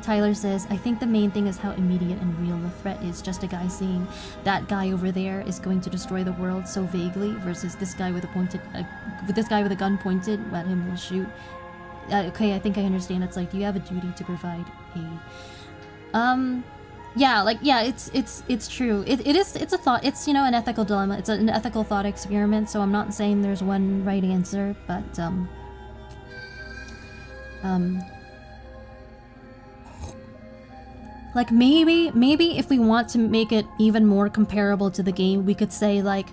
Tyler says, I think the main thing is how immediate and real the threat is. Just a guy saying that guy over there is going to destroy the world so vaguely, versus this guy with a gun pointed at him will shoot. Okay, I think I understand. It's like, do you have a duty to provide aid? Yeah, like, yeah, it's true. It's a thought. It's, you know, an ethical dilemma. It's an ethical thought experiment. So I'm not saying there's one right answer, but like, maybe if we want to make it even more comparable to the game, we could say, like,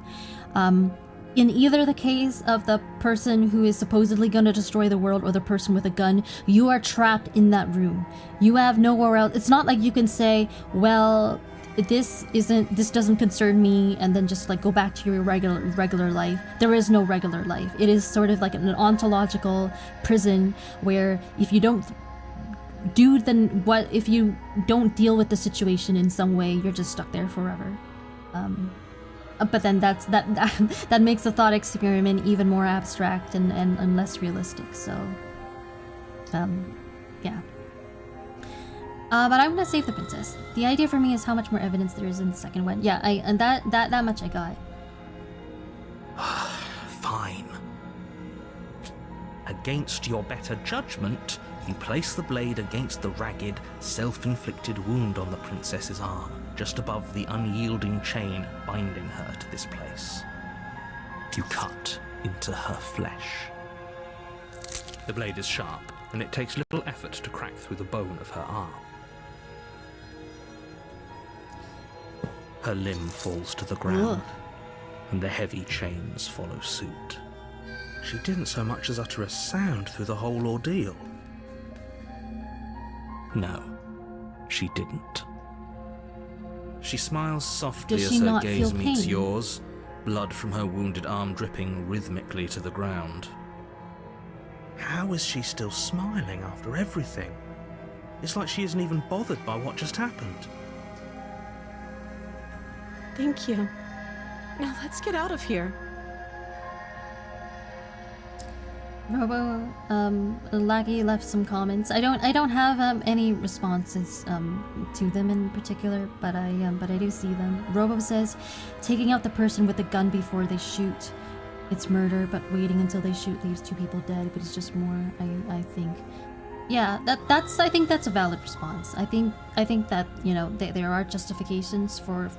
in either the case of the person who is supposedly going to destroy the world or the person with a gun, you are trapped in that room. You have nowhere else. It's not like you can say, well, this doesn't concern me, and then just like go back to your regular life. There is no regular life. It is sort of like an ontological prison where if you don't if you don't deal with the situation in some way, you're just stuck there forever. But then that makes the thought experiment even more abstract and less realistic. So, yeah. But I'm gonna save the princess. The idea for me is how much more evidence there is in the second one. Yeah, and that much I got. Fine. Against your better judgment, you place the blade against the ragged, self-inflicted wound on the princess's arm, just above the unyielding chain binding her to this place. You cut into her flesh. The blade is sharp, and it takes little effort to crack through the bone of her arm. Her limb falls to the ground, and the heavy chains follow suit. She didn't so much as utter a sound through the whole ordeal. No, she didn't. She smiles softly as her gaze meets yours, blood from her wounded arm dripping rhythmically to the ground. How is she still smiling after everything? It's like she isn't even bothered by what just happened. Thank you. Now let's get out of here. Robo, Laggy left some comments. I don't have any responses to them in particular, but I do see them. Robo says, taking out the person with the gun before they shoot, it's murder, but waiting until they shoot leaves 2 people dead. But it's just more. I think. Yeah, I think that's a valid response. I think that, you know, there are justifications for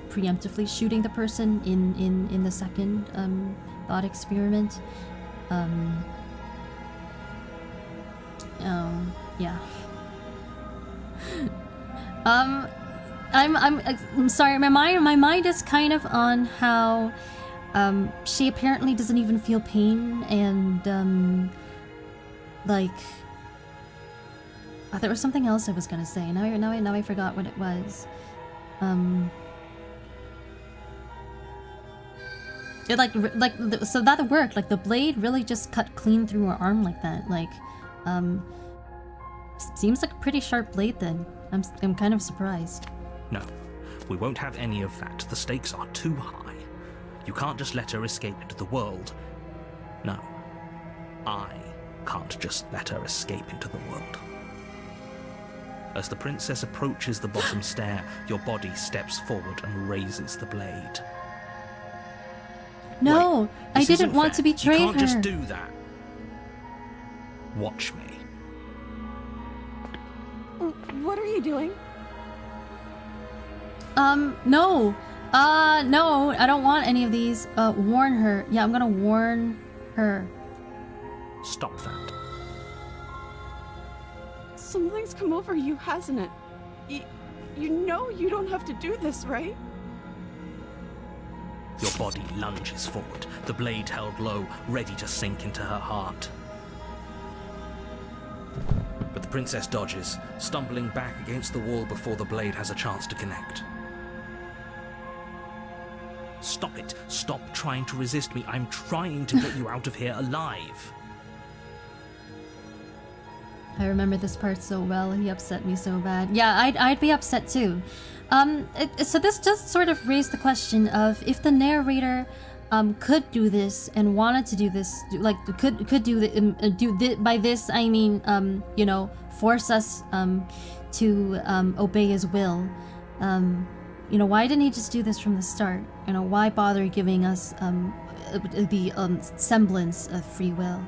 preemptively shooting the person in the second thought experiment. Yeah. I'm sorry. My mind is kind of on how she apparently doesn't even feel pain, and like there was something else I was gonna say. Now I forgot what it was. It so that worked. Like the blade really just cut clean through her arm like that. Like, seems like a pretty sharp blade. Then I'm kind of surprised. No, we won't have any of that. The stakes are too high. You can't just let her escape into the world. No, I can't just let her escape into the world. As the princess approaches the bottom stair, your body steps forward and raises the blade. No, Wait, I didn't want to betray her. You can't just do that. Watch me. What are you doing? No. No, I don't want any of these. Warn her. Yeah, I'm gonna warn her. Stop that. Something's come over you, hasn't it? You know you don't have to do this, right? Your body lunges forward, the blade held low, ready to sink into her heart. But the princess dodges, stumbling back against the wall before the blade has a chance to connect. Stop it. Stop trying to resist me. I'm trying to get you out of here alive. I remember this part so well. He upset me so bad. Yeah, I'd be upset too. So this just sort of raised the question of if the narrator could do this and wanted to do this, like could do by this I mean you know, force us to obey his will. You know, why didn't he just do this from the start? You know, why bother giving us the semblance of free will?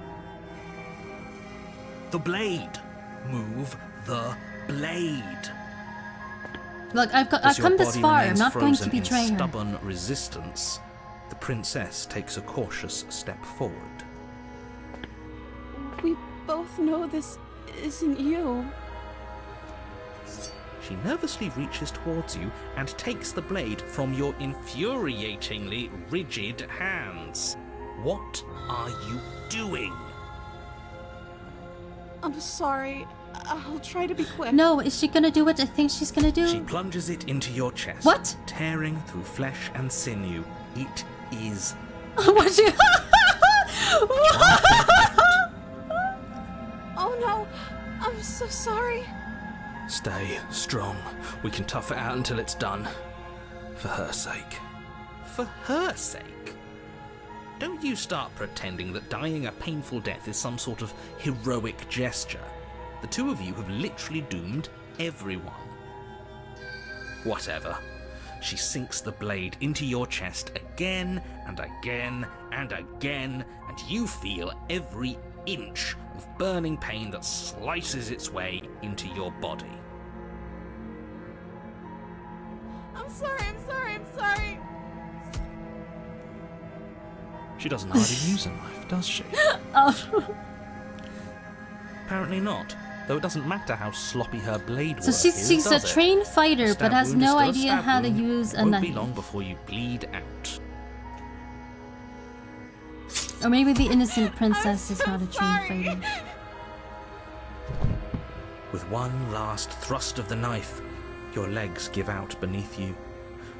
The blade. Move the blade. Look, I've come this far. I'm not going to betray her. Stubborn resistance. The princess takes a cautious step forward. We both know this isn't you. She nervously reaches towards you and takes the blade from your infuriatingly rigid hands. What are you doing? I'm sorry. I'll try to be quick. No, is she gonna do what I think she's gonna do? She plunges it into your chest. What? Tearing through flesh and sinew. It is... What you... Oh no! I'm so sorry. Stay strong. We can tough it out until it's done. For her sake. for her sake. Don't you start pretending that dying a painful death is some sort of heroic gesture. The two of you have literally doomed everyone. Whatever. She sinks the blade into your chest again and again and again, and you feel every inch of burning pain that slices its way into your body. I'm sorry. She doesn't know how to use a knife, does she? Oh. Apparently not, though it doesn't matter how sloppy her blade So work is, she's a does it? trained fighter, Stab but has wound is no still a idea stab how to wound. use a Won't knife. be long before you bleed out. Or maybe the innocent princess is not a trained fighter. With one last thrust of the knife, your legs give out beneath you.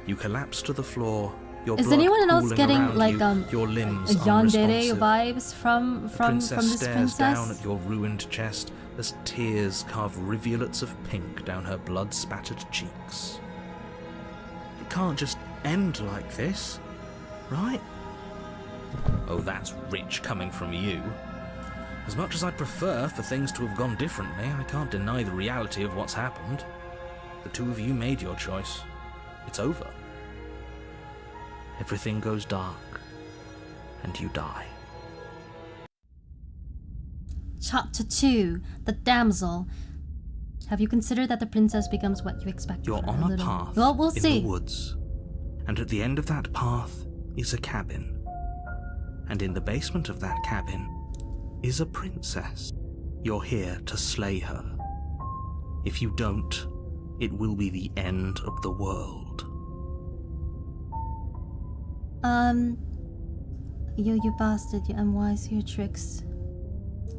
You collapse to the floor. Your Is blood anyone else pooling getting around like you, your limbs yandere unresponsive. vibes from The this princess stares princess? down at your ruined chest as tears carve rivulets of pink down her blood-spattered cheeks. It can't just end like this, right? Oh, that's rich coming from you. As much as I'd prefer for things to have gone differently, I can't deny the reality of what's happened. The two of you made your choice. It's over. Everything goes dark, and you die. Chapter 2, The Damsel. Have you considered that the princess becomes what you expect? You're of her? on a path Well, we'll in see. the woods, and at the end of that path is a cabin. And in the basement of that cabin is a princess. You're here to slay her. If you don't, it will be the end of the world. You bastard, you unwise, your tricks.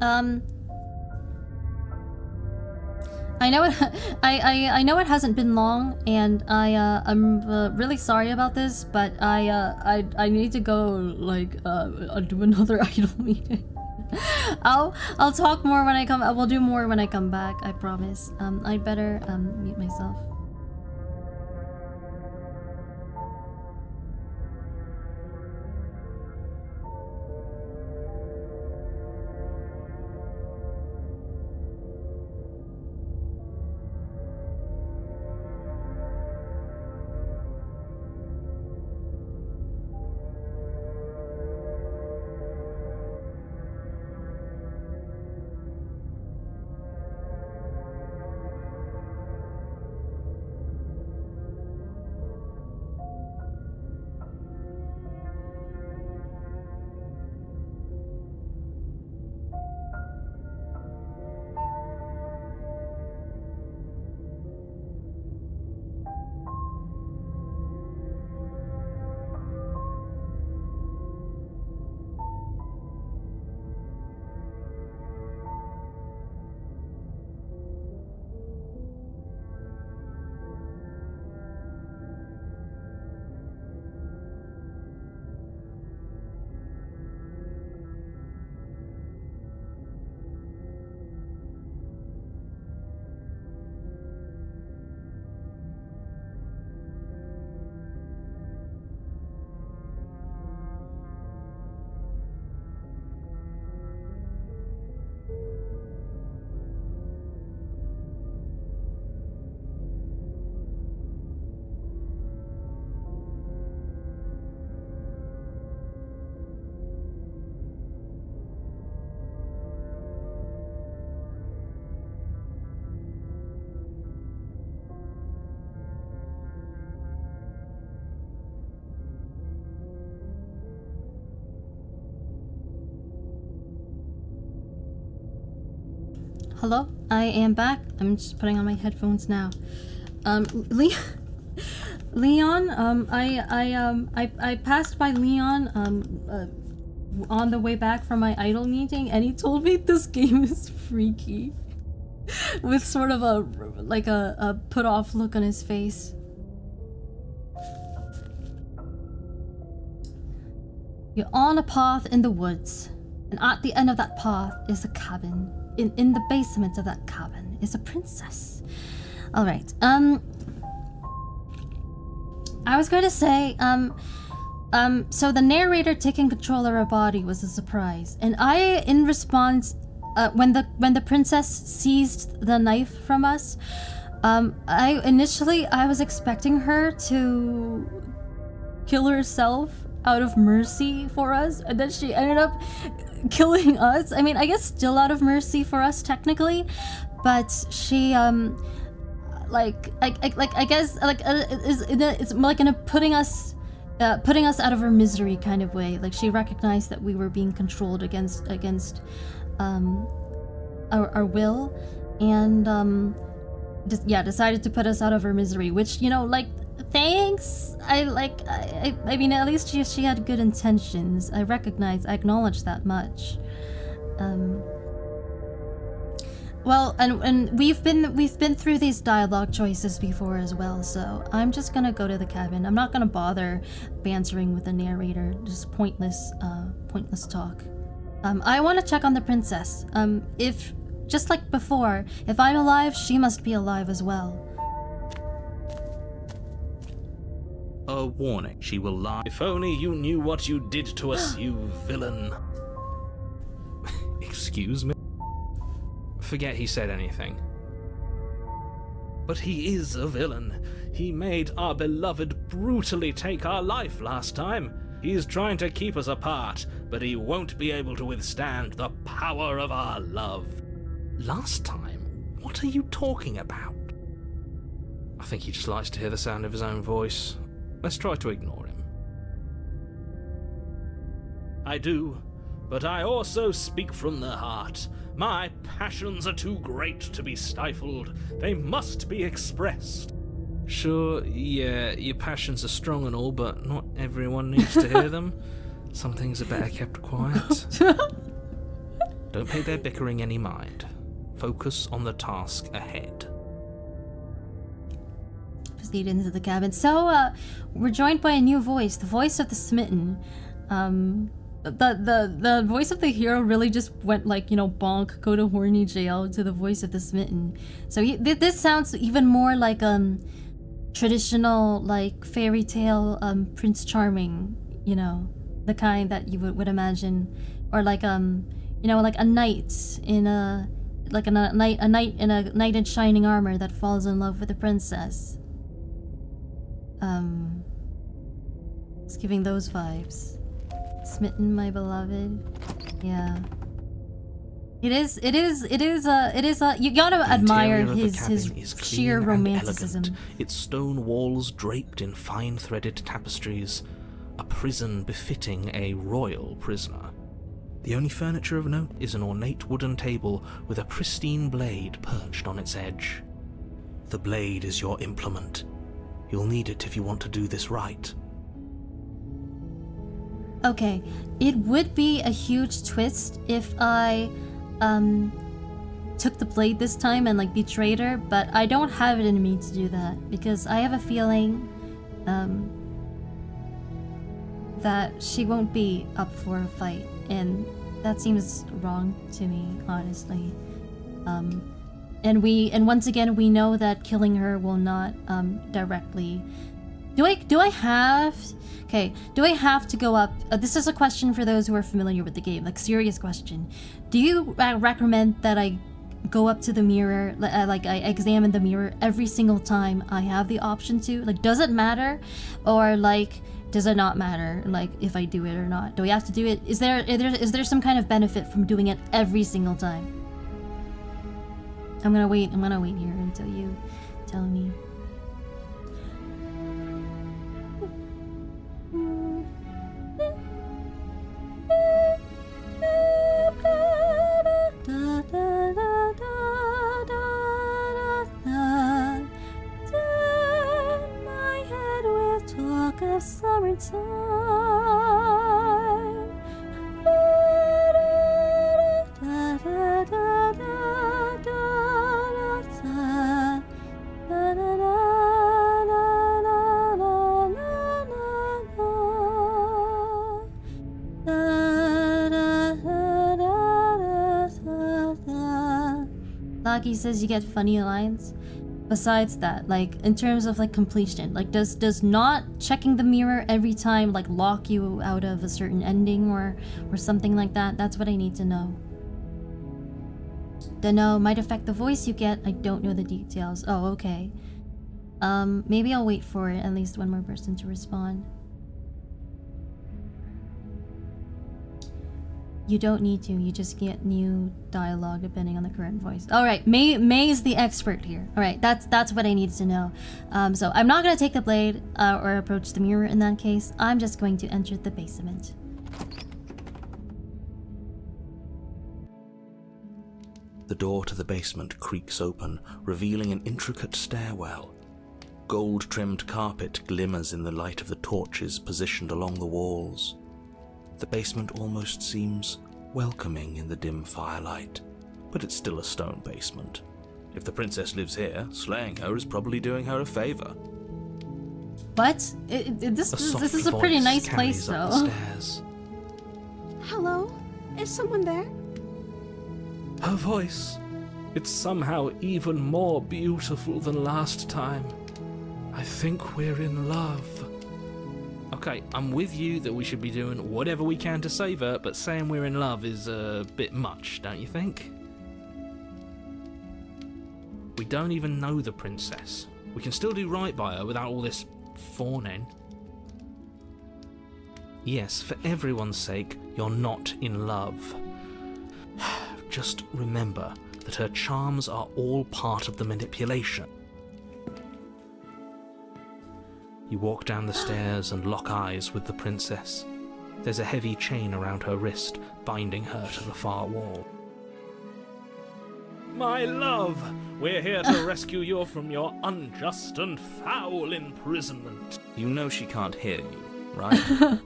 I know it. I know it hasn't been long, and I'm really sorry about this, but I need to go do another idol meeting. I'll talk more when I come. We'll do more when I come back. I promise. I'd better mute myself. Hello, I am back. I'm just putting on my headphones now. Leon, I passed by Leon on the way back from my idol meeting, and he told me this game is freaky, with sort of a put off look on his face. You're on a path in the woods, and at the end of that path is a cabin. In the basement of that cabin is a princess. Alright, I was going to say, So the narrator taking control of her body was a surprise, and I, in response, when the princess seized the knife from us, I was expecting her to kill herself out of mercy for us, and then she ended up killing us. I mean, I guess still out of mercy for us technically, but she I guess it's like in a putting us out of her misery kind of way. Like, she recognized that we were being controlled against our will, and decided to put us out of her misery, which, you know, like, thanks. I mean, at least she had good intentions. I acknowledge that much. Well, and we've been through these dialogue choices before as well, so I'm just gonna go to the cabin. I'm not gonna bother bantering with the narrator. Just pointless talk. I want to check on the princess. If, just like before, if I'm alive, she must be alive as well. A warning, she will lie. If only you knew what you did to us, you villain. Excuse me? Forget he said anything. But he is a villain. He made our beloved brutally take our life last time. He's trying to keep us apart, but he won't be able to withstand the power of our love. Last time? What are you talking about? I think he just likes to hear the sound of his own voice. Let's try to ignore him. I do, but I also speak from the heart. My passions are too great to be stifled. They must be expressed. Sure, yeah, your passions are strong and all, but not everyone needs to hear them. Some things are better kept quiet. Don't pay their bickering any mind. Focus on the task ahead. Proceed into the cabin. So, we're joined by a new voice, the voice of the smitten. The voice of the hero really just went like, you know, bonk, go to horny jail, to the voice of the smitten. So this sounds even more like traditional, like, fairy tale Prince Charming, you know, the kind that you would imagine, or like you know, like a knight in a knight in shining armor that falls in love with a princess. It's giving those vibes. Smitten, my beloved. Yeah. It is, you gotta admire his sheer romanticism. Its stone walls draped in fine-threaded tapestries. A prison befitting a royal prisoner. The only furniture of note is an ornate wooden table with a pristine blade perched on its edge. The blade is your implement. You'll need it if you want to do this right. Okay, it would be a huge twist if I took the blade this time and like betrayed her, but I don't have it in me to do that because I have a feeling that she won't be up for a fight, and that seems wrong to me, honestly. And once again, we know that killing her will not directly. Do I have to go up? This is a question for those who are familiar with the game, like, serious question. Do you recommend that I go up to the mirror, like I examine the mirror every single time I have the option to? Like, does it matter, or like, does it not matter, like, if I do it or not? Do I have to do it? Is there some kind of benefit from doing it every single time? I'm gonna wait here until you tell me. Turn my head with talk of summertime. Lucky says you get funny lines. besides that, like in terms of like completion, like does not checking the mirror every time like lock you out of a certain ending or something like that? That's what I need to know. Don't know, might affect the voice you get. I don't know the details. Oh, okay. Maybe I'll wait for at least one more person to respond. You don't need to, you just get new dialogue depending on the current voice. Alright, May is the expert here. Alright, that's what I need to know. So I'm not gonna take the blade or approach the mirror in that case. I'm just going to enter the basement. The door to the basement creaks open, revealing an intricate stairwell. Gold-trimmed carpet glimmers in the light of the torches positioned along the walls. The basement almost seems welcoming in the dim firelight, but it's still a stone basement. If the princess lives here, slaying her is probably doing her a favor. What? This is a pretty nice place, though. Hello? Is someone there? Her voice. It's somehow even more beautiful than last time. I think we're in love. Okay, I'm with you that we should be doing whatever we can to save her, but saying we're in love is a bit much, don't you think? We don't even know the princess. We can still do right by her without all this fawning. Yes, for everyone's sake, you're not in love. Just remember that her charms are all part of the manipulation. You walk down the stairs and lock eyes with the princess. There's a heavy chain around her wrist, binding her to the far wall. My love, we're here to rescue you from your unjust and foul imprisonment. You know she can't hear you, right?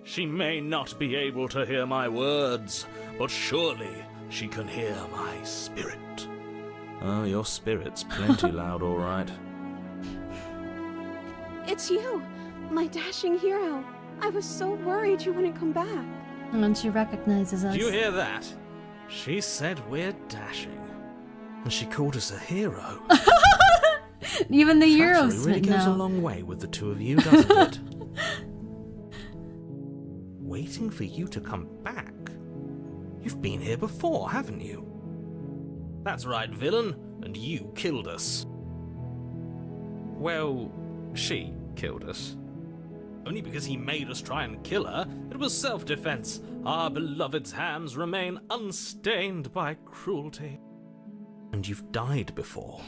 She may not be able to hear my words, but surely she can hear my spirit. Oh, your spirit's plenty loud, all right. It's you, my dashing hero. I was so worried you wouldn't come back. And she recognizes us. Do you hear that? She said we're dashing. And she called us a hero. Even the Flattery Euros really goes now. a long way with the two of you, doesn't it? Waiting for you to come back? You've been here before, haven't you? That's right, villain, and you killed us. Well, she killed us. Only because he made us try and kill her. It was self-defense. Our beloved's hands remain unstained by cruelty. And you've died before.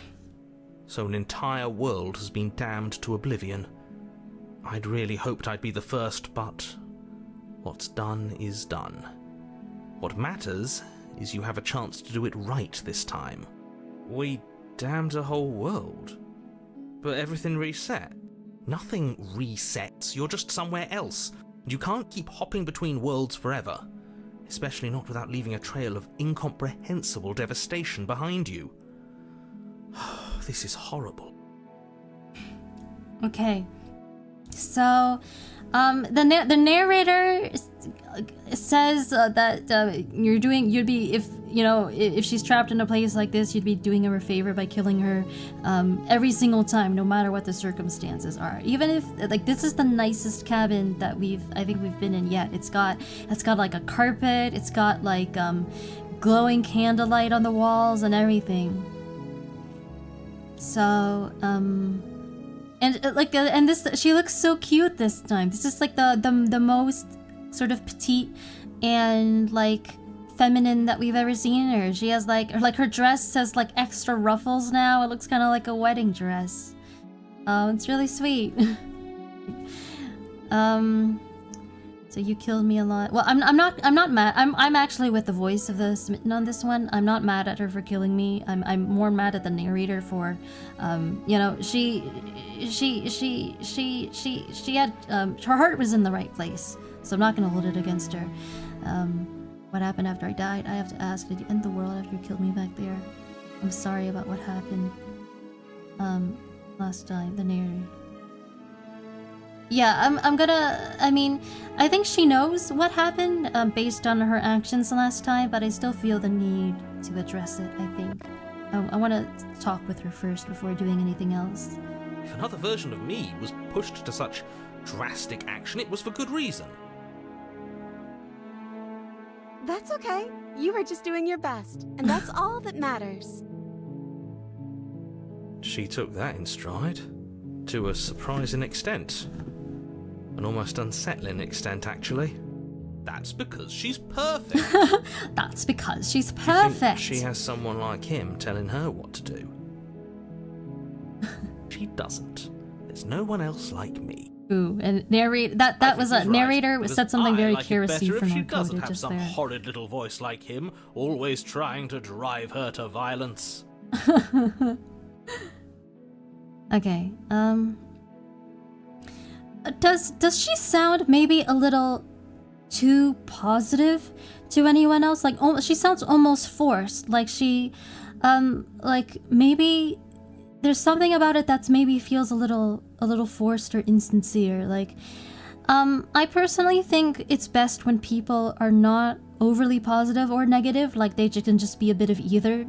So an entire world has been damned to oblivion. I'd really hoped I'd be the first, but what's done is done. What matters is you have a chance to do it right this time. We damned a whole world. But everything reset. Nothing resets, you're just somewhere else. You can't keep hopping between worlds forever. Especially not without leaving a trail of incomprehensible devastation behind you. This is horrible. Okay. So, the narrator says that you'd be, if she's trapped in a place like this, you'd be doing her a favor by killing her every single time, no matter what the circumstances are. Even if, like, this is the nicest cabin that I think we've been in yet. It's got like a carpet, it's got like glowing candlelight on the walls and everything. So, and this, she looks so cute this time. This is like the most sort of petite and like feminine that we've ever seen her. She has like her dress has like extra ruffles now. It looks kind of like a wedding dress. It's really sweet. So you killed me a lot. Well, I'm not mad. I'm actually with the voice of the smitten on this one. I'm not mad at her for killing me. I'm more mad at the narrator for, she had her heart was in the right place. So I'm not gonna hold it against her. What happened after I died? I have to ask, did you end the world after you killed me back there? I'm sorry about what happened last time, the narrator. Yeah, I think she knows what happened based on her actions last time, but I still feel the need to address it, I think. I want to talk with her first before doing anything else. If another version of me was pushed to such drastic action, it was for good reason. That's okay. You were just doing your best, and that's all that matters. She took that in stride. To a surprising extent. An almost unsettling extent, actually. That's because she's perfect. That's because she's You think perfect. she has someone like him telling her what to do? She doesn't. There's no one else like me. Ooh, and narrate that was a narrator said something very curiosity from she our doesn't coded have just some there. horrid little voice like him, always trying to drive her to violence. Okay. Does she sound maybe a little too positive to anyone else? Like, she sounds almost forced. Like she, like maybe there's something about it that's maybe feels a little forced or insincere. Like, I personally think it's best when people are not overly positive or negative, like they can just be a bit of either,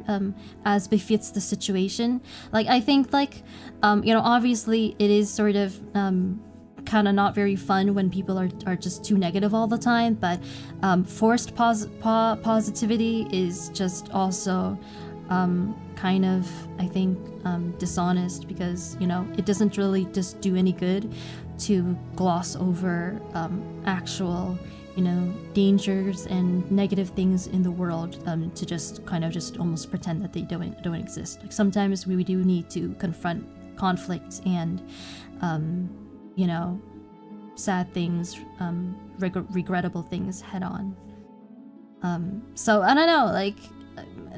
as befits the situation. Like, I think, like, you know, obviously it is sort of kind of not very fun when people are just too negative all the time, but forced positivity is just also kind of, I think, dishonest, because, you know, it doesn't really just do any good to gloss over actual, you know, dangers and negative things in the world, to just kind of just almost pretend that they don't exist. Like, sometimes we do need to confront conflict and you know, sad things, regrettable things head on. So I don't know, like,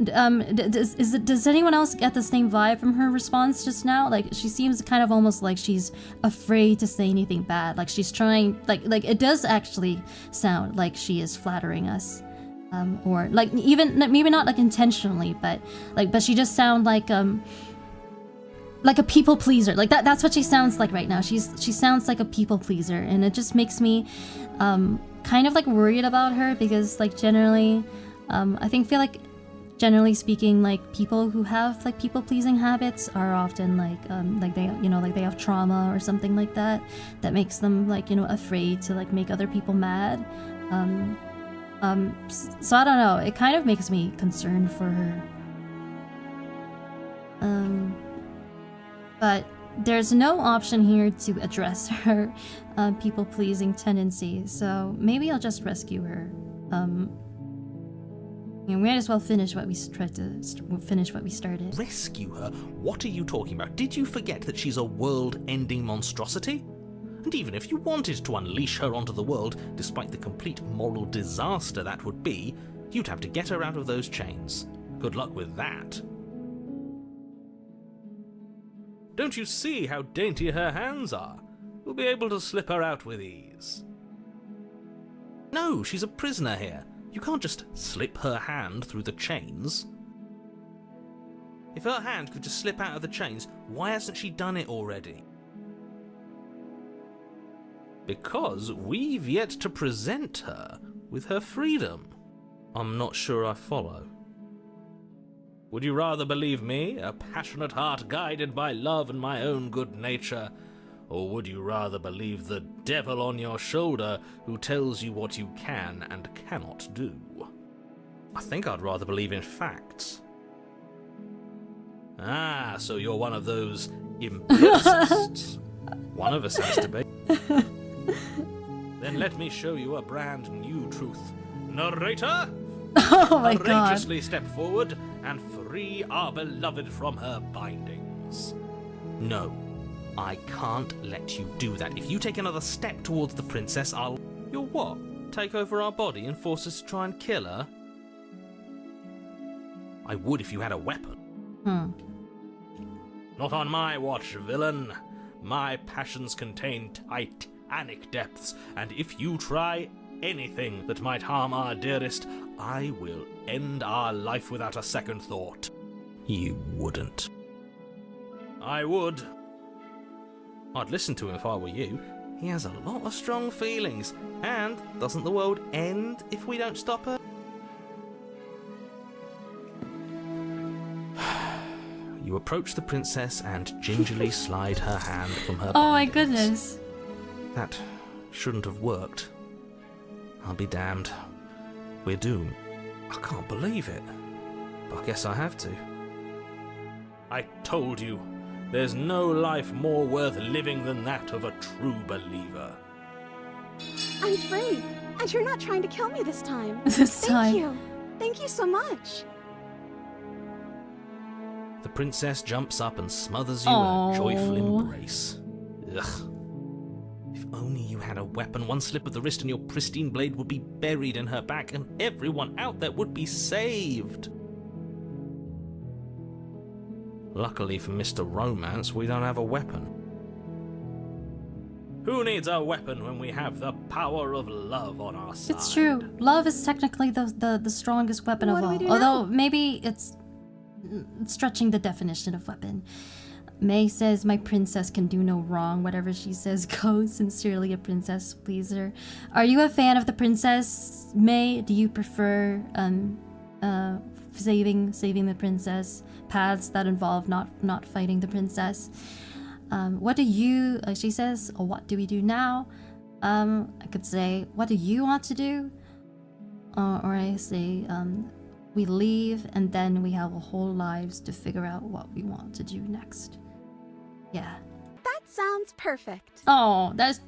does anyone else get the same vibe from her response just now? Like, she seems kind of almost like she's afraid to say anything bad. Like, she's trying, like it does actually sound like she is flattering us, or like even maybe not like intentionally, but she just sound like a people pleaser. Like that's what she sounds like right now. She sounds like a people pleaser, and it just makes me kind of like worried about her, because like generally feel like generally speaking, like people who have like people pleasing habits are often like they, you know, like they have trauma or something like that makes them, like, you know, afraid to like make other people mad. So I don't know, it kind of makes me concerned for her. But there's no option here to address her people-pleasing tendency, so maybe I'll just rescue her. We might as well finish what we started. Rescue her? What are you talking about? Did you forget that she's a world-ending monstrosity? And even if you wanted to unleash her onto the world, despite the complete moral disaster that would be, you'd have to get her out of those chains. Good luck with that. Don't you see how dainty her hands are? You'll be able to slip her out with ease. No, she's a prisoner here. You can't just slip her hand through the chains. If her hand could just slip out of the chains, why hasn't she done it already? Because we've yet to present her with her freedom. I'm not sure I follow. Would you rather believe me, a passionate heart guided by love and my own good nature, or would you rather believe the devil on your shoulder who tells you what you can and cannot do? I think I'd rather believe in facts. Ah, so you're one of those empiricists. One of us has to be. Then let me show you a brand new truth. Narrator, Oh my god. courageously step forward and free our beloved from her bindings. No, I can't let you do that. If you take another step towards the princess, You'll what? Take over our body and force us to try and kill her? I would if you had a weapon. Not on my watch, villain. My passions contain titanic depths, and if you try anything that might harm our dearest, I will end our life without a second thought. You wouldn't. I would. I'd listen to him if I were you. He has a lot of strong feelings, and doesn't the world end if we don't stop her? You approach the princess and gingerly slide her hand from her Oh my bindings. goodness. That shouldn't have worked. I'll be damned. We're doomed. I can't believe it. But I guess I have to. I told you, there's no life more worth living than that of a true believer. I'm free, and you're not trying to kill me this time. This time. Thank you. Thank you so much. The princess jumps up and smothers you in Aww. a joyful embrace. Ugh. If only you had a weapon, one slip of the wrist and your pristine blade would be buried in her back and everyone out there would be saved. Luckily for Mr. Romance, we don't have a weapon. Who needs a weapon when we have the power of love on our side? It's true. Love is technically the strongest weapon What of do we all. do Although now? maybe it's stretching the definition of weapon. May says, my princess can do no wrong. Whatever she says goes. Sincerely a princess pleaser. Are you a fan of the princess, May? Do you prefer saving the princess? Paths that involve not fighting the princess? What do you, she says, or what do we do now? I could say, what do you want to do? Or I say, we leave and then we have our whole lives to figure out what we want to do next. Yeah. That sounds perfect. Oh, that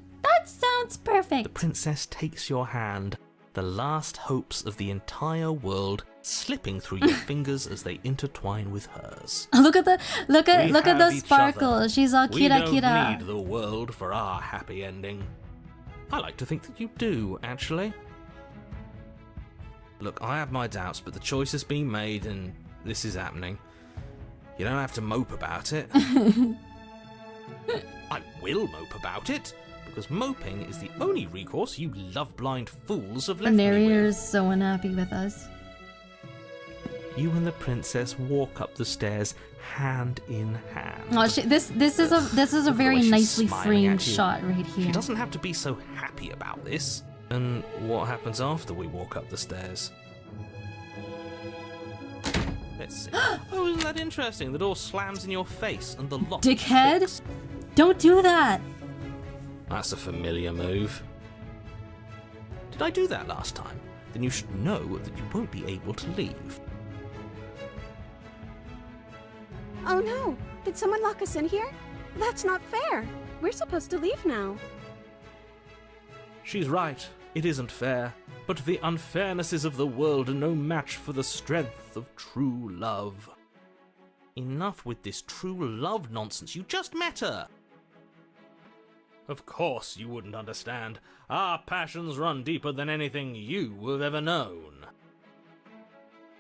sounds The perfect. princess takes your hand, the last hopes of the entire world slipping through your fingers as they intertwine with hers. Look at the have each sparkle. other. She's all We kira don't kira. need the world for our happy ending. I like to think that you do, actually. Look, I have my doubts, but the choice has been made and this is happening. You don't have to mope about it. I will mope about it, because moping is the only recourse you love-blind fools have The left me narrator with. is so unhappy with us. You and the princess walk up the stairs hand in hand. Oh, this is a Look at the very way she's nicely smiling framed at you. shot right here. She doesn't have to be so happy about this. And what happens after we walk up the stairs? Let's see. Oh, isn't that interesting? The door slams in your face and the lock Dickhead. clicks. Don't do that. That's a familiar move. Did I do that last time? Then you should know that you won't be able to leave. Oh no! Did someone lock us in here? That's not fair. We're supposed to leave now. She's right. It isn't fair. But the unfairnesses of the world are no match for the strength of true love. Enough with this true love nonsense. You just met her. Of course you wouldn't understand. Our passions run deeper than anything you have ever known.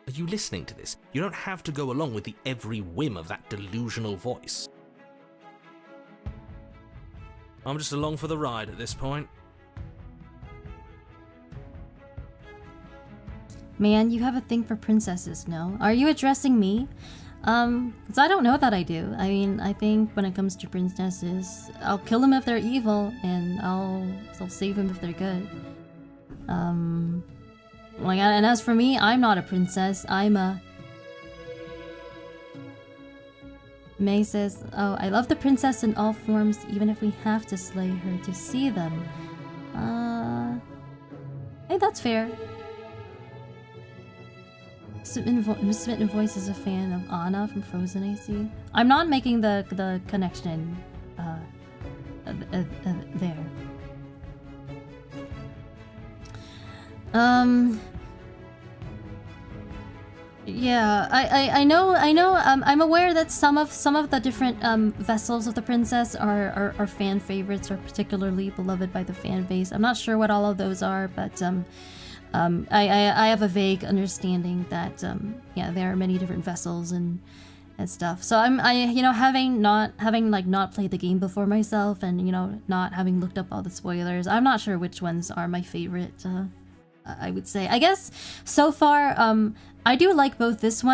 Are you listening to this? You don't have to go along with the every whim of that delusional voice. I'm just along for the ride at this point. Man, you have a thing for princesses, no? Are you addressing me? 'Cause I don't know that I do. I mean, I think when it comes to princesses, I'll kill them if they're evil, and I'll save them if they're good. Like, and as for me, I'm not a princess. I'm a... May says, oh, I love the princess in all forms, even if we have to slay her to see them. Hey, that's fair. Smitten Voice is a fan of Anna from Frozen, I see. I'm not making the connection there. Yeah, I know. I'm aware that some of the different vessels of the princess are fan favorites or particularly beloved by the fan base. I'm not sure what all of those are, but I have a vague understanding that yeah, there are many different vessels and stuff. So having not played the game before myself, and not having looked up all the spoilers, I'm not sure which ones are my favorite. I would say, I guess so far, I do like both this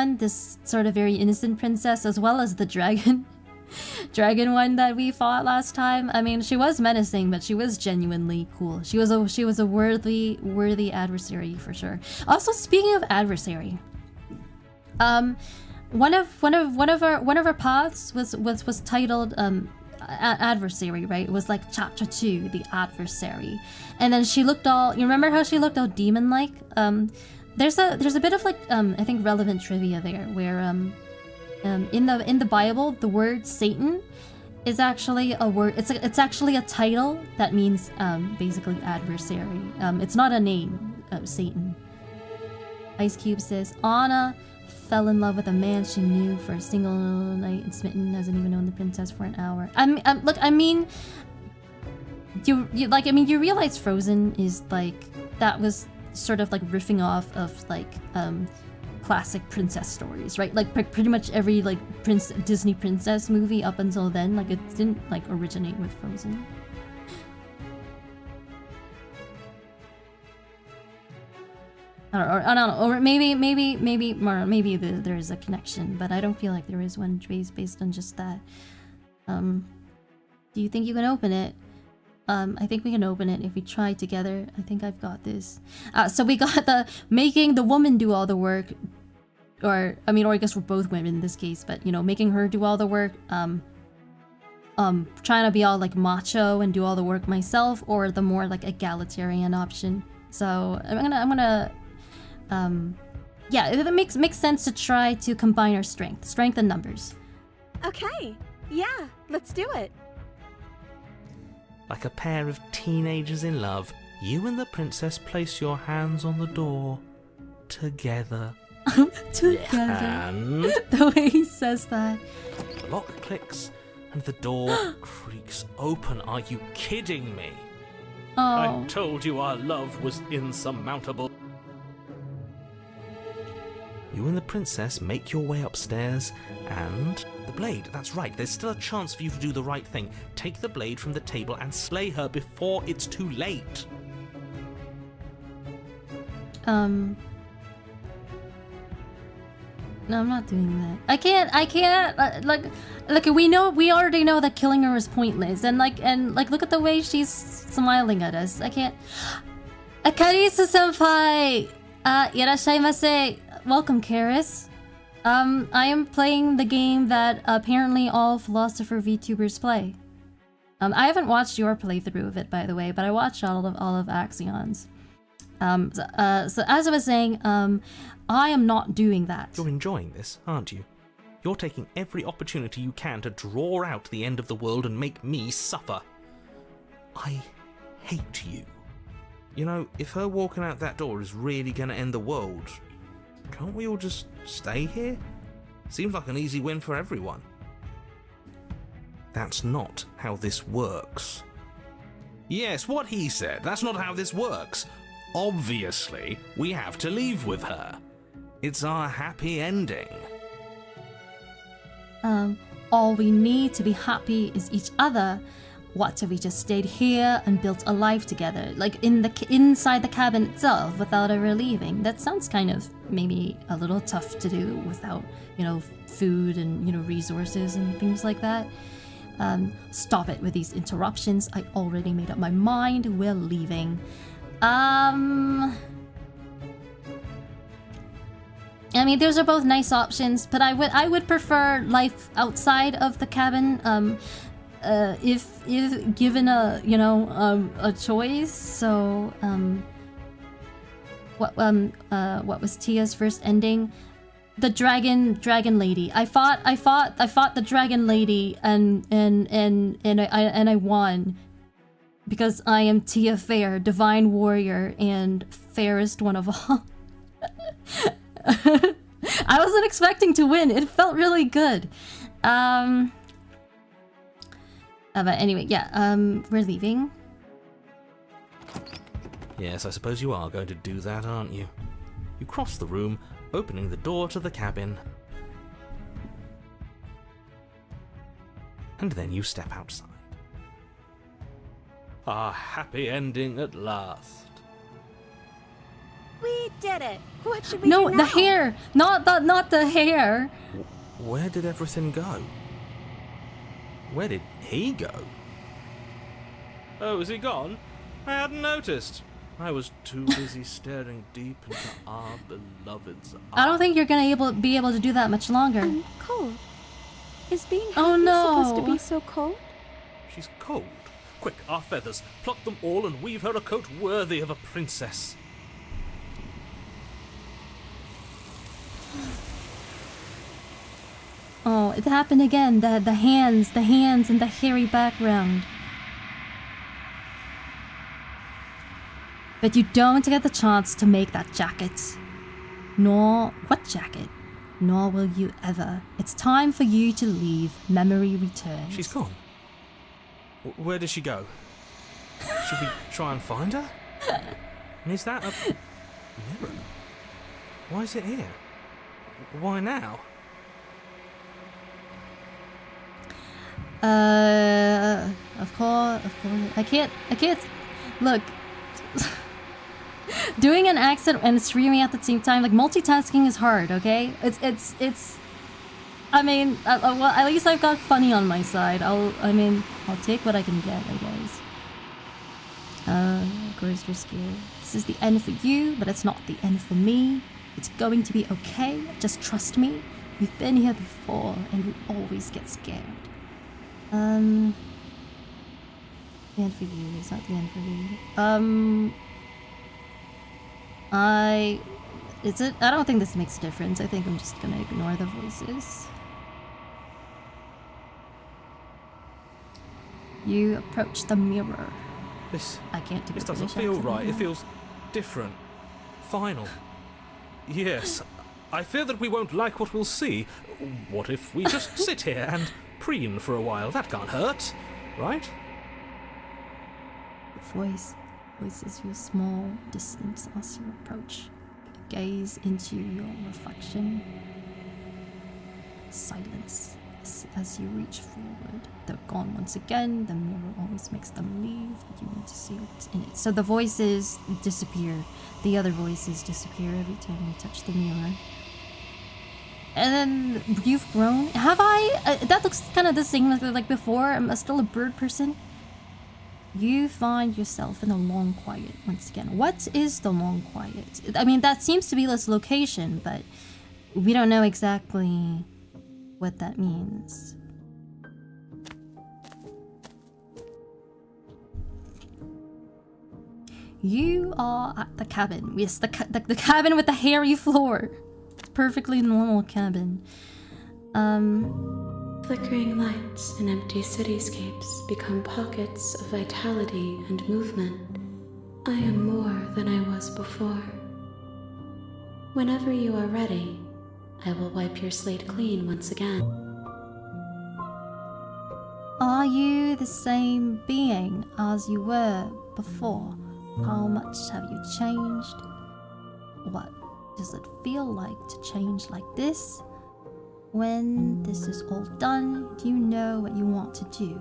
sort of very innocent princess, as well as the dragon one that we fought last time. I mean, she was menacing, but she was genuinely cool. She was a worthy adversary for sure. Also, speaking of adversary, one of our paths was titled adversary, right? It was like chapter 2, the adversary, and then she looked all. You remember how she looked all demon-like? There's a bit of like I think relevant trivia there, where in the Bible the word Satan is actually a word. It's actually a title that means basically adversary. It's not a name, Satan. Ice Cube says Anna fell in love with a man she knew for a single night and smitten, hasn't even known the princess for an hour. Look, I mean, you realize Frozen is like, that was sort of like riffing off of like classic princess stories, right? Like pretty much every like Disney princess movie up until then, like it didn't like originate with Frozen. I don't know, or maybe there is a connection, but I don't feel like there is one based on just that. Do you think you can open it? I think we can open it if we try together. I think I've got this. So we got the making the woman do all the work, or I guess we're both women in this case, but you know, making her do all the work. Trying to be all like macho and do all the work myself, or the more like egalitarian option. So I'm gonna yeah, it makes sense to try to combine our strength and numbers. Okay, yeah, let's do it. Like a pair of teenagers in love, you and the princess place your hands on the door together. Together. And the way he says that. the lock clicks and the door creaks open. Are you kidding me? Oh. I told you our love was insurmountable. You and the princess make your way upstairs, and the blade, that's right, there's still a chance for you to do the right thing. Take the blade from the table and slay her before it's too late. No, I'm not doing that. I can't, like, we already know that killing her is pointless, and look at the way she's smiling at us. I can't. Akarisu-senpai! Irashaimase! Welcome, Karis. I am playing the game that apparently all philosopher VTubers play. I haven't watched your playthrough of it, by the way, but I watched all of Axion's. So as I was saying, I am not doing that. You're enjoying this, aren't you? You're taking every opportunity you can to draw out the end of the world and make me suffer. I hate you. You know, if her walking out that door is really gonna end the world, can't we all just stay here? Seems like an easy win for everyone. That's not how this works. Yes, what he said. That's not how this works. Obviously, we have to leave with her. It's our happy ending. All we need to be happy is each other. What if we just stayed here and built a life together, like inside the cabin itself, without ever leaving? That sounds kind of maybe a little tough to do without, you know, food and, you know, resources and things like that. Stop it with these interruptions. I already made up my mind. We're leaving. I mean, those are both nice options, but I would prefer life outside of the cabin. If given a choice. So what was Tia's first ending? The dragon lady. I fought the dragon lady and I won because I am Tia Faire, divine warrior and fairest one of all. I wasn't expecting to win. It felt really good. But anyway, yeah, we're leaving. Yes, I suppose you are going to do that, aren't you? You cross the room, opening the door to the cabin. And then you step outside. Our happy ending at last. We did it. What should we do No, now? the hair, not the hair. Where did everything go? Where did he go? Oh, is he gone? I hadn't noticed. I was too busy staring deep into our beloved's eyes. I don't think you're gonna be able to do that much longer. I'm cold. Is being happy Oh, no. supposed to be so cold? She's cold. Quick, our feathers. Pluck them all and weave her a coat worthy of a princess. Oh, it happened again. The hands and the hairy background. But you don't get the chance to make that jacket. Nor what jacket? Nor will you ever. It's time for you to leave. Memory returns. She's gone. Where did she go? Should we try and find her? And is that a mirror? Why is it here? Why now? Of course. I can't. Look. Doing an accent and streaming at the same time, like multitasking is hard, okay? It's I mean, well, at least I've got funny on my side. I'll take what I can get, I guess. Of course you're scared. This is the end for you, but it's not the end for me. It's going to be okay. Just trust me. You've been here before, and you always get scared. The end for you is not the end for me. I don't think this makes a difference. I think I'm just gonna ignore the voices. You approach the mirror. I can't do This a doesn't British feel accent right. It anymore. feels different. Final. Yes. I fear that we won't like what we'll see. What if we just sit here and preen for a while? That can't hurt, right? Voices feel small, distant as you approach. Gaze into your reflection. Silence as you reach forward. They're gone once again. The mirror always makes them leave, but you need to see what's in it. So the voices disappear. The other voices disappear every time you touch the mirror. And then you've grown. Have I? That looks kind of the same like before. I'm still a bird person. You find yourself in the long quiet once again. What is the long quiet? I mean, that seems to be this location, but we don't know exactly what that means. You are at the cabin. Yes, the cabin with the hairy floor. Perfectly normal cabin. Flickering lights and empty cityscapes become pockets of vitality and movement. I am more than I was before. Whenever you are ready, I will wipe your slate clean once again. Are you the same being as you were before? How much have you changed? What does it feel like to change like this? When this is all done, do you know what you want to do?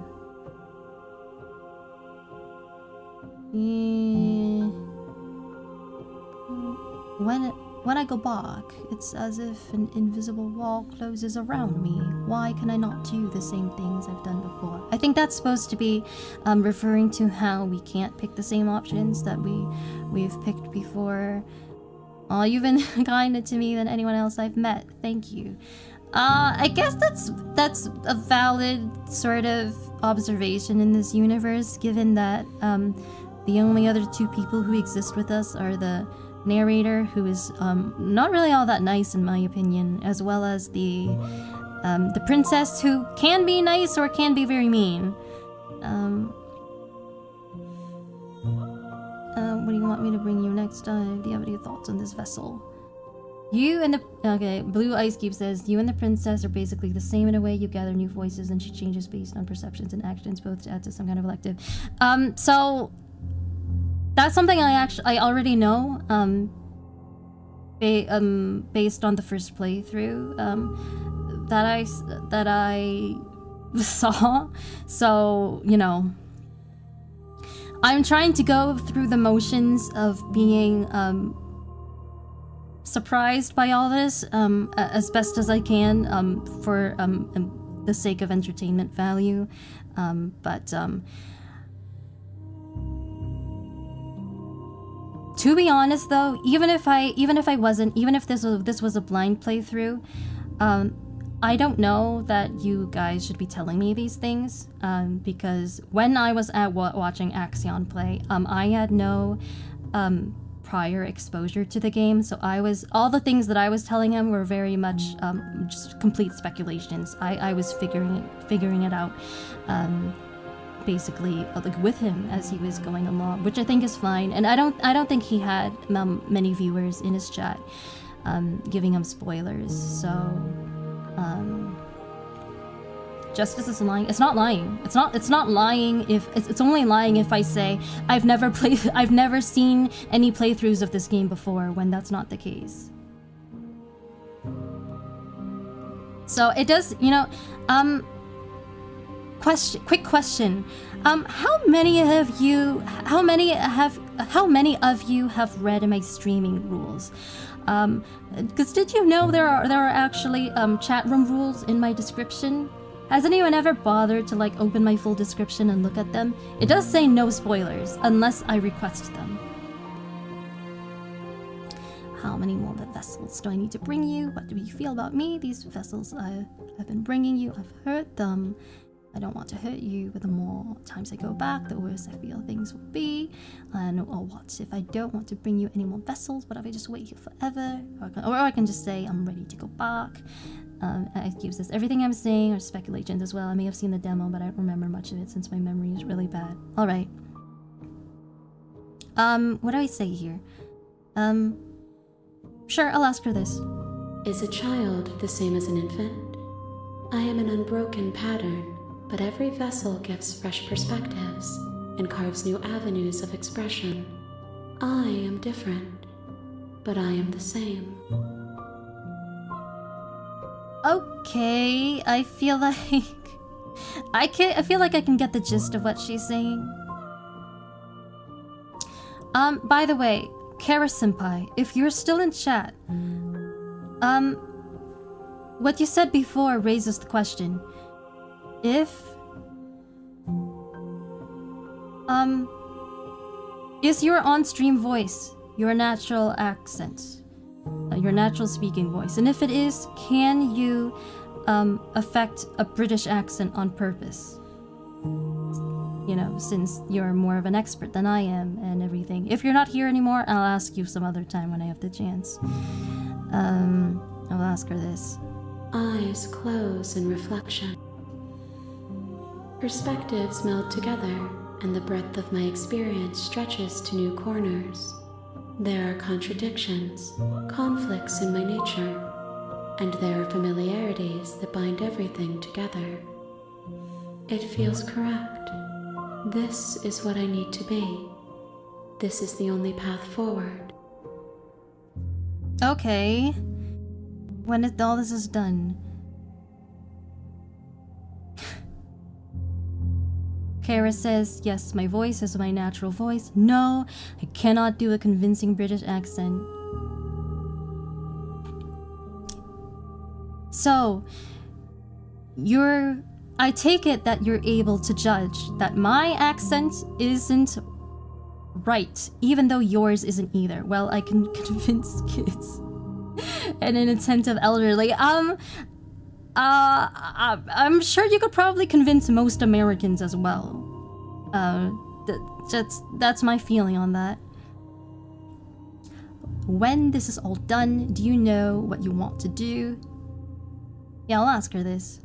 When I go back, it's as if an invisible wall closes around me. Why can I not do the same things I've done before? I think that's supposed to be referring to how we can't pick the same options that we've picked before. Oh, you've been kinder to me than anyone else I've met. Thank you. I guess that's a valid sort of observation in this universe, given that the only other two people who exist with us are the narrator, who is not really all that nice in my opinion, as well as the princess, who can be nice or can be very mean. What do you want me to bring you next time? Do you have any thoughts on this vessel? You and the... Okay, Blue Ice Cube says, you and the princess are basically the same in a way. You gather new voices and she changes based on perceptions and actions, both to add to some kind of elective. So... That's something I already know, based on the first playthrough, that I saw. So, you know... I'm trying to go through the motions of being, surprised by all this as best as I can for the sake of entertainment value, but To be honest, though, even if this was a blind playthrough, I don't know that you guys should be telling me these things, because when I was watching Axion play, I had no prior exposure to the game, so all the things that I was telling him were very much just complete speculations. I was figuring it out, basically, like with him as he was going along, which I think is fine. And I don't think he had many viewers in his chat giving him spoilers. So Justice is lying. It's not lying. It's not lying if it's only lying if I say I've never seen any playthroughs of this game before, when that's not the case. So it does, quick question. How many of you have read my streaming rules? Because did you know there are actually chat room rules in my description? Has anyone ever bothered to like open my full description and look at them? It does say no spoilers unless I request them. How many more vessels do I need to bring you? What do you feel about me? These vessels I have been bringing you, I've hurt them. I don't want to hurt you, but the more times I go back, the worse I feel things will be. And what if I don't want to bring you any more vessels? What if I just wait here forever? Or I can just say I'm ready to go back. It gives us everything I'm saying are speculations as well. I may have seen the demo, but I don't remember much of it since my memory is really bad. All right. What do I say here? Sure, I'll ask her this. Is a child the same as an infant? I am an unbroken pattern, but every vessel gives fresh perspectives and carves new avenues of expression. I am different, but I am the same. Okay, I feel like I feel like I can get the gist of what she's saying. By the way, Kara-senpai, if you're still in chat, what you said before raises the question. Is your on-stream voice your natural accent? Your natural speaking voice? And if it is, can you affect a British accent on purpose? Since you're more of an expert than I am and everything. If you're not here anymore, I'll ask you some other time when I have the chance. I'll ask her this. Eyes close in reflection. Perspectives meld together, and the breadth of my experience stretches to new corners. There are contradictions, conflicts in my nature, and there are familiarities that bind everything together. It feels correct. This is what I need to be. This is the only path forward. Okay. When all this is done. Kara says, yes, my voice is my natural voice. No, I cannot do a convincing British accent. So, I take it that you're able to judge that my accent isn't right, even though yours isn't either. Well, I can convince kids and an attentive elderly. I'm sure you could probably convince most Americans as well. That's my feeling on that. When this is all done, do you know what you want to do? Yeah, I'll ask her this.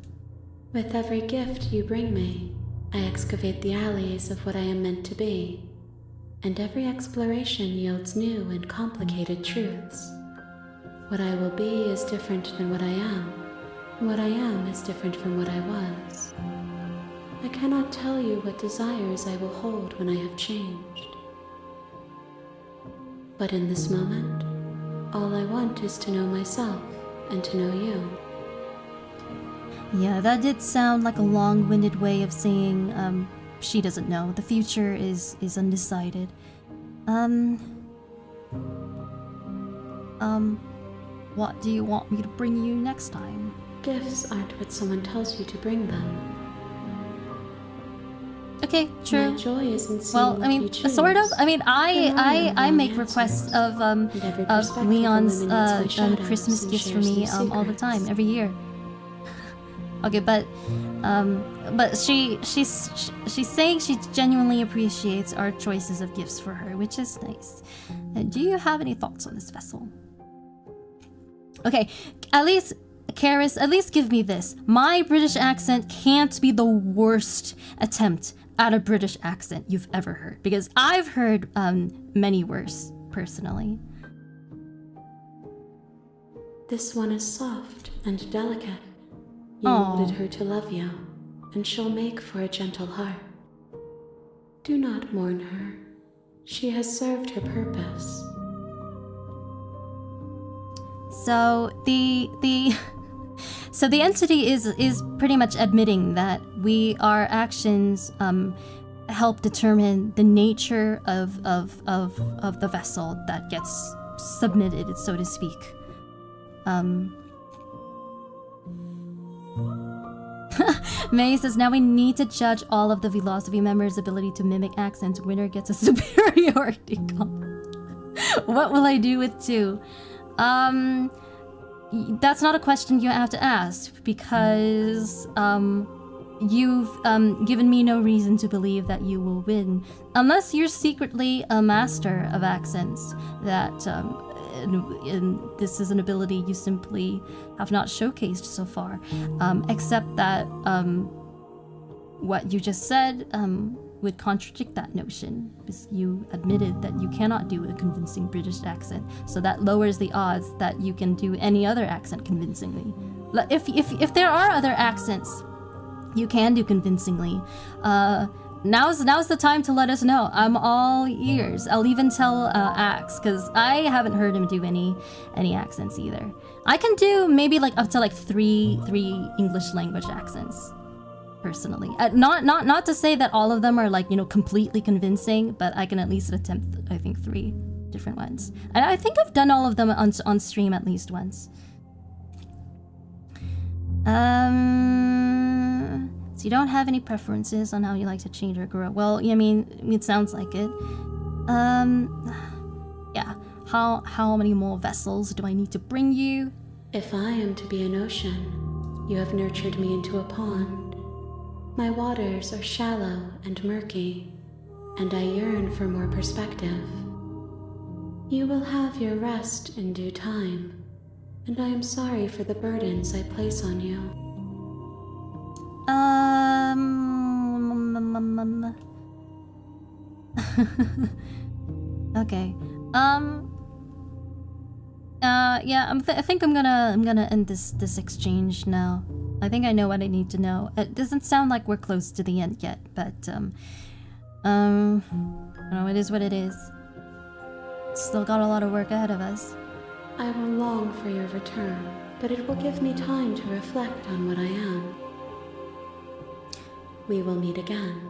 With every gift you bring me, I excavate the alleys of what I am meant to be, and every exploration yields new and complicated truths. What I will be is different than what I am. What I am is different from what I was. I cannot tell you what desires I will hold when I have changed. But in this moment, all I want is to know myself and to know you. Yeah, that did sound like a long-winded way of saying, she doesn't know. The future is undecided. What do you want me to bring you next time? Gifts aren't what someone tells you to bring them. Okay, true. My joy isn't seeing Well, I what mean, you choose. sort of. I mean, I wrong make answers. requests of every perspective Leon's illuminates my shadows Christmas and gifts for shares me their all the time, secrets. every year. Okay, but she's saying she genuinely appreciates our choices of gifts for her, which is nice. Do you have any thoughts on this vessel? Okay, at least, Karis, at least give me this. My British accent can't be the worst attempt at a British accent you've ever heard, because I've heard many worse, personally. This one is soft and delicate. You Aw. molded her to love you, and she'll make for a gentle heart. Do not mourn her. She has served her purpose. So so the entity is pretty much admitting that our actions help determine the nature of the vessel that gets submitted, so to speak. May says, now we need to judge all of the philosophy members' ability to mimic accents. Winner gets a superiority comment. What will I do with 2? That's not a question you have to ask, because you've given me no reason to believe that you will win, unless you're secretly a master of accents. That and this is an ability you simply have not showcased so far, except that what you just said would contradict that notion, because you admitted that you cannot do a convincing British accent, so that lowers the odds that you can do any other accent convincingly. If there are other accents you can do convincingly, now's the time to let us know. I'm all ears. I'll even tell Axe, because I haven't heard him do any accents either. I can do maybe like up to like three English language accents, personally. Not to say that all of them are like, you know, completely convincing, but I can at least attempt, I think, 3 different ones. And I think I've done all of them on stream at least once. So you don't have any preferences on how you like to change or grow? Well, I mean, it sounds like it. Yeah. How many more vessels do I need to bring you? If I am to be an ocean, you have nurtured me into a pond. My waters are shallow and murky, and I yearn for more perspective. You will have your rest in due time, and I am sorry for the burdens I place on you. Okay. Yeah. I think I'm gonna end this exchange now. I think I know what I need to know. It doesn't sound like we're close to the end yet, but you know, it is what it is. Still got a lot of work ahead of us. I will long for your return, but it will give me time to reflect on what I am. We will meet again.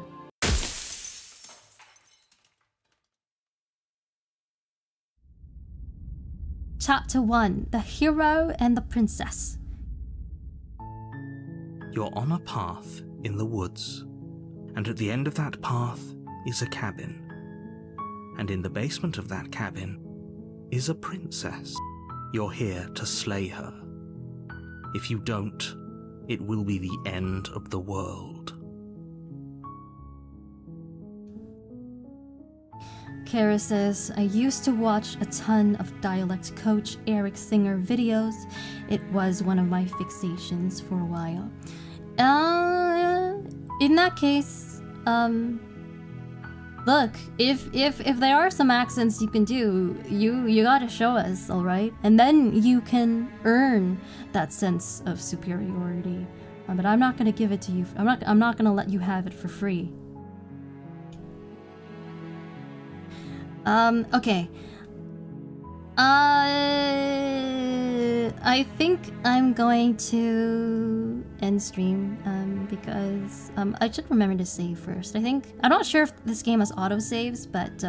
Chapter 1: The Hero and the Princess. You're on a path in the woods, and at the end of that path is a cabin. And in the basement of that cabin is a princess. You're here to slay her. If you don't, it will be the end of the world. Kara says, I used to watch a ton of dialect coach Eric Singer videos. It was one of my fixations for a while. In that case, look, if there are some accents you can do, you gotta show us, all right? And then you can earn that sense of superiority. But I'm not gonna give it to you. I'm not gonna let you have it for free. Okay. I think I'm going to end stream, because I should remember to save first. I'm not sure if this game has autosaves, but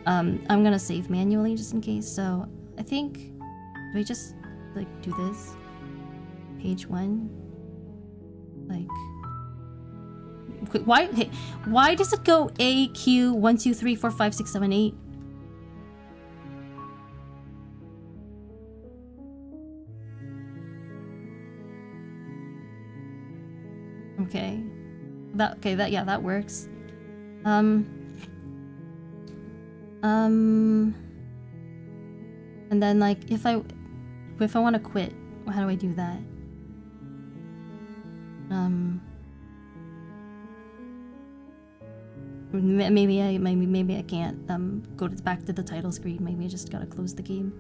I'm gonna save manually just in case. So I think, do we just like do this? Page 1? Like, why does it go A, Q, 1, 2, 3, 4, 5, 6, 7, 8? Okay. That works. And then like if I want to quit, how do I do that? Maybe I can't go back to the title screen. Maybe I just gotta close the game.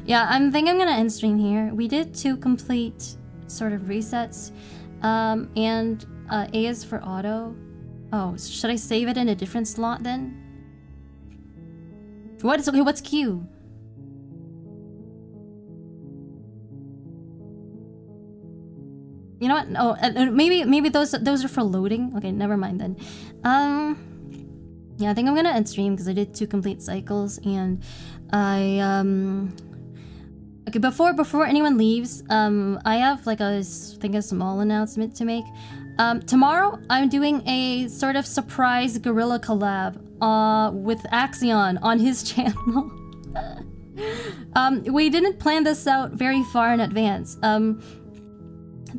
Yeah, I think I'm gonna end stream here. We did 2 complete sort of resets, and A is for auto. Oh, should I save it in a different slot then? What's Q? You know what? Oh, maybe those are for loading. Okay, never mind then. Yeah, I think I'm gonna end stream because I did 2 complete cycles, and I okay, before anyone leaves, I have like a small announcement to make. Tomorrow I'm doing a sort of surprise guerrilla collab with Axion on his channel. We didn't plan this out very far in advance.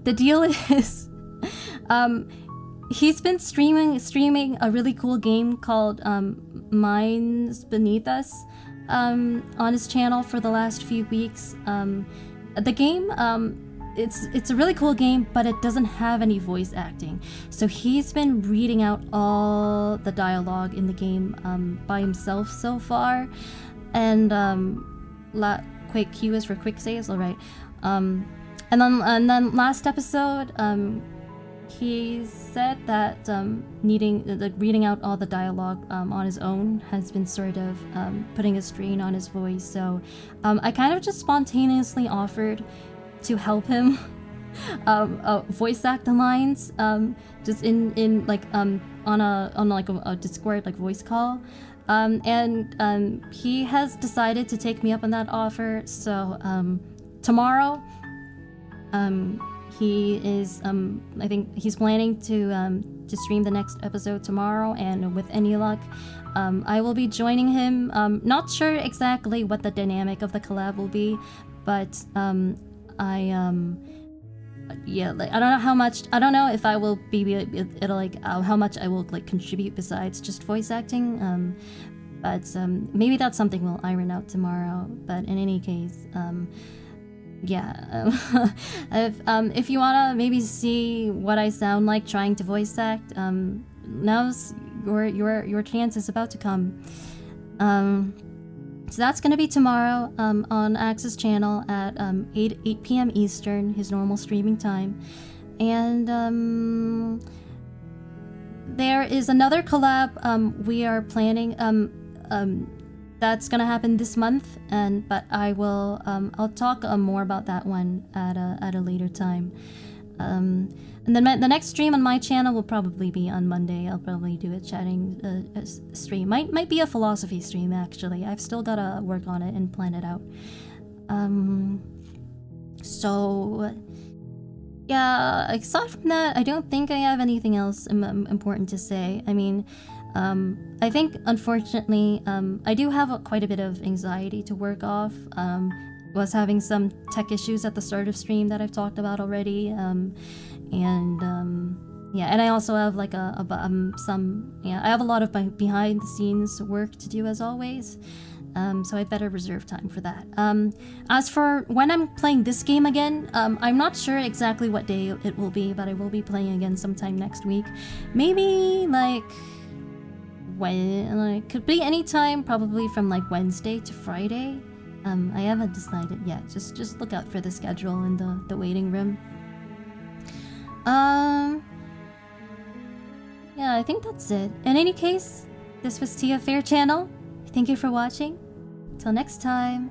The deal is, he's been streaming a really cool game called Minds Beneath Us on his channel for the last few weeks. The game, it's a really cool game, but it doesn't have any voice acting. So he's been reading out all the dialogue in the game by himself so far. And quick Q is for quick saves, all right. And then last episode, he said that reading out all the dialogue on his own has been sort of putting a strain on his voice. So I kind of just spontaneously offered to help him voice act the lines, just in like on a Discord like voice call. And he has decided to take me up on that offer. So tomorrow, he is I think he's planning to stream the next episode tomorrow, and with any luck, I will be joining him. Not sure exactly what the dynamic of the collab will be, but yeah, like I don't know if I will be it'll like how much I will like contribute besides just voice acting, but maybe that's something we'll iron out tomorrow. But in any case, yeah, if you wanna maybe see what I sound like trying to voice act, now's your chance is about to come. So that's gonna be tomorrow on Axe's channel at 8 p.m. Eastern, his normal streaming time. And there is another collab we are planning that's gonna happen this month, but I'll talk more about that one at a later time. And then the next stream on my channel will probably be on Monday. I'll probably do a chatting stream. Might be a philosophy stream, actually. I've still gotta work on it and plan it out. So yeah, aside from that, I don't think I have anything else important to say. I mean, I think unfortunately, I do have quite a bit of anxiety to work off. Was having some tech issues at the start of stream that I've talked about already, yeah, and I also have like I have a lot of behind the scenes work to do as always, so I better reserve time for that. As for when I'm playing this game again, I'm not sure exactly what day it will be, but I will be playing again sometime next week. Maybe like could be any time, probably from like Wednesday to Friday. I haven't decided yet. Just look out for the schedule in the waiting room. Yeah, I think that's it. In any case, this was Tia Faire channel. Thank you for watching. Till next time.